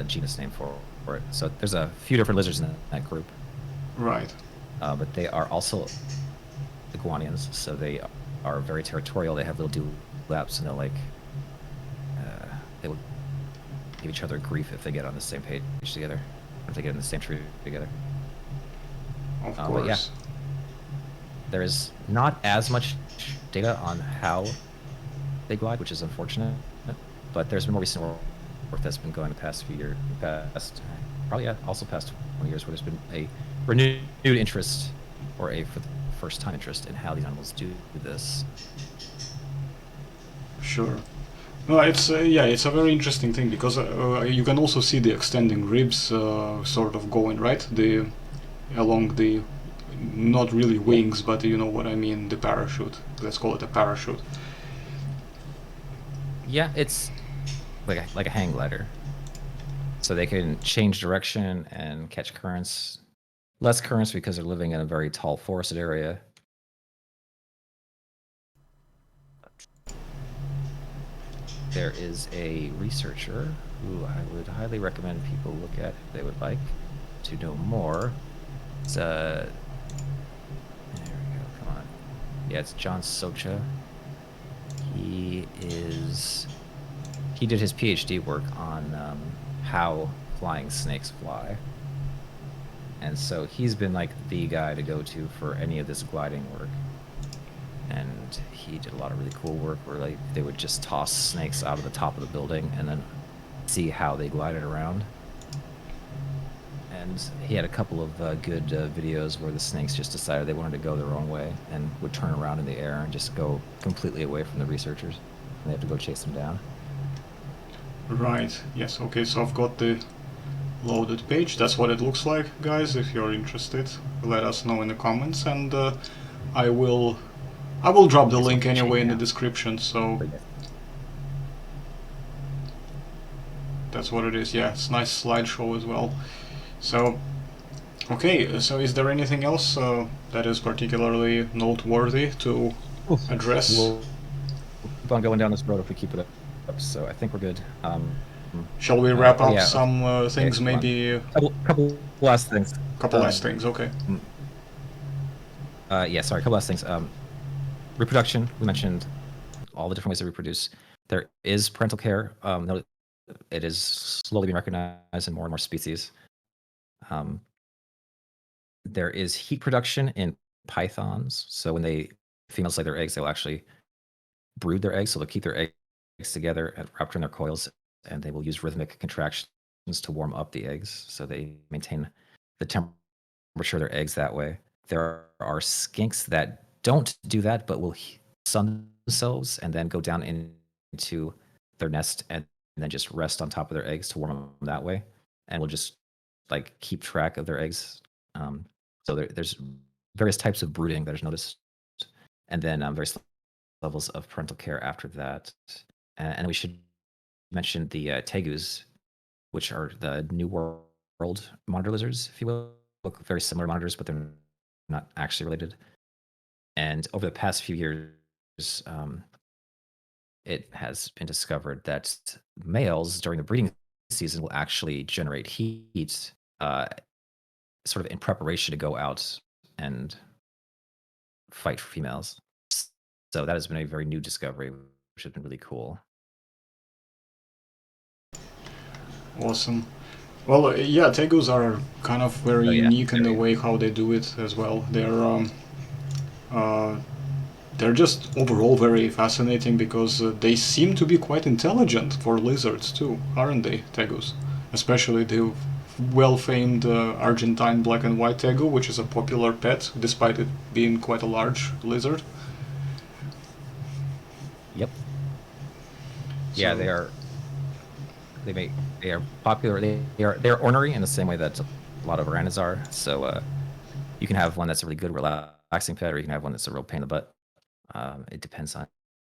genus name for it. So there's a few different lizards in that group.
Right.
But they are also iguanians, so they are very territorial. They have little dewlaps, and they'll like they will give each other grief if they get on the same page together, if they get in the same tree together.
Of course.
But yeah, there is not as much data on how they glide, which is unfortunate. But there's been more recent work that's been going the past few years, probably also past 20 years, where there's been a renewed interest, or for the first time interest, in how these animals do this.
Sure. No, it's it's a very interesting thing, because you can also see the extending ribs sort of going right, along the, not really wings, but you know what I mean, the parachute. Let's call it a parachute.
Yeah, it's like a hang glider. So they can change direction and catch currents. Less currents because they're living in a very tall forested area. There is a researcher who I would highly recommend people look at if they would like to know more. It's there we go, come on. Yeah, it's John Socha. He did his PhD work on how flying snakes fly. And so he's been like the guy to go to for any of this gliding work. And he did a lot of really cool work where like they would just toss snakes out of the top of the building and then see how they glided around. And he had a couple of good videos where the snakes just decided they wanted to go their own way and would turn around in the air and just go completely away from the researchers. And they have to go chase them down.
Right, yes, okay, so I've got the loaded page. That's what it looks like, guys. If you're interested, let us know in the comments, and I will drop the link anyway in the description, so That's what it is. Yeah, it's a nice slideshow as well. So, okay. So, is there anything else that is particularly noteworthy to address?
We'll keep on going down this road if we keep it up. So I think we're good.
Shall we wrap up
yeah,
some things?
okay,
Maybe
couple last things.
couple last things. Okay.
Yeah, sorry, a couple last things. Reproduction. We mentioned all the different ways to reproduce. There is parental care. It is slowly being recognized in more and more species. There is heat production in pythons. So when females lay their eggs, they'll actually brood their eggs. So they'll keep their eggs together and wrapped in their coils, and they will use rhythmic contractions to warm up the eggs. So they maintain the temperature of their eggs that way. There are skinks that don't do that, but will sun themselves and then go down into their nest and then just rest on top of their eggs to warm them that way, and will just like keep track of their eggs. So there's various types of brooding that is noticed, and then various levels of parental care after that. And we should mention the tegus, which are the New World monitor lizards, if you will. Look very similar monitors, but they're not actually related. And over the past few years, it has been discovered that males during the breeding season will actually generate heat sort of in preparation to go out and fight for females. So that has been a very new discovery, which has been really cool.
Awesome. Well, yeah, tegus are kind of very unique in the way how they do it as well. They're just overall very fascinating because they seem to be quite intelligent for lizards too, aren't they, tegus? Especially the well-famed Argentine black and white tegu, which is a popular pet despite it being quite a large lizard.
Yep. Yeah, they are. They are popular. They're ornery in the same way that a lot of piranhas are. So you can have one that's a really good relaxing pet, or you can have one that's a real pain in the butt. It depends on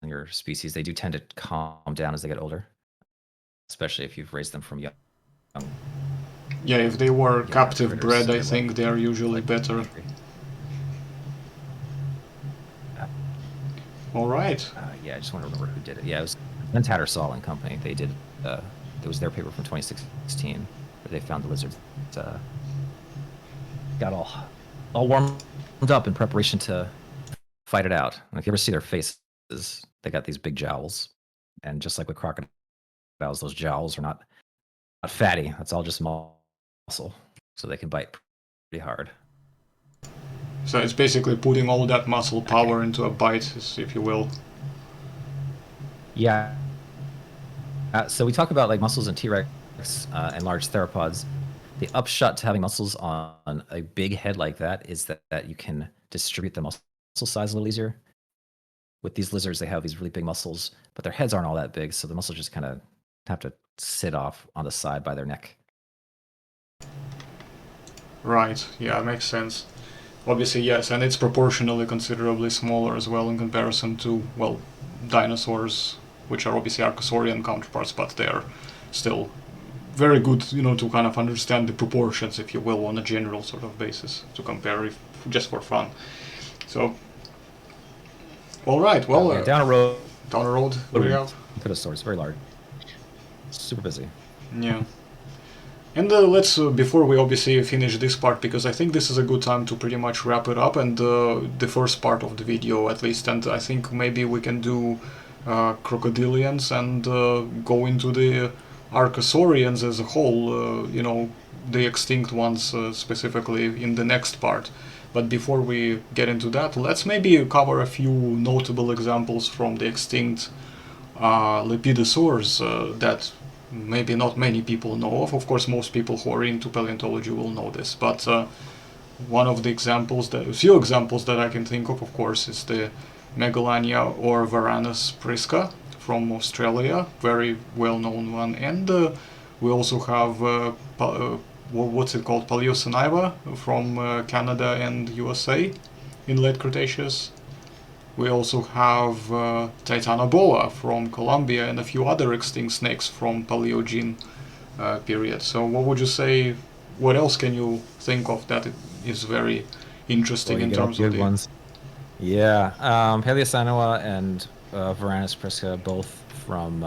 your species. They do tend to calm down as they get older, especially if you've raised them from young.
Yeah, if they were captive bred, I think they're usually better. All right.
Yeah, I just want to remember who did it. Yeah, it was Ben Tattersall and Company. They did. It was their paper from 2016 where they found the lizards got all warmed up in preparation to fight it out. And if you ever see their faces, they got these big jowls, and just like with crocodiles, those jowls are not fatty. That's all just muscle, so they can bite pretty hard.
So it's basically putting all that muscle power into a bite, if you will.
Yeah. So we talk about like muscles in T-Rex and large theropods. The upshot to having muscles on a big head like that is that you can distribute the muscle size a little easier. With these lizards, they have these really big muscles, but their heads aren't all that big, so the muscles just kind of have to sit off on the side by their neck.
Right, yeah, makes sense. Obviously, yes, and it's proportionally considerably smaller as well in comparison to, well, dinosaurs, which are obviously Archosaurian counterparts, but they're still very good, to kind of understand the proportions, if you will, on a general sort of basis, to compare just for fun. So, all right, well...
down a road.
Down a road, what do we have?
Pitosaurs, very large. Super busy.
Yeah. And let's, before we obviously finish this part, because I think this is a good time to pretty much wrap it up, and the first part of the video at least, and I think maybe we can do crocodilians and go into the Archosaurians as a whole, the extinct ones specifically in the next part. But before we get into that, let's maybe cover a few notable examples from the extinct Lepidosaurs that maybe not many people know of. Of course, most people who are into paleontology will know this, but one of the examples, a few examples that I can think of course, is the Meiolania or Varanus prisca from Australia, very well-known one, and we also have what's it called, Paleoceniva from Canada and USA in late Cretaceous. We also have Titanoboa from Colombia and a few other extinct snakes from Paleogene period. So what would you say? What else can you think of that is very interesting
Well, you
in
get all the
terms of
good
the?
ones. Yeah, Paleocinoa and Varanus prisca, both from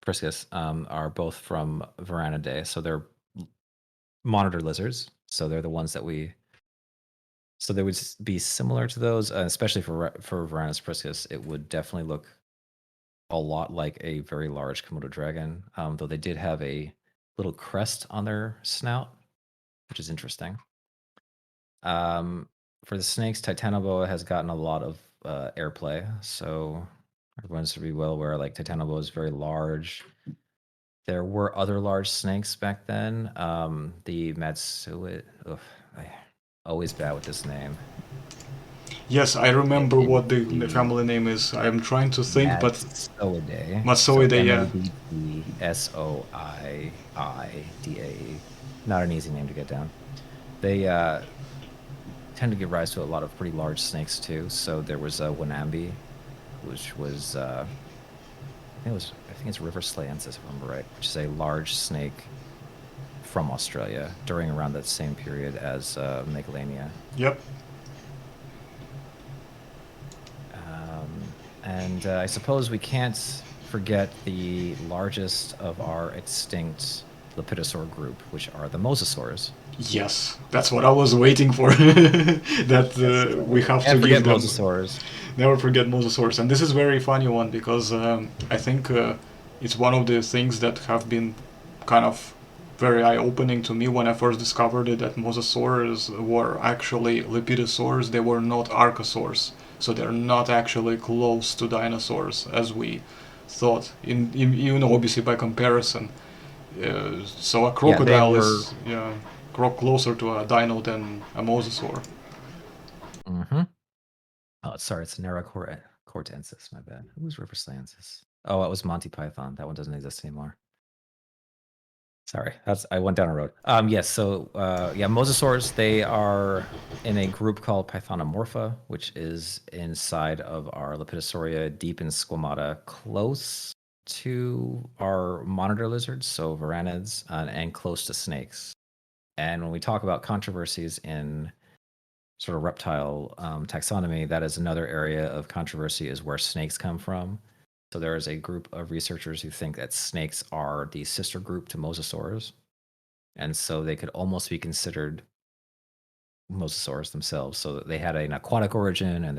Priscus, are both from Varanidae. So they're monitor lizards. So they're the ones that we. So they would be similar to those, especially for Varanus priscus. It would definitely look a lot like a very large Komodo dragon, though they did have a little crest on their snout, which is interesting. For the snakes, Titanoboa has gotten a lot of airplay, so everyone should be well aware. Like Titanoboa is very large. There were other large snakes back then. The Matsuit. I always bad with this name.
Yes, I remember what the
The
family name is. I am trying to think, but
Matsoidae. So
Matsoidae, yeah.
Mabtsoiidae. Not an easy name to get down. They tend to give rise to a lot of pretty large snakes too. So there was a Wanambi, which was I think it's River Slayensis, if I remember right, which is a large snake from Australia during around that same period as Meiolania.
Yep.
And I suppose we can't forget the largest of our extinct Lepidosaur group, which are the Mosasaurs.
Yes, that's what I was waiting for. That we have to
Can't forget
give them.
Mosasaurs.
Never forget Mosasaurs, and this is very funny one because I think it's one of the things that have been kind of very eye-opening to me when I first discovered it. That Mosasaurs were actually Lepidosaurs; they were not Archosaurs, so they're not actually close to dinosaurs as we thought. In obviously by comparison. So a crocodile is closer to a dino than a mosasaur.
Mm-hmm. Oh, sorry, it's Cortensis. My bad. Who was River Slayensis? Oh, it was Monty Python. That one doesn't exist anymore. Sorry, I went down a road. Yes, so Mosasaurs, they are in a group called Pythonomorpha, which is inside of our Lepidosauria, deep in squamata, close to our monitor lizards, so varanids, and close to snakes. And when we talk about controversies in sort of reptile taxonomy, that is another area of controversy, is where snakes come from. So there is a group of researchers who think that snakes are the sister group to mosasaurs, and so they could almost be considered mosasaurs themselves. So they had an aquatic origin, and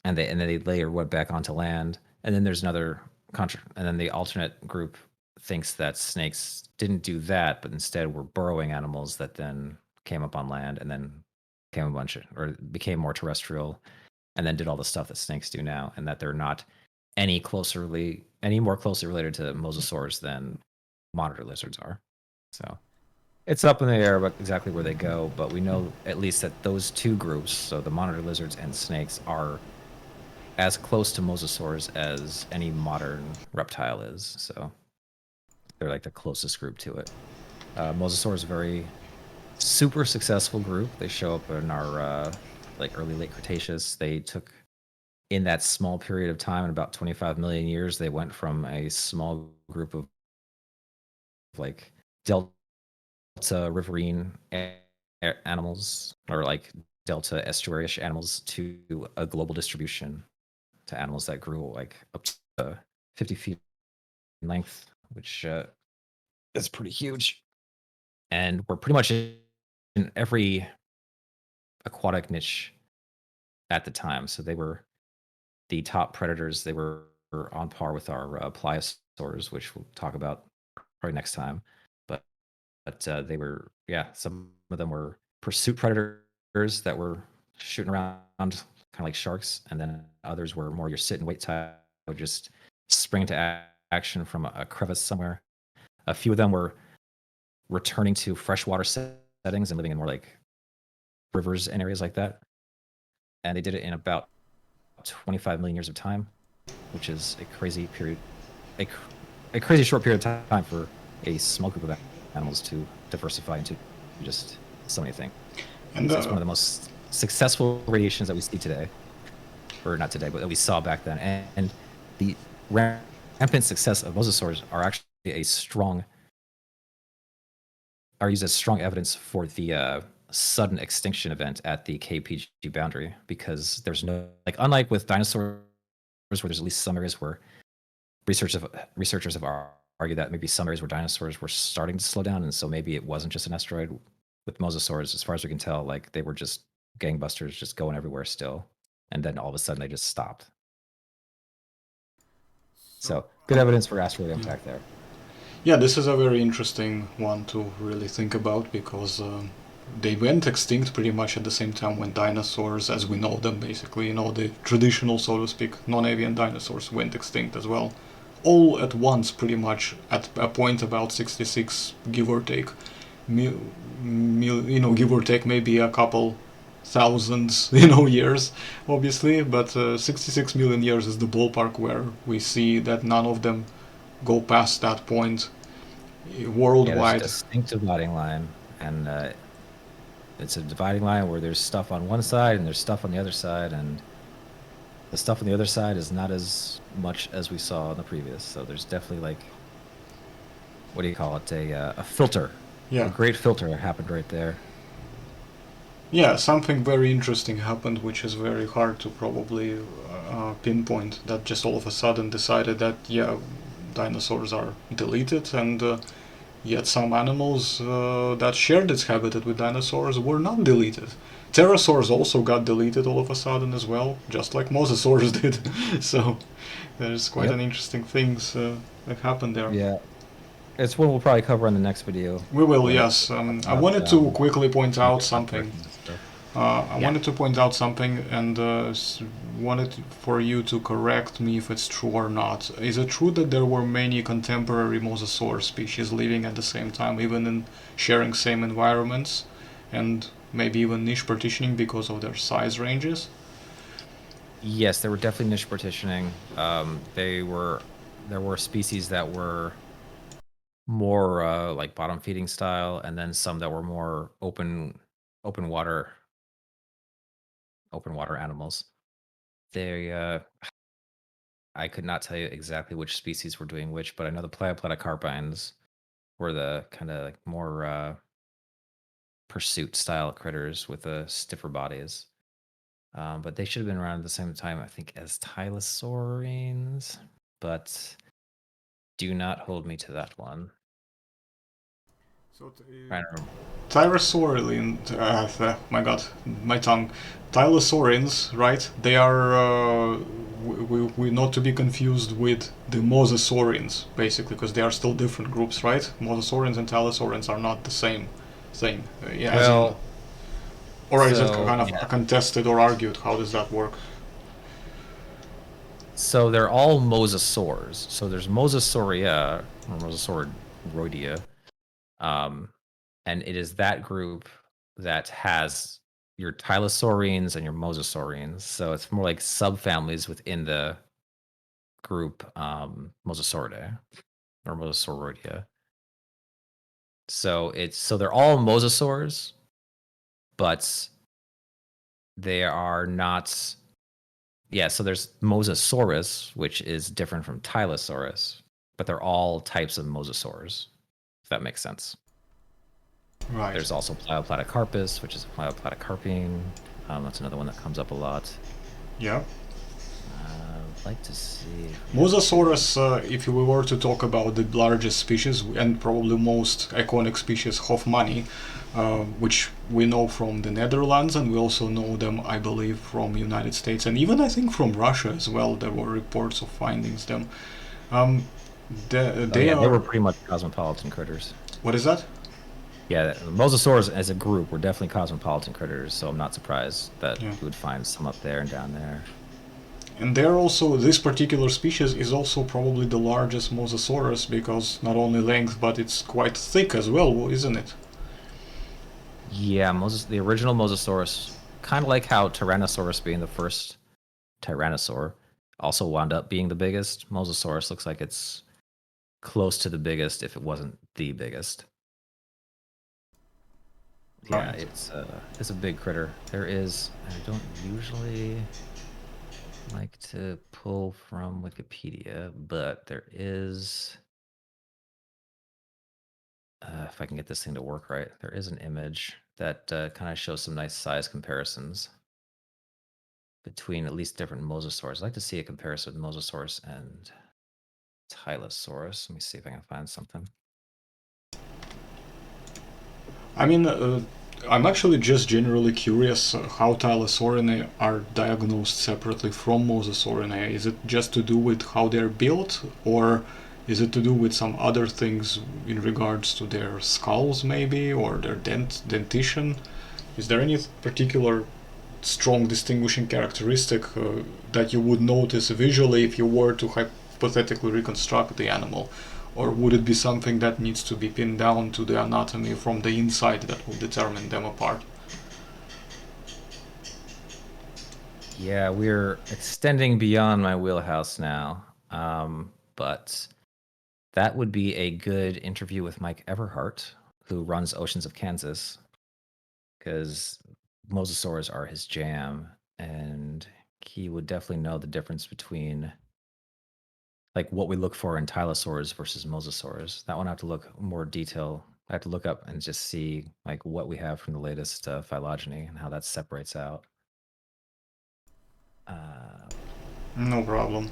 then they layer wood back onto land. And then there's another and then the alternate group thinks that snakes didn't do that, but instead were burrowing animals that then came up on land and then became more terrestrial, and then did all the stuff that snakes do now, and that they're not any more closely related to mosasaurs than monitor lizards are. So it's up in the air about exactly where they go, but we know at least that those two groups, so the monitor lizards and snakes, are as close to mosasaurs as any modern reptile is. So they're like the closest group to it. Mosasaur is a very super successful group. They show up in our early late Cretaceous. They took, in that small period of time, in about 25 million years, they went from a small group of like delta riverine animals, or like delta estuary-ish animals, to a global distribution to animals that grew like up to 50 feet in length, which is pretty huge. And we're pretty much in every aquatic niche at the time. So they were the top predators. They were on par with our pliosaurs, which we'll talk about probably next time. But they were, some of them were pursuit predators that were shooting around kind of like sharks, and then others were more your sit and wait type, just spring into action from a crevice somewhere. A few of them were returning to freshwater settings and living in more like rivers and areas like that. And they did it in about 25 million years of time, which is a crazy period, a crazy short period of time for a small group of animals to diversify into just so many things. And it's one of the most successful radiations that we see today, or not today, but that we saw back then. And the rampant success of mosasaurs are actually are used as strong evidence for the sudden extinction event at the KPG boundary, because there's no, like, unlike with dinosaurs where there's at least some areas where researchers have argued that maybe some areas where dinosaurs were starting to slow down, and so maybe it wasn't just an asteroid. With mosasaurs, as far as we can tell, like, they were just gangbusters, just going everywhere still, and then all of a sudden they just stopped. So good evidence for asteroid impact there.
Yeah, this is a very interesting one to really think about, because they went extinct pretty much at the same time when dinosaurs, as we know them, basically, the traditional, so to speak, non-avian dinosaurs went extinct as well. All at once, pretty much, at a point about 66, give or take. Give or take maybe a couple thousands, years, obviously, but 66 million years is the ballpark where we see that none of them go past that point worldwide.
Yeah, there's a distinctive dividing line, and it's a dividing line where there's stuff on one side and there's stuff on the other side, and the stuff on the other side is not as much as we saw in the previous. So there's definitely, like, what do you call it? A filter.
Yeah.
A great filter happened right there.
Yeah, something very interesting happened, which is very hard to probably pinpoint. That just all of a sudden decided that, yeah, dinosaurs are deleted, and yet some animals that shared its habitat with dinosaurs were not deleted. Pterosaurs also got deleted all of a sudden as well, just like mosasaurs did. So there's quite an interesting things that happened there.
Yeah. It's one we'll probably cover in the next video.
We will, yes. I wanted to quickly point out something. I wanted to point out something, and wanted for you to correct me if it's true or not. Is it true that there were many contemporary mosasaur species living at the same time, even in sharing same environments, and maybe even niche partitioning because of their size ranges?
Yes, there were definitely niche partitioning. There were species that were more like bottom feeding style, and then some that were more open water animals. I could not tell you exactly which species were doing which, but I know the Platycarpines were the kind of like more pursuit style critters with the stiffer bodies. But they should have been around at the same time, I think, as Tylosaurines, but do not hold me to that one.
So my god, my tongue. Tylosaurines, right? They are we not to be confused with the mosasaurians, basically, because they are still different groups, right? Mosasaurians and Tylosaurians are not the same thing. Yeah,
Well,
or is it kind of contested or argued? How does that work?
So they're all mosasaurs. So there's Mosasauria or Mosasauroidea, and it is that group that has your Tylosaurines and your Mosasaurines. So it's more like subfamilies within the group Mosasauridae or Mosasauroidea. So they're all mosasaurs, but they are not. Yeah, so there's Mosasaurus, which is different from Tylosaurus, but they're all types of mosasaurs, if that makes sense.
Right.
There's also Platycarpus, which is a Platycarpine. That's another one that comes up a lot.
Yeah.
I'd like to see.
Mosasaurus, if we were to talk about the largest species and probably most iconic species, Hoffmanni, which we know from the Netherlands, and we also know them, I believe, from United States, and even I think from Russia as well. There were reports of findings them. They
were pretty much cosmopolitan critters.
What is that?
Yeah, mosasaurs as a group were definitely cosmopolitan critters, so I'm not surprised that you would find some up there and down there.
And they're also, this particular species is also probably the largest mosasaurus, because not only length, but it's quite thick as well, isn't it?
Yeah, the original Mosasaurus, kind of like how Tyrannosaurus, being the first Tyrannosaur, also wound up being the biggest. Mosasaurus looks like it's close to the biggest, if it wasn't the biggest. Yeah, it's a big critter. I don't usually like to pull from Wikipedia, but there is, if I can get this thing to work right, there is an image that kind of shows some nice size comparisons between at least different mosasaurs. I'd like to see a comparison with Mosasaurus and Tylosaurus. Let me see if I can find something.
I mean, I'm actually just generally curious how Tylosaurinae are diagnosed separately from Mosasaurinae. Is it just to do with how they're built, or is it to do with some other things in regards to their skulls, maybe, or their dentition? Is there any particular strong distinguishing characteristic that you would notice visually if you were to hypothetically reconstruct the animal? Or would it be something that needs to be pinned down to the anatomy from the inside that will determine them apart?
Yeah, we're extending beyond my wheelhouse now. But that would be a good interview with Mike Everhart, who runs Oceans of Kansas, because mosasaurs are his jam, and he would definitely know the difference between like what we look for in tylosaurs versus mosasaurs. That one I have to look more detail. I have to look up and just see like what we have from the latest phylogeny and how that separates out.
No problem.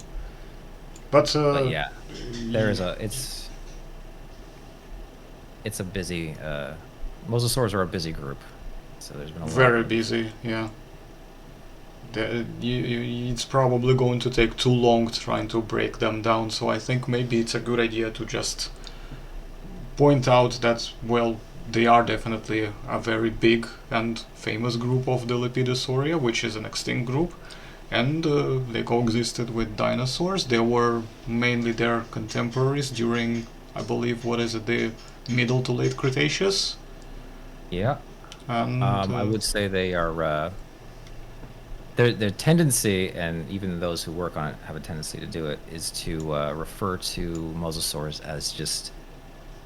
But
Yeah, there is a it's a busy mosasaurs are a busy group, so there's been a lot.
Very busy, yeah. It's probably going to take too long trying to break them down, so I think maybe it's a good idea to just point out that, well, they are definitely a very big and famous group of the Lepidosauria, which is an extinct group, and they coexisted with dinosaurs. They were mainly their contemporaries during, I believe, what is it, the middle to late Cretaceous?
Yeah.
And
I would say they are their tendency, and even those who work on it have a tendency to do it, is to refer to mosasaurs as just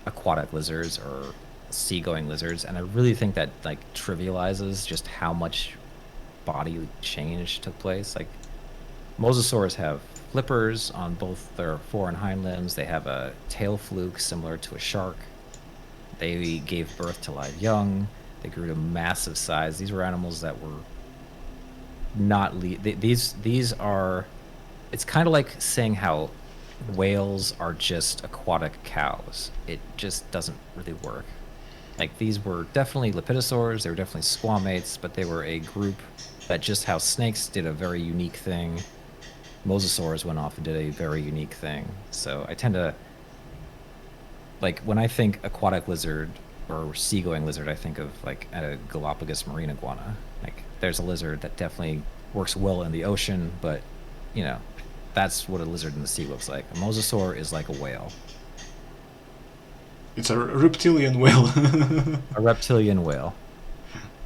aquatic lizards or seagoing lizards, and I really think that like trivializes just how much body change took place. Like mosasaurs have flippers on both their fore and hind limbs. They have a tail fluke similar to a shark. They gave birth to live young. They grew to massive size. These were animals that were not these are, it's kind of like saying how whales are just aquatic cows. It just doesn't really work. Like these were definitely lepidosaurs, they were definitely squamates, but they were a group that, just how snakes did a very unique thing, mosasaurs went off and did a very unique thing. So I tend to, like, when I think aquatic lizard or seagoing lizard, I think of like a Galapagos marine iguana. Like there's a lizard that definitely works well in the ocean, but you know, that's what a lizard in the sea looks like. A mosasaur is like a whale.
it's a reptilian whale.
A reptilian whale.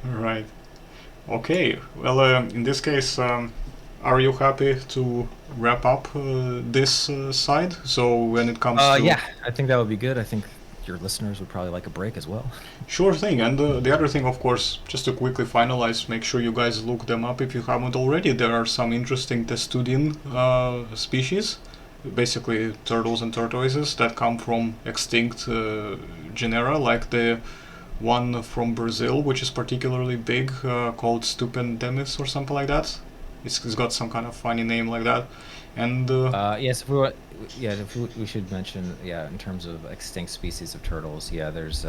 Right. Okay. Well, in this case, are you happy to wrap up this side? So when it comes to
Yeah, I think that would be good. I think your listeners would probably like a break as well.
Sure thing. And the other thing, of course, just to quickly finalize, make sure you guys look them up if you haven't already. There are some interesting Testudine species, basically turtles and tortoises that come from extinct genera, like the one from Brazil, which is particularly big, called Stupendemis or something like that. It's got some kind of funny name like that. And
Yes, if we should mention, yeah, in terms of extinct species of turtles, yeah, there's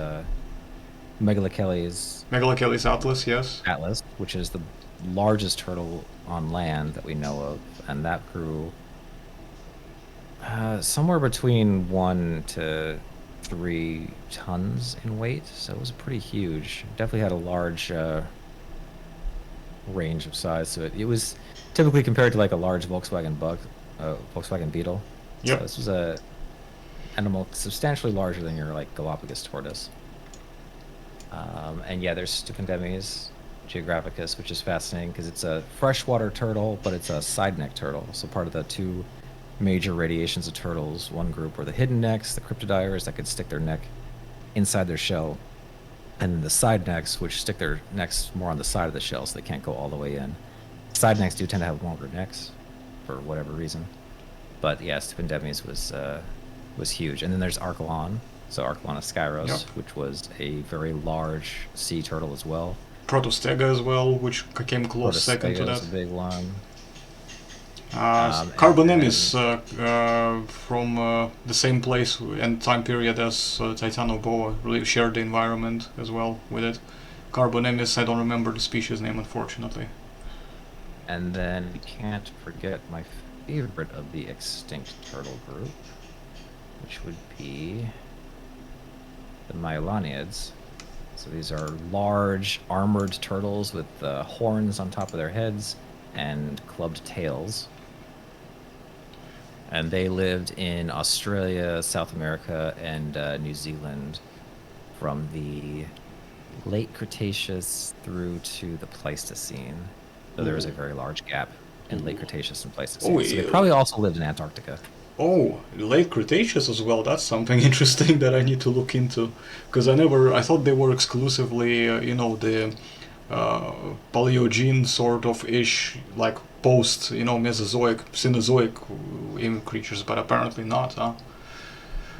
Megalocheles
Megalocheles atlas, yes.
atlas, which is the largest turtle on land that we know of, and that grew somewhere between 1 to 3 tons in weight, so it was pretty huge. Definitely had a large range of size. So it was typically compared to like a large Volkswagen Volkswagen Beetle.
Yep.
So this was a animal substantially larger than your like Galapagos tortoise. And yeah, there's Stupendemes geographicus, which is fascinating because it's a freshwater turtle, but it's a side neck turtle. So part of the two major radiations of turtles, one group were the hidden necks, the cryptodires that could stick their neck inside their shell, and then the side necks, which stick their necks more on the side of the shell so they can't go all the way in. Side necks do tend to have longer necks, for whatever reason. But yeah, Stupindemes was huge. And then there's Archelon, so Archelon
Yep.
which was a very large sea turtle as well.
Protostega as well, which came close second to
Protostega was
that.
a big one.
Carbonemys from the same place and time period as Titanoboa, really shared the environment as well with it. Carbonemys, I don't remember the species name, unfortunately.
And then we can't forget my favorite of the extinct turtle group, which would be the Meiolaniids. So these are large armored turtles with horns on top of their heads and clubbed tails. And they lived in Australia, South America, and New Zealand from the late Cretaceous through to the Pleistocene. So there was a very large gap in late Cretaceous and Pleistocene.
Oh,
so they
yeah.
probably also lived in Antarctica.
Oh, late Cretaceous as well. That's something interesting that I need to look into, because I thought they were exclusively, the Paleogene sort of ish, like post, Mesozoic, Cenozoic creatures, but apparently not, huh?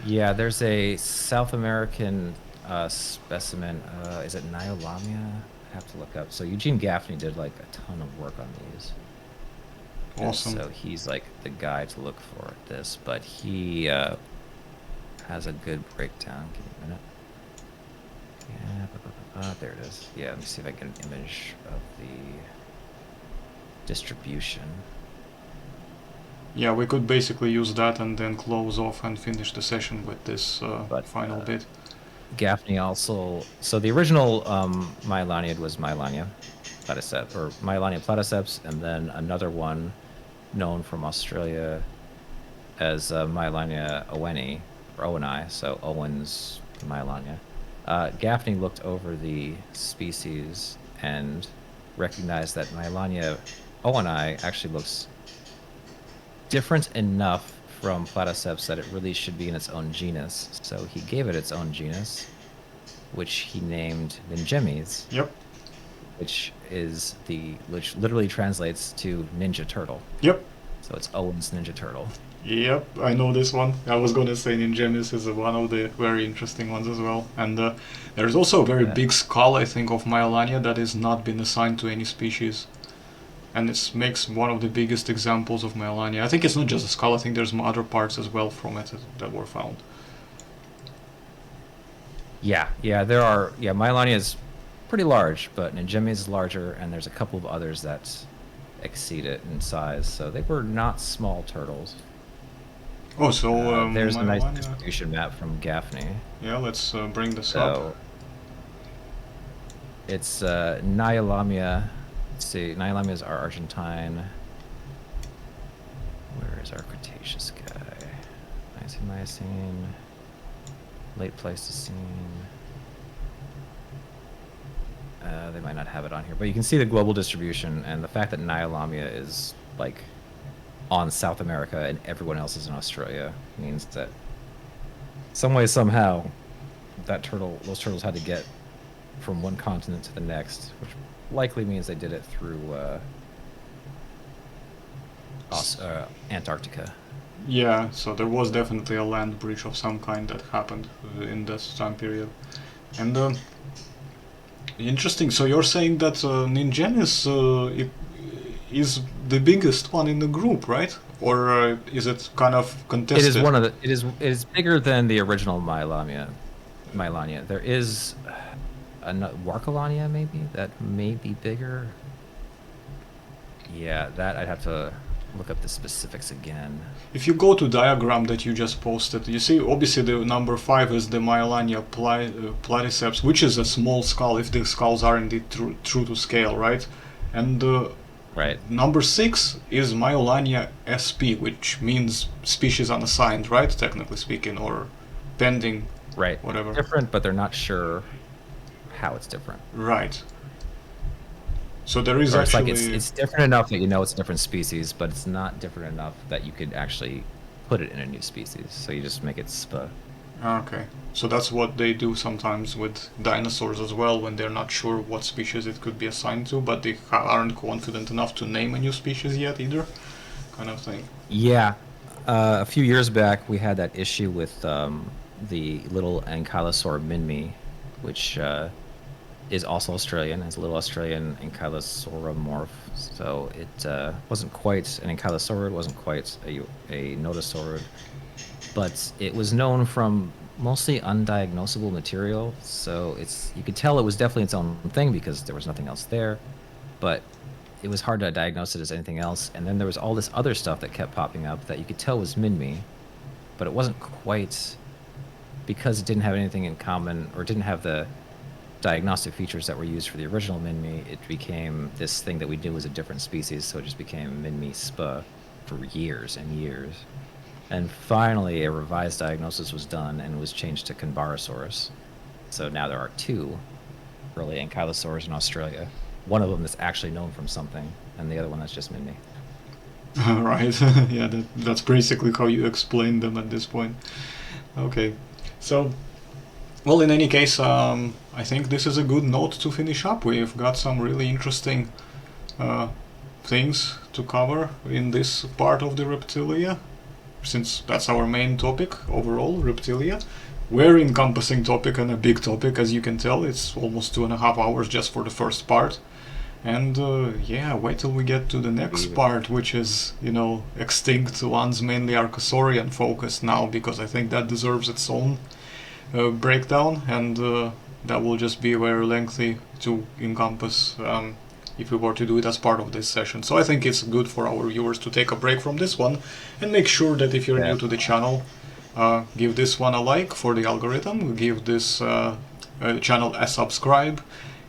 Yeah, there's a South American specimen. Is it Meiolania? I have to look up. So Eugene Gaffney did like a ton of work on these.
Awesome.
And so he's like the guy to look for at this, but he has a good breakdown. Give me a minute. Yeah, there it is. Yeah, let me see if I get an image of the distribution.
Yeah, we could basically use that and then close off and finish the session with this final bit.
Gaffney also... So the original Meiolaniid was Meiolania platyceps, or Meiolania platyceps, and then another one known from Australia as Meiolania oweni, or Oweni, so Owen's Meiolania. Gaffney looked over the species and recognized that Meiolania oweni actually looks different enough from platyceps that it really should be in its own genus. So he gave it its own genus, which he named Ningemys.
Yep.
Which literally translates to ninja turtle.
Yep.
So it's Owen's Ninja Turtle.
Yep, I know this one. I was gonna say Ningemys is one of the very interesting ones as well. And there's also a very big skull, I think, of Meiolania that has not been assigned to any species. And it makes one of the biggest examples of Meiolania. I think it's not just a skull, I think there's other parts as well from it that were found.
Yeah, there are. Yeah, Meiolania is pretty large, but Ningemys is larger, and there's a couple of others that exceed it in size. So they were not small turtles.
Oh, so
there's a nice
Meiolania.
distribution map from Gaffney.
Yeah, let's bring this up.
It's Niolamia. Let's see, Niolamias are Argentine. Where is our Cretaceous guy? Miocene, late Pleistocene. They might not have it on here, but you can see the global distribution, and the fact that Niolamia is like on South America and everyone else is in Australia means that some way, somehow, those turtles had to get from one continent to the next, which likely means they did it through Antarctica.
Yeah, so there was definitely a land bridge of some kind that happened in this time period. And interesting, so you're saying that Ningemys is the biggest one in the group, right? Or is it kind of contested?
It is one of the. It is bigger than the original Meiolania. There is a Warchelania, maybe that may be bigger. Yeah, that I'd have to look up the specifics again.
If you go to diagram that you just posted, you see obviously the number 5 is the Meiolania platyceps, which is a small skull if the skulls are indeed true to scale, right? And
right.
Number 6 is Meiolania sp, which means species unassigned, right? Technically speaking, or pending,
right?
Whatever.
Different, but they're not sure how it's different.
Right. So there is
actually...
It's
like it's different enough that you know it's a different species, but it's not different enough that you could actually put it in a new species. So you just make it sp.
Okay. So that's what they do sometimes with dinosaurs as well, when they're not sure what species it could be assigned to, but they aren't confident enough to name a new species yet either. kind of thing.
Yeah. A few years back, we had that issue with the little Ankylosaur minmi, which is also Australian. It's a little Australian Ankylosauromorph. So it wasn't quite an Ankylosaurid, wasn't quite a Notosaurid, but it was known from mostly undiagnosable material. So you could tell it was definitely its own thing because there was nothing else there, but it was hard to diagnose it as anything else. And then there was all this other stuff that kept popping up that you could tell was minmi, but it wasn't quite, because it didn't have anything in common or didn't have the diagnostic features that were used for the original minmi. It became this thing that we knew was a different species, so it just became minmi spa for years and years. And finally, a revised diagnosis was done and was changed to Convarosaurus. So now there are two early ankylosaurs in Australia. One of them that's actually known from something, and the other one that's just minmi.
Right. Yeah, that's basically how you explain them at this point. Okay. So, well, in any case, I think this is a good note to finish up. We've got some really interesting things to cover in this part of the Reptilia, since that's our main topic overall, Reptilia. Very encompassing topic and a big topic, as you can tell. It's almost 2.5 hours just for the first part. And yeah, wait till we get to the next part, which is, extinct ones, mainly Archosaurian focused now, because I think that deserves its own breakdown, and that will just be very lengthy to encompass if we were to do it as part of this session. So I think it's good for our viewers to take a break from this one, and make sure that if you're new to the channel, give this one a like for the algorithm, give this channel a subscribe,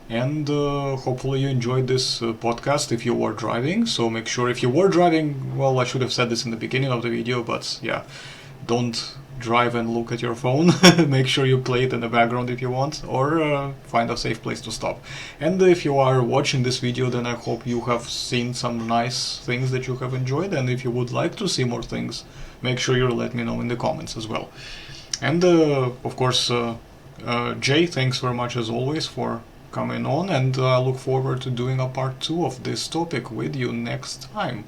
and hopefully you enjoyed this podcast if you were driving. So make sure, if you were driving, well, I should have said this in the beginning of the video, but yeah, don't drive and look at your phone. Make sure you play it in the background if you want, or find a safe place to stop. And if you are watching this video, then I hope you have seen some nice things that you have enjoyed, and if you would like to see more things, make sure you let me know in the comments as well. And of course, Jay, thanks very much as always for coming on, and I look forward to doing a part 2 of this topic with you next time.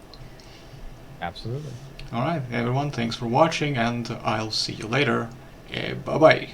Absolutely.
Alright, everyone, thanks for watching, and I'll see you later. Bye-bye.